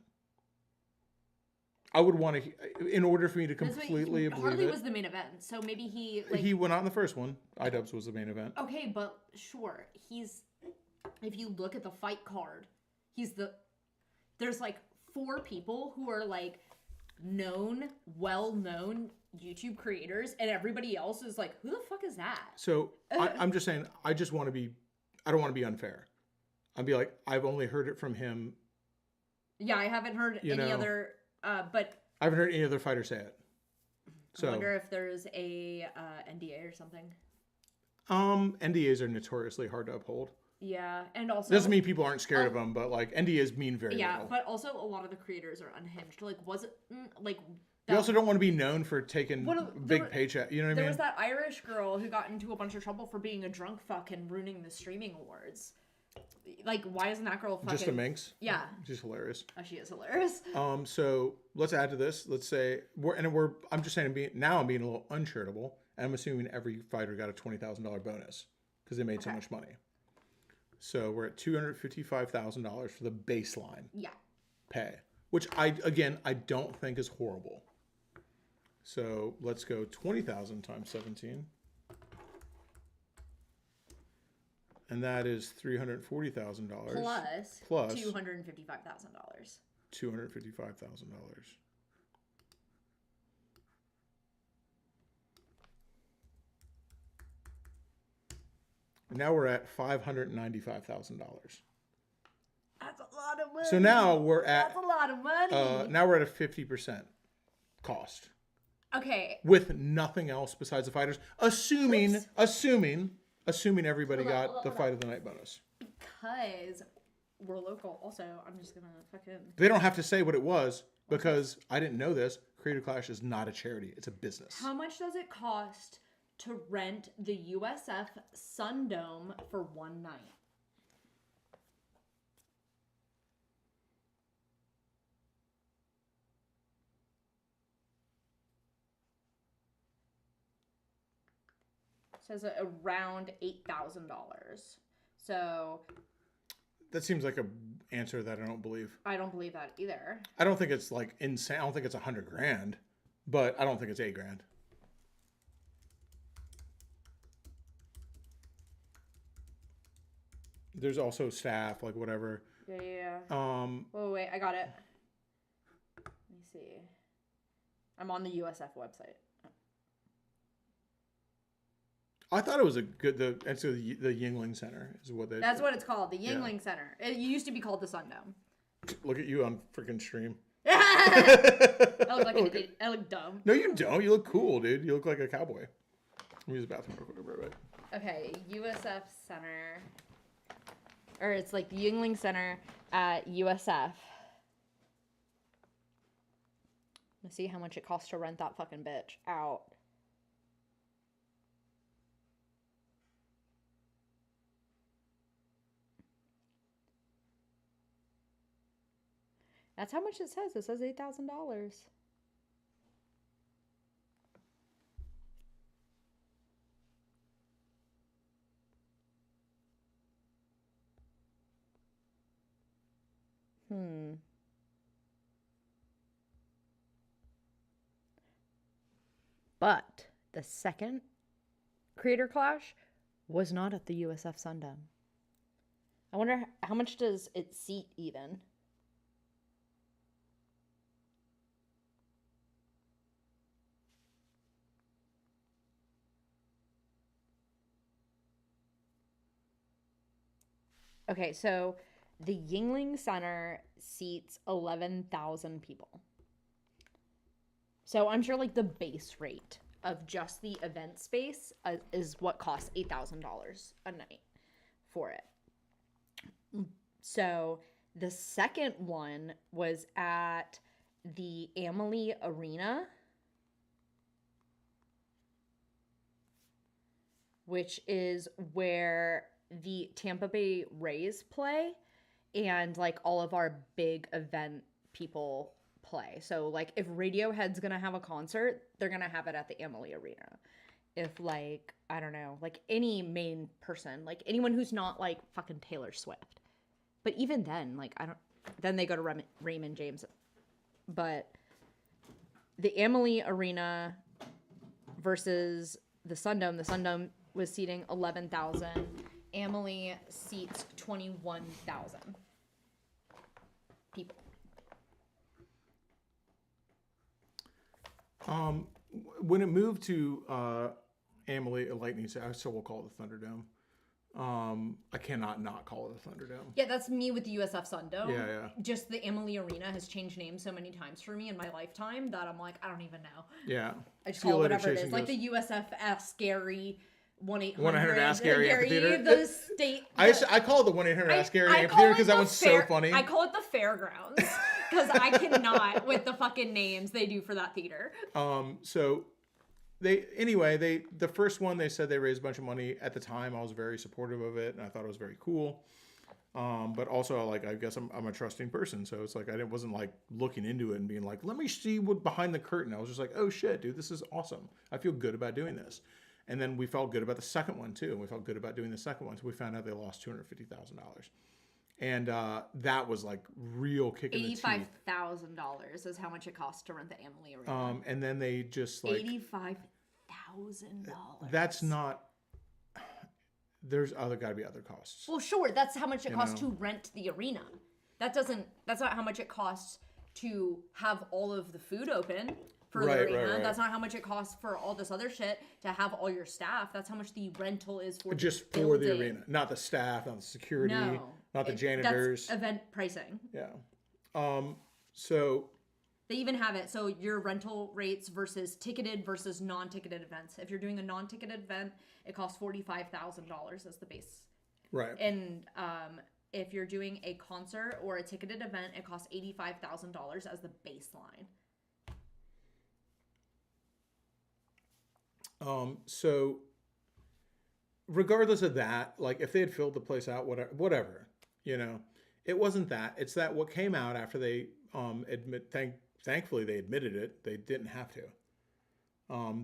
I would want to, in order for me to completely believe Harley was the main event, so maybe he went out in the first one. Idubbbz was the main event. Okay, but sure, if you look at the fight card, there's like 4 people who are like well-known YouTube creators, and everybody else is like, who the fuck is that? So I'm just saying, I don't want to be unfair. I'd be like, I've only heard it from him. Yeah, I haven't heard any other, but I haven't heard any other fighter say it. So I wonder if there's a NDA or something. NDAs are notoriously hard to uphold. Yeah, and also doesn't mean people aren't scared of them, but like NDAs mean very little. Yeah, but also a lot of the creators are unhinged. Like, was it like? You also don't want to be known for taking big paycheck. You know what I mean? There was that Irish girl who got into a bunch of trouble for being a drunk fuck and ruining the streaming awards. Like, why isn't that girl fucking... Just a minx? Yeah. She's hilarious. Oh, she is hilarious. So let's add to this. Let's say I'm just saying I'm being a little uncharitable. And I'm assuming every fighter got a $20,000 bonus because they made so much money. So we're at $255,000 for the baseline. Yeah. Pay, which I don't think is horrible. So let's go 20,000 times 17. And that is $340,000. Plus $255,000. $255,000. Now we're at $595,000. That's a lot of money. So now we're at That's a lot of money. now we're at a 50% cost. Okay. With nothing else besides the fighters, assuming everybody got the fight of the night bonus. Because we're local. Also, I'm just gonna fucking. They don't have to say what it was because I didn't know this. Creator Clash is not a charity; it's a business. How much does it cost to rent the USF Sundome for one night? Says around $8,000. So that seems like a answer that I don't believe. I don't believe that either. I don't think it's like insane. I don't think it's $100,000, but I don't think it's $8,000. There's also staff, like whatever. Yeah. Wait, I got it. Let me see. I'm on the USF website. I thought it was a good. The Yuengling Center is what they. That's what it's called, the Yuengling Center. It used to be called the Sundome. Look at you on freaking stream. I look like an idiot. I look dumb. No, you don't. You look cool, dude. You look like a cowboy. Let me use the bathroom real quick. Right. Okay, USF Center. Or it's like the Yuengling Center at USF. Let's see how much it costs to rent that fucking bitch out. That's how much it says. It says $8,000. But the second Creator Clash was not at the USF Sundome. I wonder how much does it seat even? Okay, so the Yuengling Center seats 11,000 people. So I'm sure like the base rate of just the event space is what costs $8,000 a night for it. So the second one was at the Amalie Arena, which is where the Tampa Bay Rays play and like all of our big event people play. So like if Radiohead's gonna have a concert, they're gonna have it at the Amalie Arena. If like, I don't know, like any main person, like anyone who's not like fucking Taylor Swift. But even then, like then they go to Raymond James. But the Amalie Arena versus the Sundome was seating 11,000. Amalie seats 21,000 people. When it moved to Amalie Lightning, I still will call it the Thunderdome. I cannot not call it the Thunderdome. Yeah, that's me with the USF Sundome. Yeah. Just the Amalie Arena has changed names so many times for me in my lifetime that I'm like, I don't even know. Yeah. I just call it whatever it is. Like the USF Ask Gary 1-800 Ask Gary Amphitheater. The state. I call it the 1-800 Ask Gary Amphitheater because that one's so funny. I call it the fairgrounds because I cannot with the fucking names they do for that theater. So the first one they said they raised a bunch of money. At the time, I was very supportive of it and I thought it was very cool. But also, like, I guess I'm a trusting person, so it's like I wasn't like looking into it and being like, let me see what behind the curtain. I was just like, oh shit, dude, this is awesome. I feel good about doing this. And then we felt good about the second one too. And we felt good about doing the second one. So we found out they lost $250,000. And that was like real kick in the teeth. $85,000 is how much it costs to rent the Amalie Arena. And then they just like $85,000. That's not. There's got to be other costs. Well, sure, that's how much it costs to rent the arena. That's not how much it costs to have all of the food open for the arena. Right. That's not how much it costs for all this other shit to have all your staff. That's how much the rental is for just for the arena, not the staff, not the security, not the janitors. That's event pricing. Yeah. So they even have it. So your rental rates versus ticketed versus non-ticketed events. If you're doing a non-ticketed event, it costs $45,000 as the base. Right. And if you're doing a concert or a ticketed event, it costs $85,000 as the baseline. So regardless of that, like if they had filled the place out, whatever, it wasn't that. It's that what came out after they thankfully they admitted it. They didn't have to.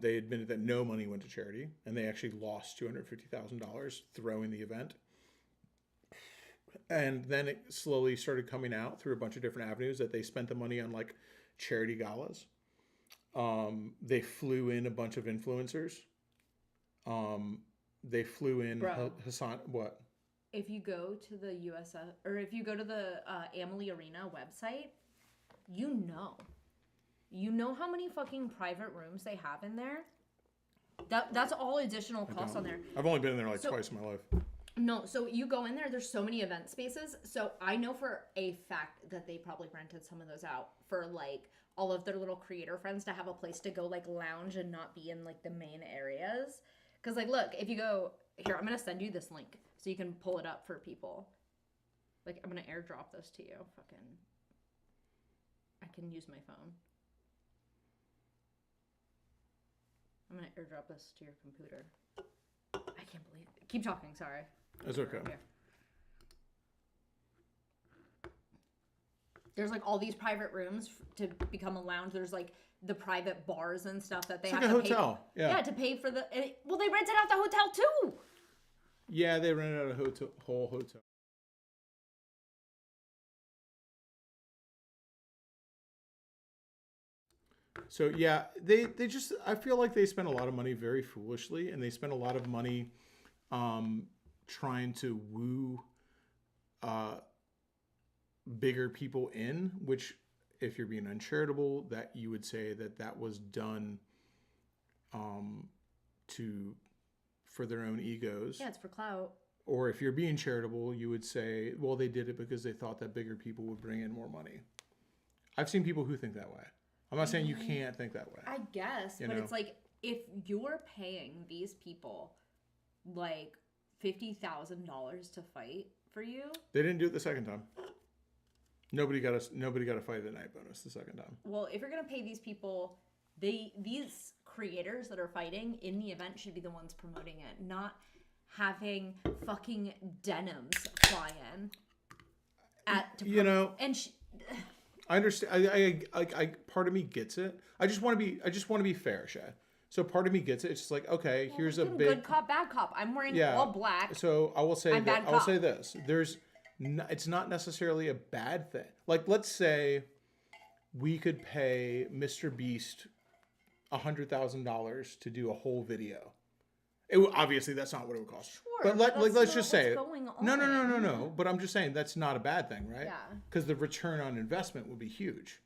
They admitted that no money went to charity, and they actually lost $250,000 throwing the event. And then it slowly started coming out through a bunch of different avenues that they spent the money on like charity galas. They flew in a bunch of influencers. They flew in Hassan. What? If you go to the or if you go to the Amalie Arena website, you know how many fucking private rooms they have in there. That's all additional costs on there. I've only been in there like twice in my life. No, so you go in there, there's so many event spaces. So I know for a fact that they probably rented some of those out for like all of their little creator friends to have a place to go like lounge and not be in like the main areas. Because like, look, if you go here, I'm going to send you this link so you can pull it up for people. Like, I'm going to airdrop this to you. I can use my phone. I'm going to airdrop this to your computer. I can't believe it. Keep talking, sorry. That's okay. Here. There's like all these private rooms to become a lounge. There's like the private bars and stuff that they have to pay. Hotel. Yeah, to pay for the. Well, they rented out the hotel too. Yeah, they rented out a whole hotel. So yeah, they just, I feel like they spent a lot of money very foolishly, and they spent a lot of money trying to woo bigger people in, which if you're being uncharitable, that you would say that was done for their own egos. Yeah, it's for clout. Or if you're being charitable, you would say, well, they did it because they thought that bigger people would bring in more money. I've seen people who think that way. I'm not saying you can't think that way. I guess, but it's like if you're paying these people like $50,000 to fight for you. They didn't do it the second time. Nobody got a fight of the night bonus the second time. Well, if you're gonna pay these people, these creators that are fighting in the event should be the ones promoting it, not having fucking denims fly in. I understand. I part of me gets it. I just want to be fair, Shay. So part of me gets it. It's just like, okay, here's a big good cop, bad cop. I'm wearing all black. So I will say this. It's not necessarily a bad thing. Like, let's say we could pay Mr. Beast $100,000 to do a whole video. Obviously, that's not what it would cost. Sure, but let's just say it. No. But I'm just saying that's not a bad thing, right? Yeah. Because the return on investment would be huge.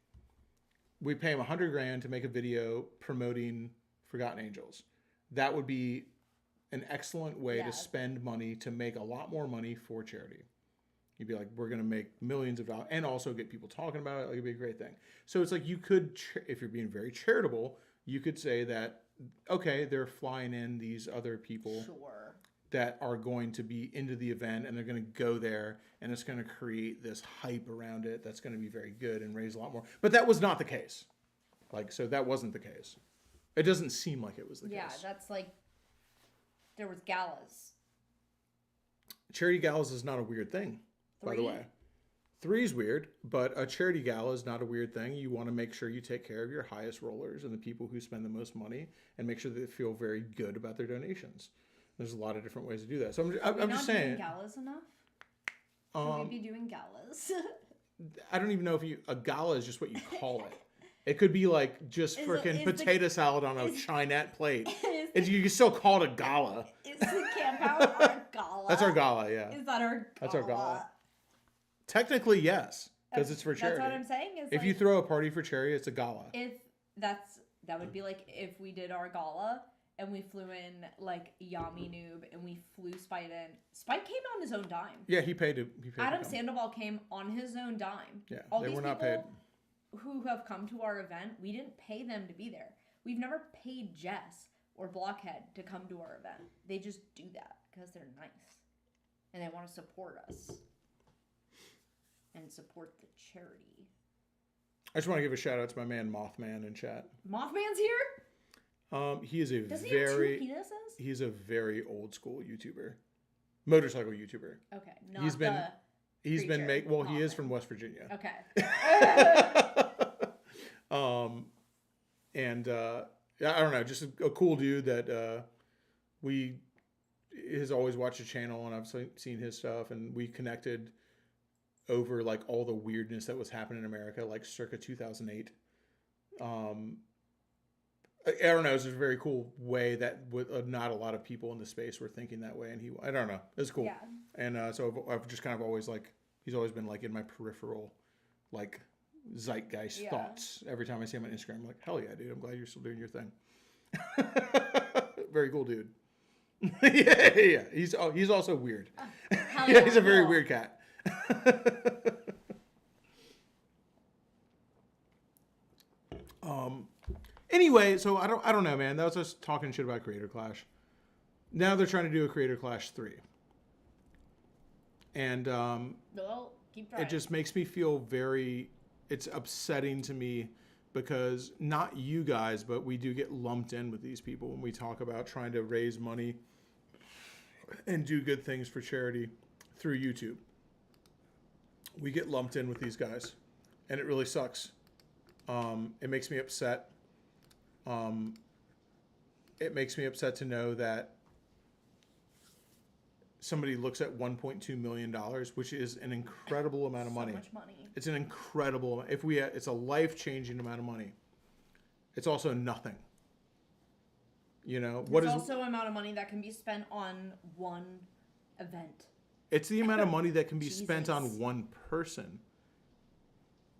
We pay him $100,000 to make a video promoting Forgotten Angels. That would be an excellent way to spend money to make a lot more money for charity. You'd be like, we're going to make millions of dollars and also get people talking about it. Like, it'd be a great thing. So it's like you could, if you're being very charitable, you could say that, okay, they're flying in these other people that are going to be into the event, and they're going to go there, and it's going to create this hype around it that's going to be very good and raise a lot more. But that was not the case. So that wasn't the case. It doesn't seem like it was the case. Yeah, that's like, there was galas. Charity galas is not a weird thing, by the way. 3 is weird, but a charity gala is not a weird thing. You want to make sure you take care of your highest rollers and the people who spend the most money, and make sure that they feel very good about their donations. There's a lot of different ways to do that. So I'm just saying. Doing galas enough? Should we be doing galas? I don't even know if a gala is just what you call it. It could be like just freaking potato salad on a Chinette plate. You can still call it a gala. Is the camp out our gala? That's our gala, yeah. Is that our gala? That's our gala. Technically, yes, because it's for charity. That's what I'm saying. Is if you throw a party for charity, it's a gala. That would be like if we did our gala and we flew in like Yami Noob and we flew Spike in. Spike came on his own dime. Yeah, he paid. Adam Sandoval came on his own dime. Yeah, all they these were not people paid. Who have come to our event, we didn't pay them to be there. We've never paid Jess or Blockhead to come to our event. They just do that because they're nice and they want to support us and support the charity. I just want to give a shout out to my man Mothman in chat. Mothman's here? He is a Doesn't he have 2 penises? He's a very old school YouTuber. Motorcycle YouTuber. Okay. He is from West Virginia. Okay. I don't know, just a cool dude that has always watched the channel, and I've seen his stuff, and we connected over like all the weirdness that was happening in America, like circa 2008. I don't know, it was a very cool way that not a lot of people in the space were thinking that way, and I don't know, it was cool. Yeah. And so I've just kind of always like, he's always been like in my peripheral, like zeitgeist thoughts. Every time I see him on Instagram, I'm like, hell yeah, dude, I'm glad you're still doing your thing. Very cool dude. yeah. He's also weird. Yeah, he's a very weird cat. Anyway, so I don't know, man. That was us talking shit about Creator Clash. Now they're trying to do a Creator Clash 3. And keep trying. It just makes me feel it's upsetting to me because not you guys, but we do get lumped in with these people when we talk about trying to raise money and do good things for charity through YouTube. We get lumped in with these guys, and it really sucks. It makes me upset. It makes me upset to know that somebody looks at $1.2 million, which is an incredible amount of money. So much money. It's an incredible. It's a life-changing amount of money. It's also nothing. You know what is also an amount of money that can be spent on one event. It's the amount of money that can be spent on one person.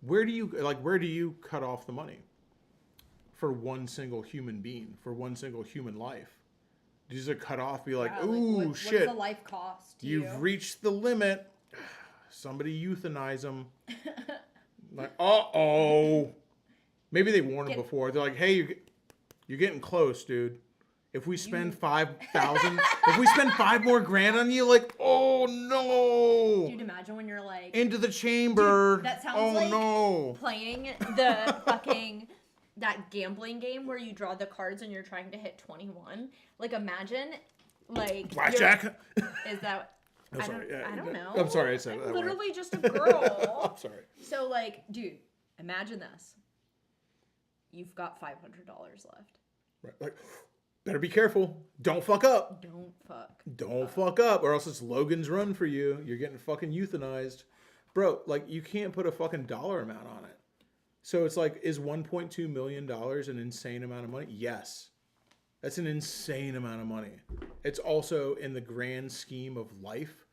Where do you cut off the money for one single human being, for one single human life? Does it cut off? Be like, ooh, shit! What does a life cost? You've reached the limit. Somebody euthanize them. Like, uh-oh. Maybe they warned them before. They're like, hey, you're getting close, dude. If we spend 5,000, if we spend $5 more grand on you, like, oh no. Dude, imagine when you're like into the chamber. Dude, that sounds playing the fucking that gambling game where you draw the cards and you're trying to hit 21. Like, imagine, like, blackjack. Is that? I'm sorry. I don't know. I'm sorry. I said that. Literally just a girl. I'm sorry. So, like, dude, imagine this. You've got $500 left. Right. Like, better be careful. Don't fuck up. Don't fuck up, or else it's Logan's Run for you. You're getting fucking euthanized, bro. Like, you can't put a fucking dollar amount on it. So it's like, is $1.2 million an insane amount of money? Yes. That's an insane amount of money. It's also in the grand scheme of life,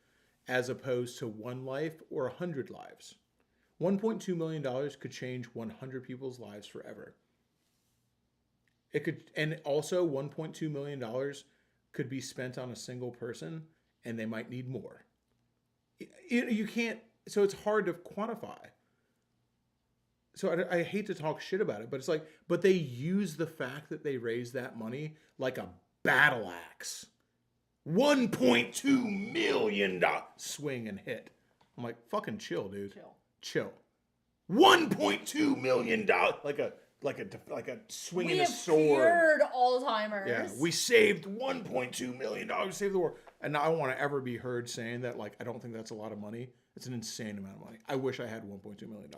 as opposed to one life or 100 lives. $1.2 million could change 100 people's lives forever. It could, and also $1.2 million could be spent on a single person, and they might need more. You can't, so it's hard to quantify. So I hate to talk shit about it, but it's like, but they use the fact that they raised that money like a battle axe. $1.2 million swing and hit. I'm like, fucking chill, dude. Chill. $1.2 million, like a swinging a sword. We have cured Alzheimer's. Yeah, we saved $1.2 million. Saved the world. And I don't want to ever be heard saying that. Like, I don't think that's a lot of money. It's an insane amount of money. I wish I had $1.2 million.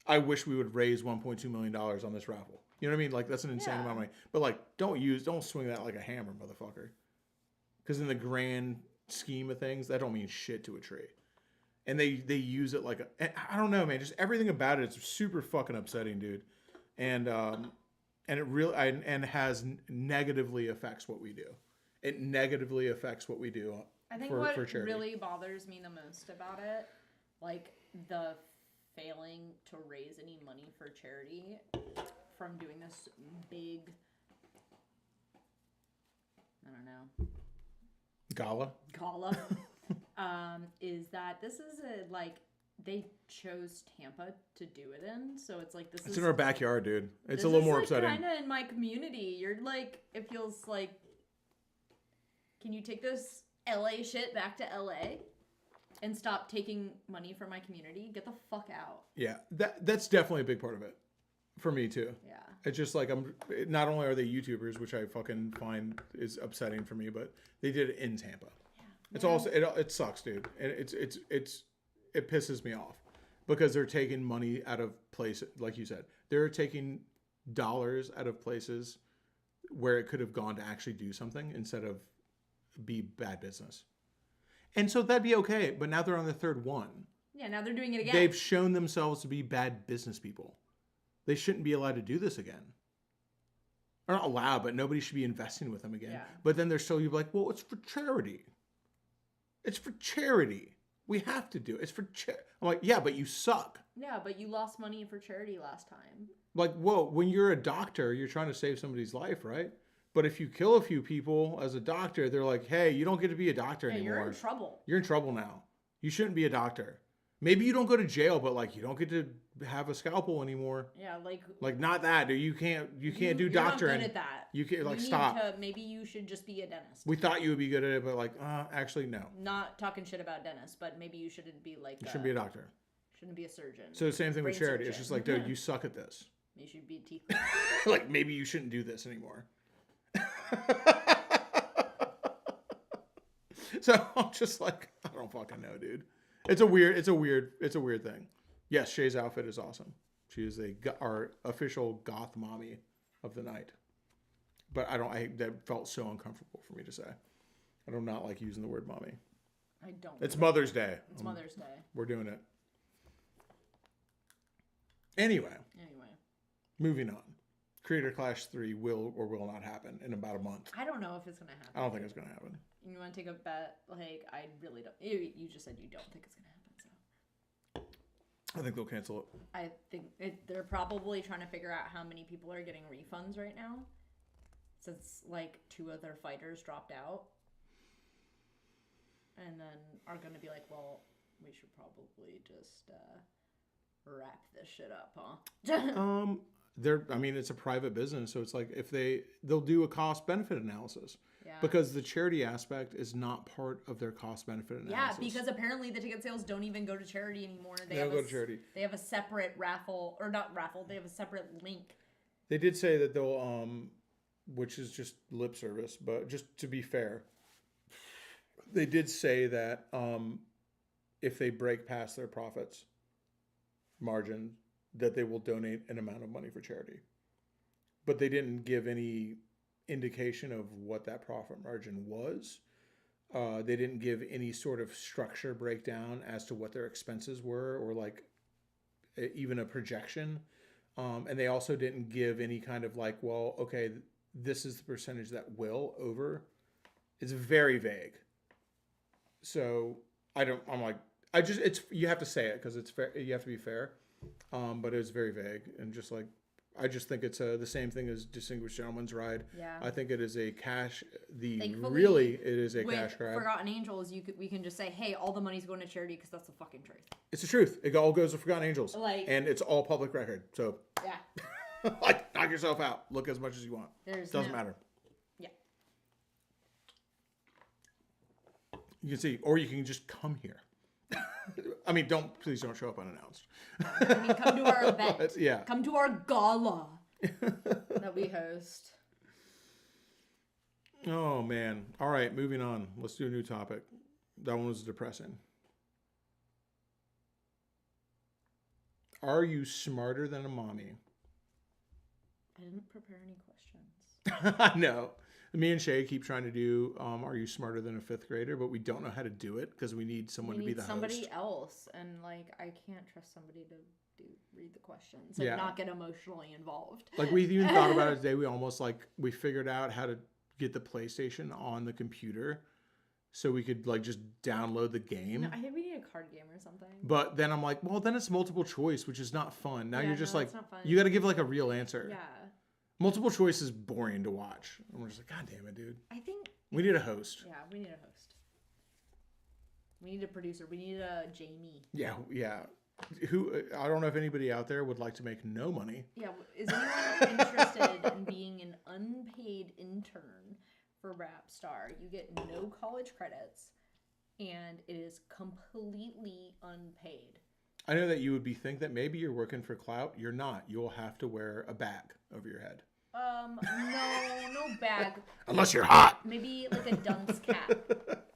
I wish we would raise $1.2 million on this raffle. You know what I mean? Like, that's an insane amount of money. But like, don't swing that like a hammer, motherfucker. Because in the grand scheme of things, that don't mean shit to a tree. And they use it like I don't know, man. Just everything about it. It's super fucking upsetting, dude. And it really and has negatively affects what we do. It negatively affects what we do. I think for what charity. really bothers me the most about it, like the failing to raise any money for charity from doing this big, I don't know, gala, is that this is they chose Tampa to do it in, so it's like it's in our backyard, dude. It's a little more upsetting. Kind of in my community. You're like, it feels like, can you take this LA shit back to LA and stop taking money from my community? Get the fuck out. Yeah, that's definitely a big part of it for me too. Yeah, it's just like not only are they YouTubers, which I fucking find is upsetting for me, but they did it in Tampa. Yeah, it's also it sucks, dude. And it pisses me off because they're taking money out of places, like you said, they're taking dollars out of places where it could have gone to actually do something instead of be bad business. And so that'd be okay, but now they're on the third one. Yeah, now they're doing it again. They've shown themselves to be bad business people. They shouldn't be allowed to do this again. Or not allowed, but nobody should be investing with them again. Yeah. But then they're still, you're like, well, it's for charity. It's for charity. We have to do it. It's for charity. I'm like, yeah, but you suck. Yeah, but you lost money for charity last time. Like, whoa, when you're a doctor, you're trying to save somebody's life, right? But if you kill a few people as a doctor, they're like, hey, you don't get to be a doctor anymore. You're in trouble. You're in trouble now. You shouldn't be a doctor. Maybe you don't go to jail, but like you don't get to have a scalpel anymore. Yeah, like not that, dude. You can't do doctor. You're not good at that. You can't stop. Maybe you should just be a dentist. We thought you would be good at it, but like, actually no. Not talking shit about dentists, but maybe you shouldn't be like. You shouldn't be a doctor. Shouldn't be a surgeon. So the same thing with charity. It's just like, dude, you suck at this. You should be a teeth. Like maybe you shouldn't do this anymore. So I'm just like, I don't fucking know, dude. It's a weird thing. Yes, Shay's outfit is awesome. She is our official goth mommy of the night. But that felt so uncomfortable for me to say. I do not like using the word mommy. I don't. It's Mother's Day. It's Mother's Day. We're doing it. Anyway. Moving on. Creator Clash 3 will or will not happen in about a month. I don't know if it's going to happen. I don't think it's going to happen. You want to take a bet? Like, I really don't. You just said you don't think it's going to happen, so. I think they'll cancel it. I think they're probably trying to figure out how many people are getting refunds right now. Since, like, 2 other fighters dropped out. And then are going to be like, well, we should probably just wrap this shit up, huh? It's a private business, so it's like if they'll do a cost benefit analysis. Yeah. Because the charity aspect is not part of their cost benefit analysis. Yeah, because apparently the ticket sales don't even go to charity anymore. They don't go to charity. They have a separate raffle, or not raffle, they have a separate link. They did say that they'll which is just lip service, but just to be fair, they did say that if they break past their profits margin, that they will donate an amount of money for charity. But they didn't give any indication of what that profit margin was. They didn't give any sort of structure breakdown as to what their expenses were, or like even a projection. And they also didn't give any kind of like, well, okay, this is the percentage that will over. It's very vague. So you have to say it because it's fair. You have to be fair. But it was very vague and just like, I just think it's the same thing as Distinguished Gentleman's Ride. Yeah. I think it is a cash. It is a cash grab. Forgotten Angels, we can just say, hey, all the money's going to charity because that's the fucking truth. It's the truth. It all goes to Forgotten Angels. And it's all public record. So yeah, like knock yourself out. Look as much as you want. Doesn't matter. Yeah. You can see, or you can just come here. I mean, please don't show up unannounced. Come to our event. Yeah. Come to our gala that we host. Oh, man. All right, moving on. Let's do a new topic. That one was depressing. Are you smarter than a mommy? I didn't prepare any questions. I know. Me and Shay keep trying to do Are You Smarter Than a Fifth Grader, but we don't know how to do it because we need someone to be the somebody host. else, and like I can't trust somebody to read the questions and not get emotionally involved. Like we even thought about it today. We figured out how to get the PlayStation on the computer so we could like just download the game. No, I think we need a card game or something. But then I'm like, well, then it's multiple choice, which is not fun. Now you're just like, it's not fun. you got to give like a real answer. Yeah. Multiple choice is boring to watch. And we're just like, God damn it, dude. I think we need a host. Yeah, we need a host. We need a producer. We need a Jamie. Yeah. I don't know if anybody out there would like to make no money. Yeah, is anyone interested in being an unpaid intern for Rapstar? You get no college credits, and it is completely unpaid. I know that you would think that maybe you're working for Clout. You're not. You'll have to wear a bag over your head. No bag. Unless you're hot. Maybe like a dunce cap.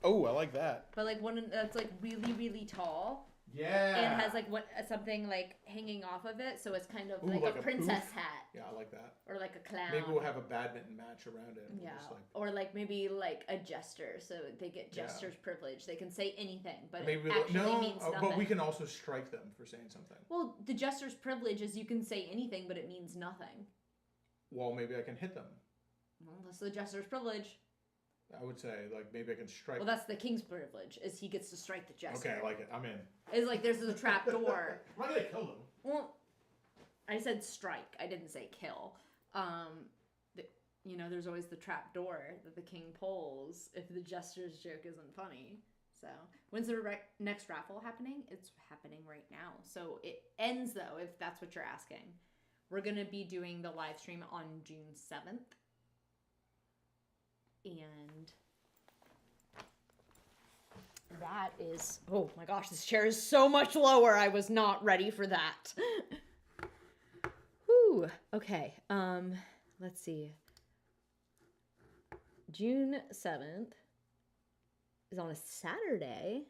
Oh, I like that. But like one that's like really, really tall. Yeah. And has like something like hanging off of it, so it's kind of like a princess hat. Yeah, I like that. Or like a clown. Maybe we'll have a badminton match around it. Yeah. Or like maybe like a jester, so they get jester's privilege. They can say anything, but it actually means nothing. But we can also strike them for saying something. Well, the jester's privilege is you can say anything, but it means nothing. Well, maybe I can hit them. Well, that's the jester's privilege. I would say, like, maybe I can strike. Well, that's the king's privilege, is he gets to strike the jester. Okay, I like it. I'm in. It's like there's a trap door. I'm not gonna kill them. Well, I said strike. I didn't say kill. There's always the trap door that the king pulls if the jester's joke isn't funny. So, when's the next raffle happening? It's happening right now. So, it ends, though, if that's what you're asking. We're going to be doing the live stream on June 7th. And that is... Oh, my gosh, this chair is so much lower. I was not ready for that. Whew. Okay. Let's see. June 7th is on a Saturday.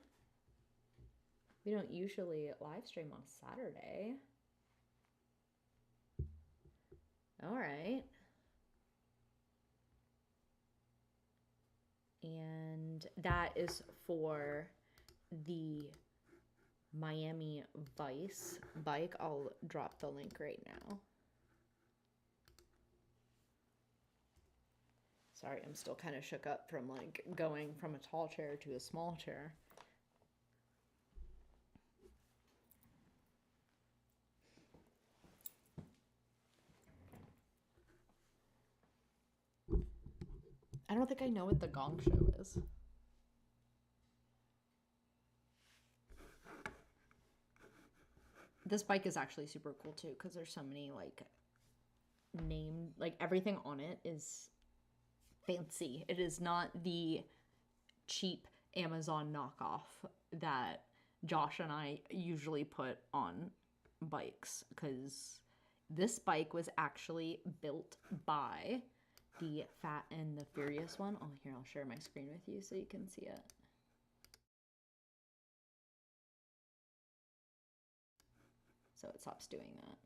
We don't usually live stream on Saturday. All right. And that is for the Miami Vice bike. I'll drop the link right now. Sorry, I'm still kind of shook up from like going from a tall chair to a small chair. I don't think I know what the Gong Show is. This bike is actually super cool too because there's so many like everything on it is fancy. It is not the cheap Amazon knockoff that Josh and I usually put on bikes, because this bike was actually built by the Fat and the Furious one. Oh, here, I'll share my screen with you so you can see it. So it stops doing that.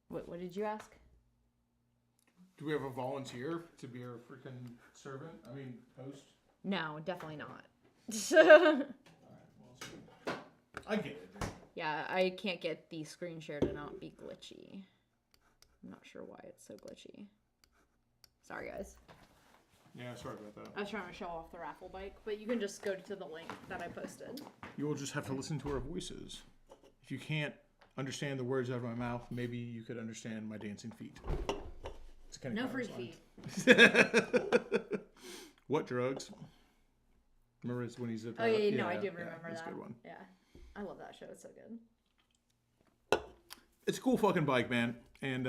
What did you ask? Do we have a volunteer to be our freaking servant? I mean, host? No, definitely not. Alright, well, I get it. Yeah, I can't get the screen share to not be glitchy. I'm not sure why it's so glitchy. Sorry, guys. Yeah, sorry about that. I was trying to show off the raffle bike, but you can just go to the link that I posted. You will just have to listen to our voices. If you can't understand the words out of my mouth, maybe you could understand my dancing feet. It's kind of no free feet. What drugs? Remember it's when he's at no, I do remember that's that. a good one. Yeah. I love that show. It's so good. It's a cool fucking bike, man, and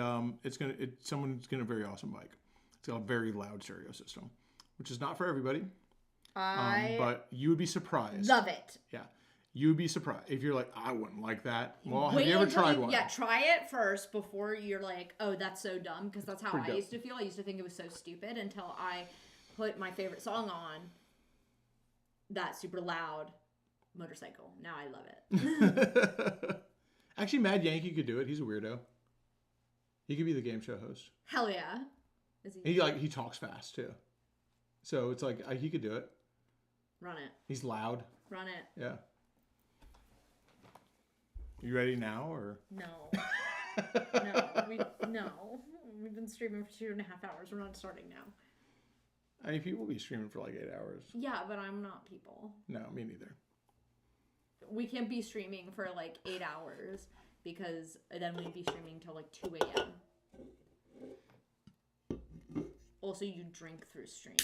someone's gonna a very awesome bike. It's got a very loud stereo system, which is not for everybody. But you would be surprised. Love it. Yeah, you would be surprised if you're like, I wouldn't like that. Well, have you ever tried one? Yeah, try it first before you're like, oh, that's so dumb, because that's how I used to feel. I used to think it was so stupid until I put my favorite song on. That super loud motorcycle. Now I love it. Actually, Mad Yankee could do it. He's a weirdo. He could be the game show host. Hell yeah. Is He talks fast too. So it's like he could do it. Run it. He's loud. Run it. Yeah. You ready now or? No. No. We've been streaming for 2.5 hours. We're not starting now. I mean, people will be streaming for like 8 hours. Yeah, but I'm not people. No, me neither. We can't be streaming for like 8 hours because then we'd be streaming till like 2 a.m. Also, you drink through streams.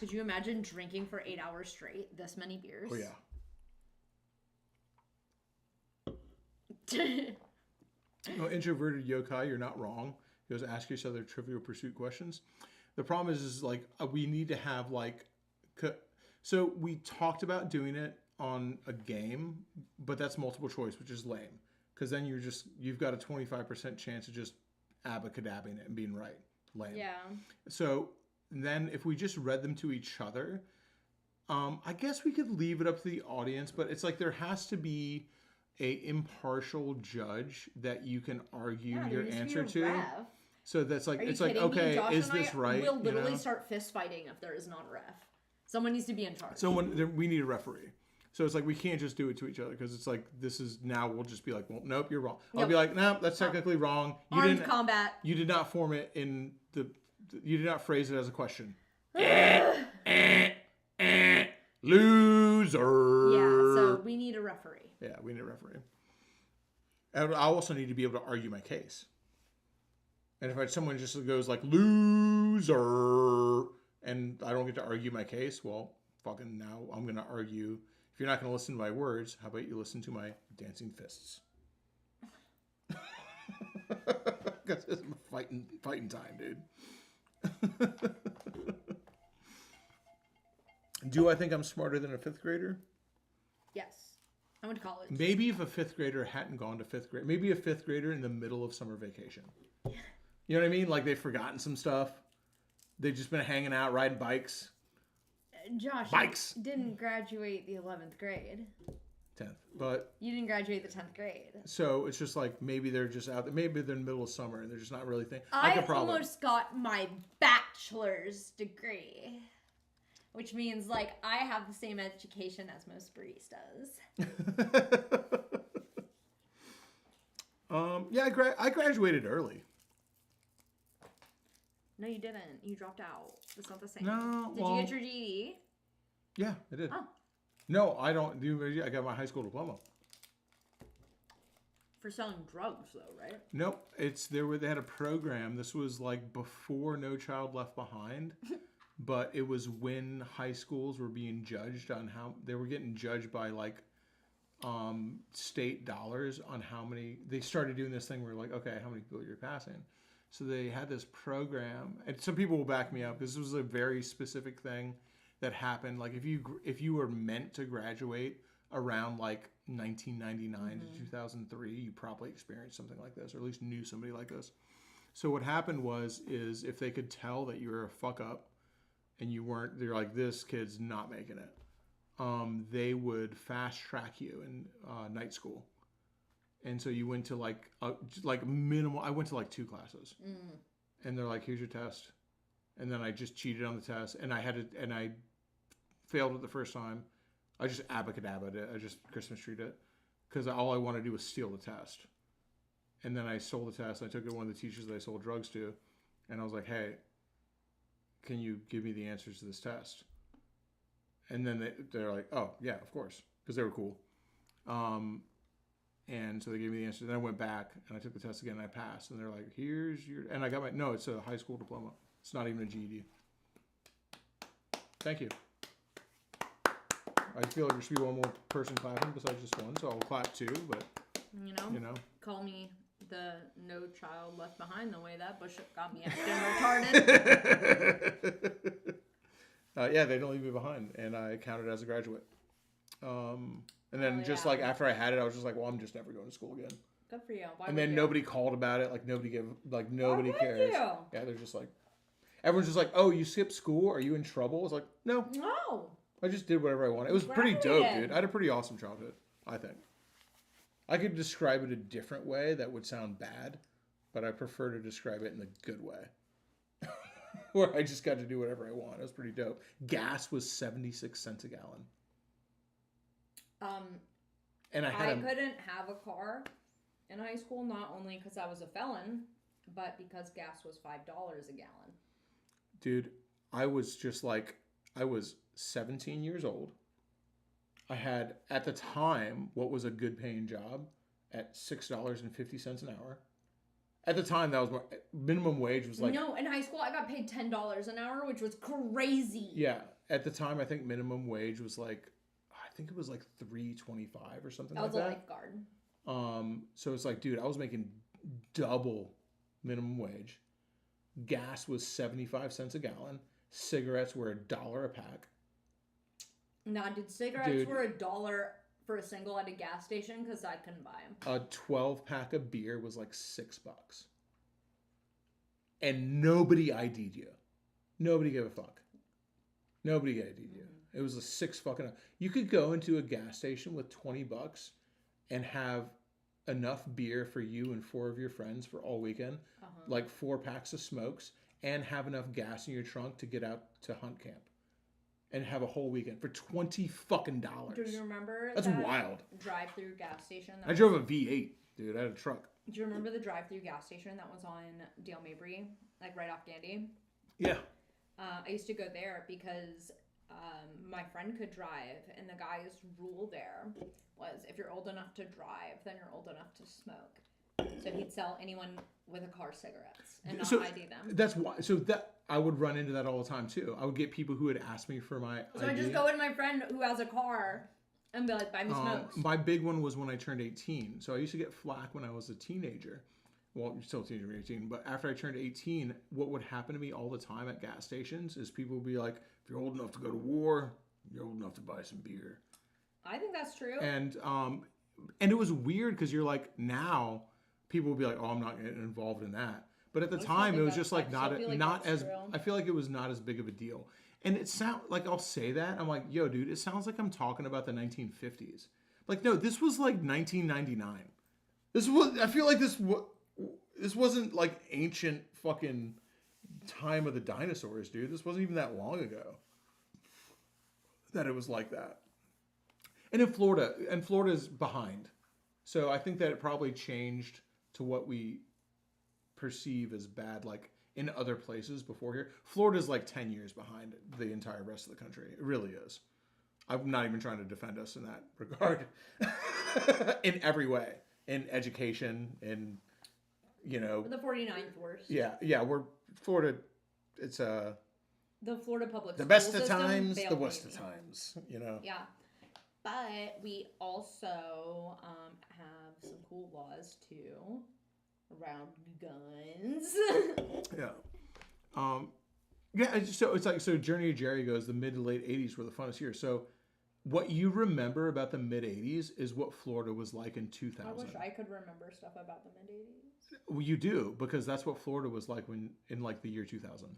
Could you imagine drinking for 8 hours straight? This many beers? Oh, yeah. No, introverted yokai, you're not wrong. He goes, ask each other Trivial Pursuit questions. The problem is like, we need to have like... So we talked about doing it on a game, but that's multiple choice, which is lame. Because then you've got a 25% chance of just abacadabbing it and being right. Lame. Yeah. So then if we just read them to each other, I guess we could leave it up to the audience, but it's like there has to be a impartial judge that you can argue your answer to. Ref. So that's like, it's like, me? okay, Josh is and this I right? We'll literally start fist fighting if there is not a ref. Someone needs to be in charge. We need a referee. So it's like, we can't just do it to each other because it's like, we'll just be like, well, nope, you're wrong. I'll be like, nope, that's technically wrong. Armed combat. You did not form it you did not phrase it as a question. Loser. Yeah, so we need a referee. Yeah, we need a referee. And I also need to be able to argue my case. And if someone just goes like, loser, and I don't get to argue my case, well, fucking now I'm going to argue. If you're not going to listen to my words, how about you listen to my dancing fists? Because it's fighting time, dude. Do I think I'm smarter than a 5th grader? Yes. I went to college. Maybe if a 5th grader hadn't gone to 5th grade. Maybe a 5th grader in the middle of summer vacation. You know what I mean? Like they've forgotten some stuff. They've just been hanging out, riding bikes. Josh, Bikes. You didn't graduate the 11th grade. 10th. But you didn't graduate the 10th grade. So it's just like maybe they're just out there. Maybe they're in the middle of summer and they're just not really thinking. I almost got my bachelor's degree. Which means, like, I have the same education as most baristas. Yeah, I graduated early. No, you didn't. You dropped out. It's not the same. No, Did you get your GED? Yeah, I did. Oh. No, I don't do. I got my high school diploma. For selling drugs, though, right? Nope. They had a program. This was like before No Child Left Behind. But it was when high schools were being judged on how they were getting judged by like state dollars on how many. They started doing this thing where like, okay, how many people you're passing. So they had this program, and some people will back me up because this was a very specific thing that happened. Like if you were meant to graduate around like 1999 to 2003, you probably experienced something like this, or at least knew somebody like this. So what happened is if they could tell that you were a fuck up. And they're like, this kid's not making it. They would fast track you in night school. And so you went to like minimal, I went to like 2 classes. And they're like, here's your test. And then I just cheated on the test. And I failed it the first time. I just abacadabbed it. I just Christmas treed it. Because all I wanted to do was steal the test. And then I sold the test. I took it to one of the teachers that I sold drugs to. And I was like, hey, can you give me the answers to this test? And then they're like, oh, yeah, of course, because they were cool. And so they gave me the answers. Then I went back, and I took the test again, and I passed. And they're like, here's your... And I got no, it's a high school diploma. It's not even a GED. Thank you. I feel like there should be one more person clapping besides just one, so I'll clap too. But You know, call me the no child left behind. The way that bush got me acting retarded. Yeah, they don't leave me behind, and I counted as a graduate. And then like after I had it, I was just like, well, I'm just never going to school again. Good for you. Why and then nobody called about it. Like nobody cares. You? Yeah, they're just like, everyone's just like, oh, you skipped school? Are you in trouble? It's like, no. I just did whatever I wanted. It was pretty dope, dude. I had a pretty awesome childhood, I think. I could describe it a different way that would sound bad, but I prefer to describe it in the good way. Where I just got to do whatever I want. It was pretty dope. Gas was 76 cents a gallon. And I couldn't have a car in high school, not only because I was a felon, but because gas was $5 a gallon. Dude, I was 17 years old. I had, at the time, what was a good paying job at $6.50 an hour. At the time, that was my minimum wage was like... No, in high school, I got paid $10 an hour, which was crazy. Yeah. At the time, I think minimum wage was like, I think it was like $3.25 or something like that. I was a lifeguard. So it's like, dude, I was making double minimum wage. Gas was 75 cents a gallon. Cigarettes were $1 a pack. Nah, dude, cigarettes were $1 for a single at a gas station because I couldn't buy them. A 12-pack of beer was like $6. And nobody ID'd you. Nobody gave a fuck. Nobody ID'd you. It was a $6 You could go into a gas station with $20 and have enough beer for you and 4 of your friends for all weekend, like 4 packs of smokes, and have enough gas in your trunk to get out to hunt camp. And have a whole weekend for $20 fucking. Do you remember That's wild. Drive-through gas station? I drove a V8, dude. I had a truck. Do you remember the drive-through gas station that was on Dale Mabry, like right off Gandy? Yeah. I used to go there because my friend could drive, and the guy's rule there was if you're old enough to drive, then you're old enough to smoke. So he'd sell anyone with a car cigarettes and not ID them. That's why. So that I would run into that all the time too. I would get people who would ask me for my So ID. I just go with my friend who has a car and be like, buy me smokes. My big one was when I turned 18. So I used to get flack when I was a teenager. Well, you're still a teenager when you're 18. But after I turned 18, what would happen to me all the time at gas stations is people would be like, if you're old enough to go to war, you're old enough to buy some beer. I think that's true. And it was weird because you're like, now people would be like, oh, I'm not getting involved in that. But at the time, it was just like I feel like it was not as big of a deal. And it sound like, I'll say that. I'm like, yo, dude, it sounds like I'm talking about the 1950s. Like, no, this was like 1999. I feel like this wasn't like ancient fucking time of the dinosaurs, dude. This wasn't even that long ago that it was like that. And Florida's behind. So I think that it probably changed to what we perceive as bad, like in other places before here. Florida's like 10 years behind the entire rest of the country. It really is. I'm not even trying to defend us in that regard. In every way. In education, in, We're the 49th worst. Yeah, we're Florida. It's the Florida public the school best of system times, failed the worst me. of times. Yeah, but we also have some cool laws too around guns. So it's like, so Journey of Jerry goes, the mid to late 80s were the funnest years. So what you remember about the mid 80s is what Florida was like in 2000. I wish I could remember stuff about the mid 80s. Well, you do, because that's what Florida was like in like the year 2000.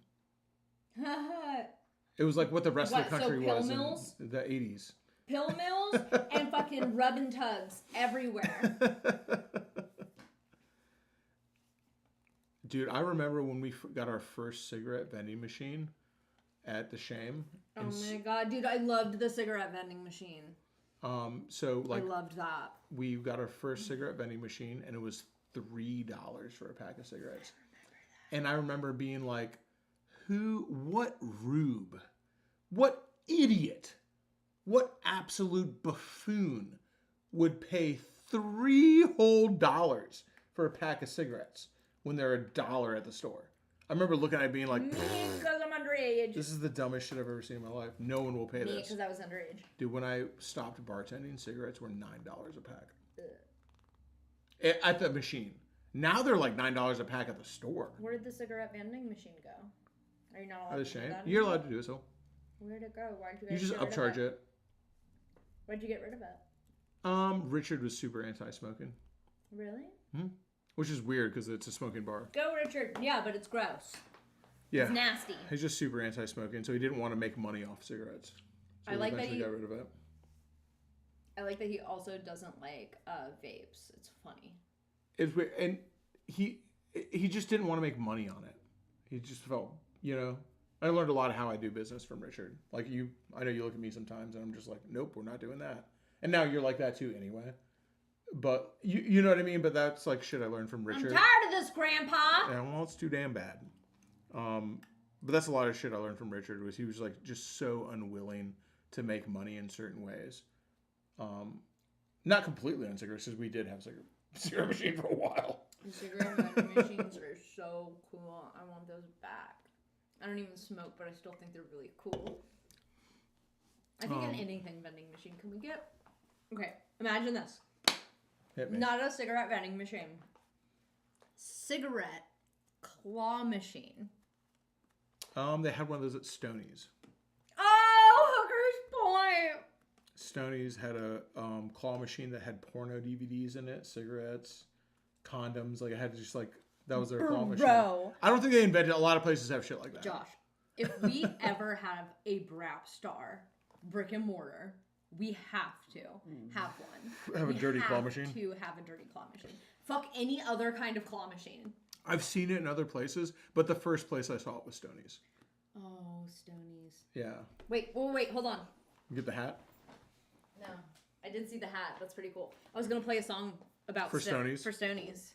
It was like what the rest of the country was mills? In the 80s. Pill mills and fucking rub and tugs everywhere. Dude, I remember when we got our first cigarette vending machine at the Shame. Oh my god, dude, I loved the cigarette vending machine. So like I loved that. We got our first cigarette vending machine, and it was $3 for a pack of cigarettes. And I remember being like, what rube, what idiot, what absolute buffoon would pay $3 whole for a pack of cigarettes when they're $1 at the store? I remember looking at it being like, Me, because I'm underage. this is the dumbest shit I've ever seen in my life. No one will pay Me, this. because I was underage. Dude, when I stopped bartending, cigarettes were $9 a pack. At the machine. Now they're like $9 a pack at the store. Where did the cigarette vending machine go? Are you not allowed to do that? You're allowed to do so. Where'd it go? Why'd you You guys just get rid upcharge of it? it. Why'd you get rid of it? Richard was super anti-smoking. Really? Which is weird because it's a smoking bar. Go, Richard. Yeah, but it's gross. Yeah. It's nasty. He's just super anti-smoking, so he didn't want to make money off cigarettes. So I like that he got rid of it. I like that he also doesn't like vapes. It's funny. It's weird. And he just didn't want to make money on it. He just felt, I learned a lot of how I do business from Richard. Like I know you look at me sometimes and I'm just like, nope, we're not doing that. And now you're like that too anyway. But you know what I mean? But that's like shit I learned from Richard. I'm tired of this, Grandpa. Yeah, well, it's too damn bad. But that's a lot of shit I learned from Richard was he was like just so unwilling to make money in certain ways. Not completely on cigarettes because we did have cigarette machine for a while. The cigarette vending machines are so cool. I want those back. I don't even smoke, but I still think they're really cool. I think an anything vending machine. Can we get... Okay, imagine this. Hit me. Not a cigarette vending machine. Cigarette claw machine. They had one of those at Stonies. Oh, Hooker's Point! Stonies had a claw machine that had porno DVDs in it, cigarettes, condoms. Like, it had just like, that was their claw machine. Bro. I don't think they invented, a lot of places have shit like that. Josh, if we ever have a Brap Star brick and mortar, we have to have one. Have a dirty claw machine? We have to have a dirty claw machine. Fuck any other kind of claw machine. I've seen it in other places, but the first place I saw it was Stonies. Oh, Stonies. Yeah. Wait, hold on. You get the hat? No, I did see the hat. That's pretty cool. I was gonna play a song about Stonies. For Stonies.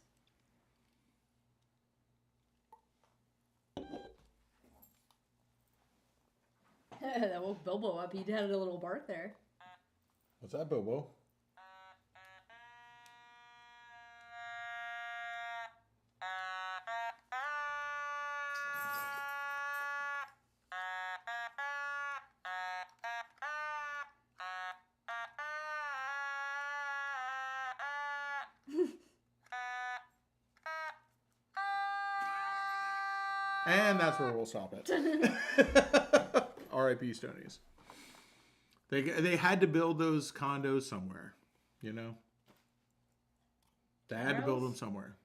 That woke Bilbo up. He had a little bark there. What's that, Bobo? And that's where we'll stop it. R.I.P. Stonies. They had to build those condos somewhere, They had to build them somewhere.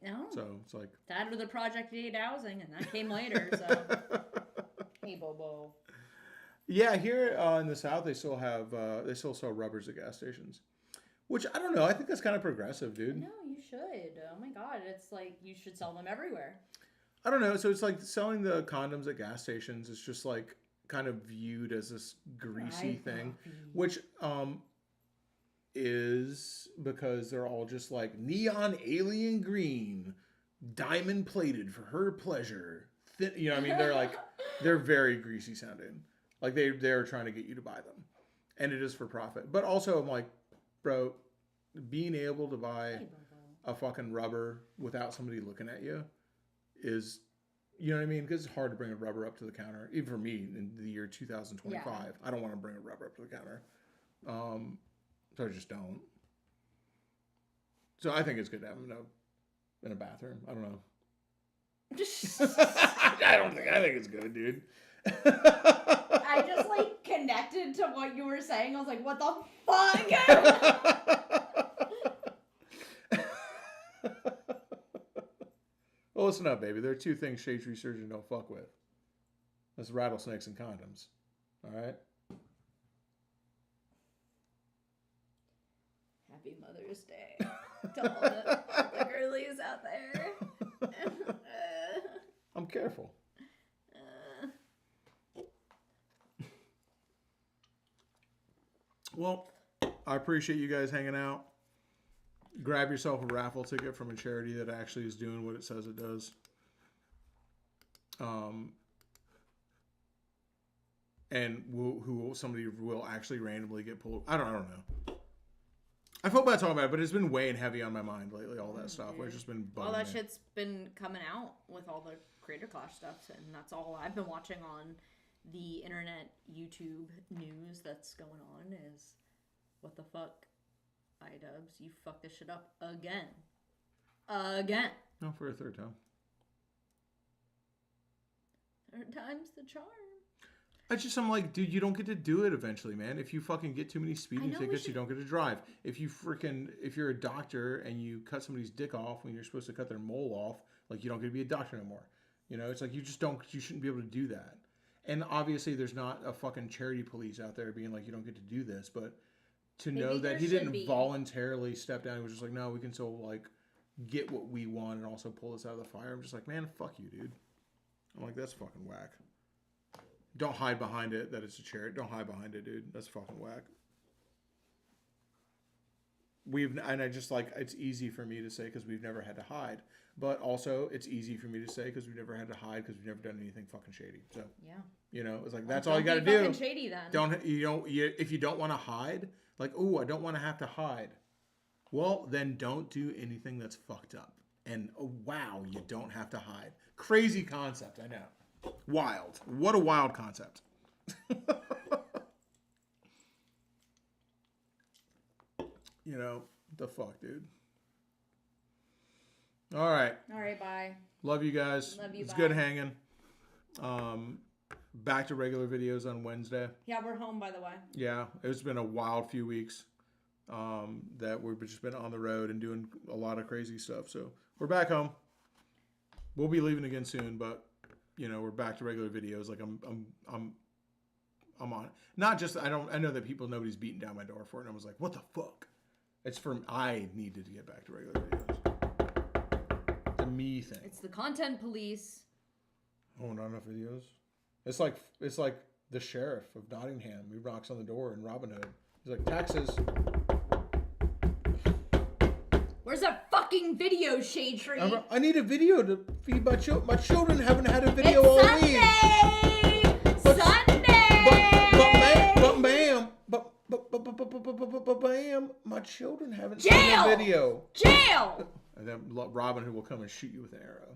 No. So it's like That or the Project 8 housing, and that came later. So, hey, Bobo. Yeah, here in the South, they still sell rubbers at gas stations, which I don't know. I think that's kind of progressive, dude. No, you should. Oh my God, it's like you should sell them everywhere. I don't know. So it's like selling the condoms at gas stations is just like kind of viewed as this greasy thing, which is because they're all just like neon alien green, diamond plated for her pleasure. I mean, they're very greasy sounding. Like they're trying to get you to buy them, and it is for profit. But also, I'm like, bro, being able to buy a fucking rubber without somebody looking at you is, you know what I mean? Because it's hard to bring a rubber up to the counter. Even for me in the year 2025, yeah. I don't want to bring a rubber up to the counter. So I just don't. So I think it's good to have them in a bathroom. I don't know. I think it's good, dude. I just like connected to what you were saying. I was like, what the fuck? Well, listen up, baby. There are two things Shadetree surgeons don't fuck with. That's rattlesnakes and condoms. All right? Happy Mother's Day to all the girlies out there. I'm careful. Well, I appreciate you guys hanging out. Grab yourself a raffle ticket from a charity that actually is doing what it says it does. And somebody will actually randomly get pulled. I don't know. I felt bad talking about it, but it's been weighing heavy on my mind lately, all that stuff. It's just been bugging All that me. shit's been coming out with all the Creator Clash stuff, and that's all I've been watching on the internet YouTube news that's going on is, what the fuck, Idubbbz, you fucked this shit up again. Again. No, for a third time. Third time's the charm. I'm like, dude, you don't get to do it eventually, man. If you fucking get too many speeding tickets, you don't get to drive. If you're a doctor and you cut somebody's dick off when you're supposed to cut their mole off, like, you don't get to be a doctor no more. You know, it's like, you shouldn't be able to do that. And obviously there's not a fucking charity police out there being like, you don't get to do this, but to know that he didn't voluntarily step down, he was just like, no, we can still, like, get what we want and also pull us out of the fire. I'm just like, man, fuck you, dude. I'm like, that's fucking whack. Don't hide behind it that it's a charity. Don't hide behind it, dude. That's fucking whack. It's easy for me to say because we've never had to hide. But also, it's easy for me to say because we've never had to hide because we've never done anything fucking shady. So, yeah. You know, it's like, that's all you got to do. Fucking shady then. If you don't want to hide, like, oh, I don't want to have to hide. Well, then don't do anything that's fucked up. And oh, wow, you don't have to hide. Crazy concept, I know. Wild. What a wild concept. You know, the fuck, dude. All right. All right, bye. Love you guys. Love you, It's bye. good hanging. Back to regular videos on Wednesday. Yeah, we're home, by the way. Yeah, it's been a wild few weeks that we've just been on the road and doing a lot of crazy stuff. So we're back home. We'll be leaving again soon, but you know, we're back to regular videos. Like I'm on. Not just I know that nobody's beating down my door for it. And I was like, what the fuck? It's I needed to get back to regular videos. It's a me thing. It's the content police. Oh, not enough videos. It's like the sheriff of Nottingham. He knocks on the door in Robin Hood. He's like, taxes. Where's that fucking video, Shadetree? I need a video to feed my children. My children haven't had a video all week. But bam, my children haven't seen a video. Jail! And then Robin Hood will come and shoot you with an arrow.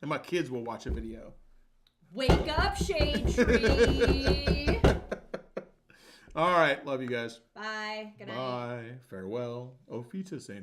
And my kids will watch a video. Wake up, Shadetree. All right, love you guys. Bye. Good night. Bye. Farewell. Auf Wiedersehen.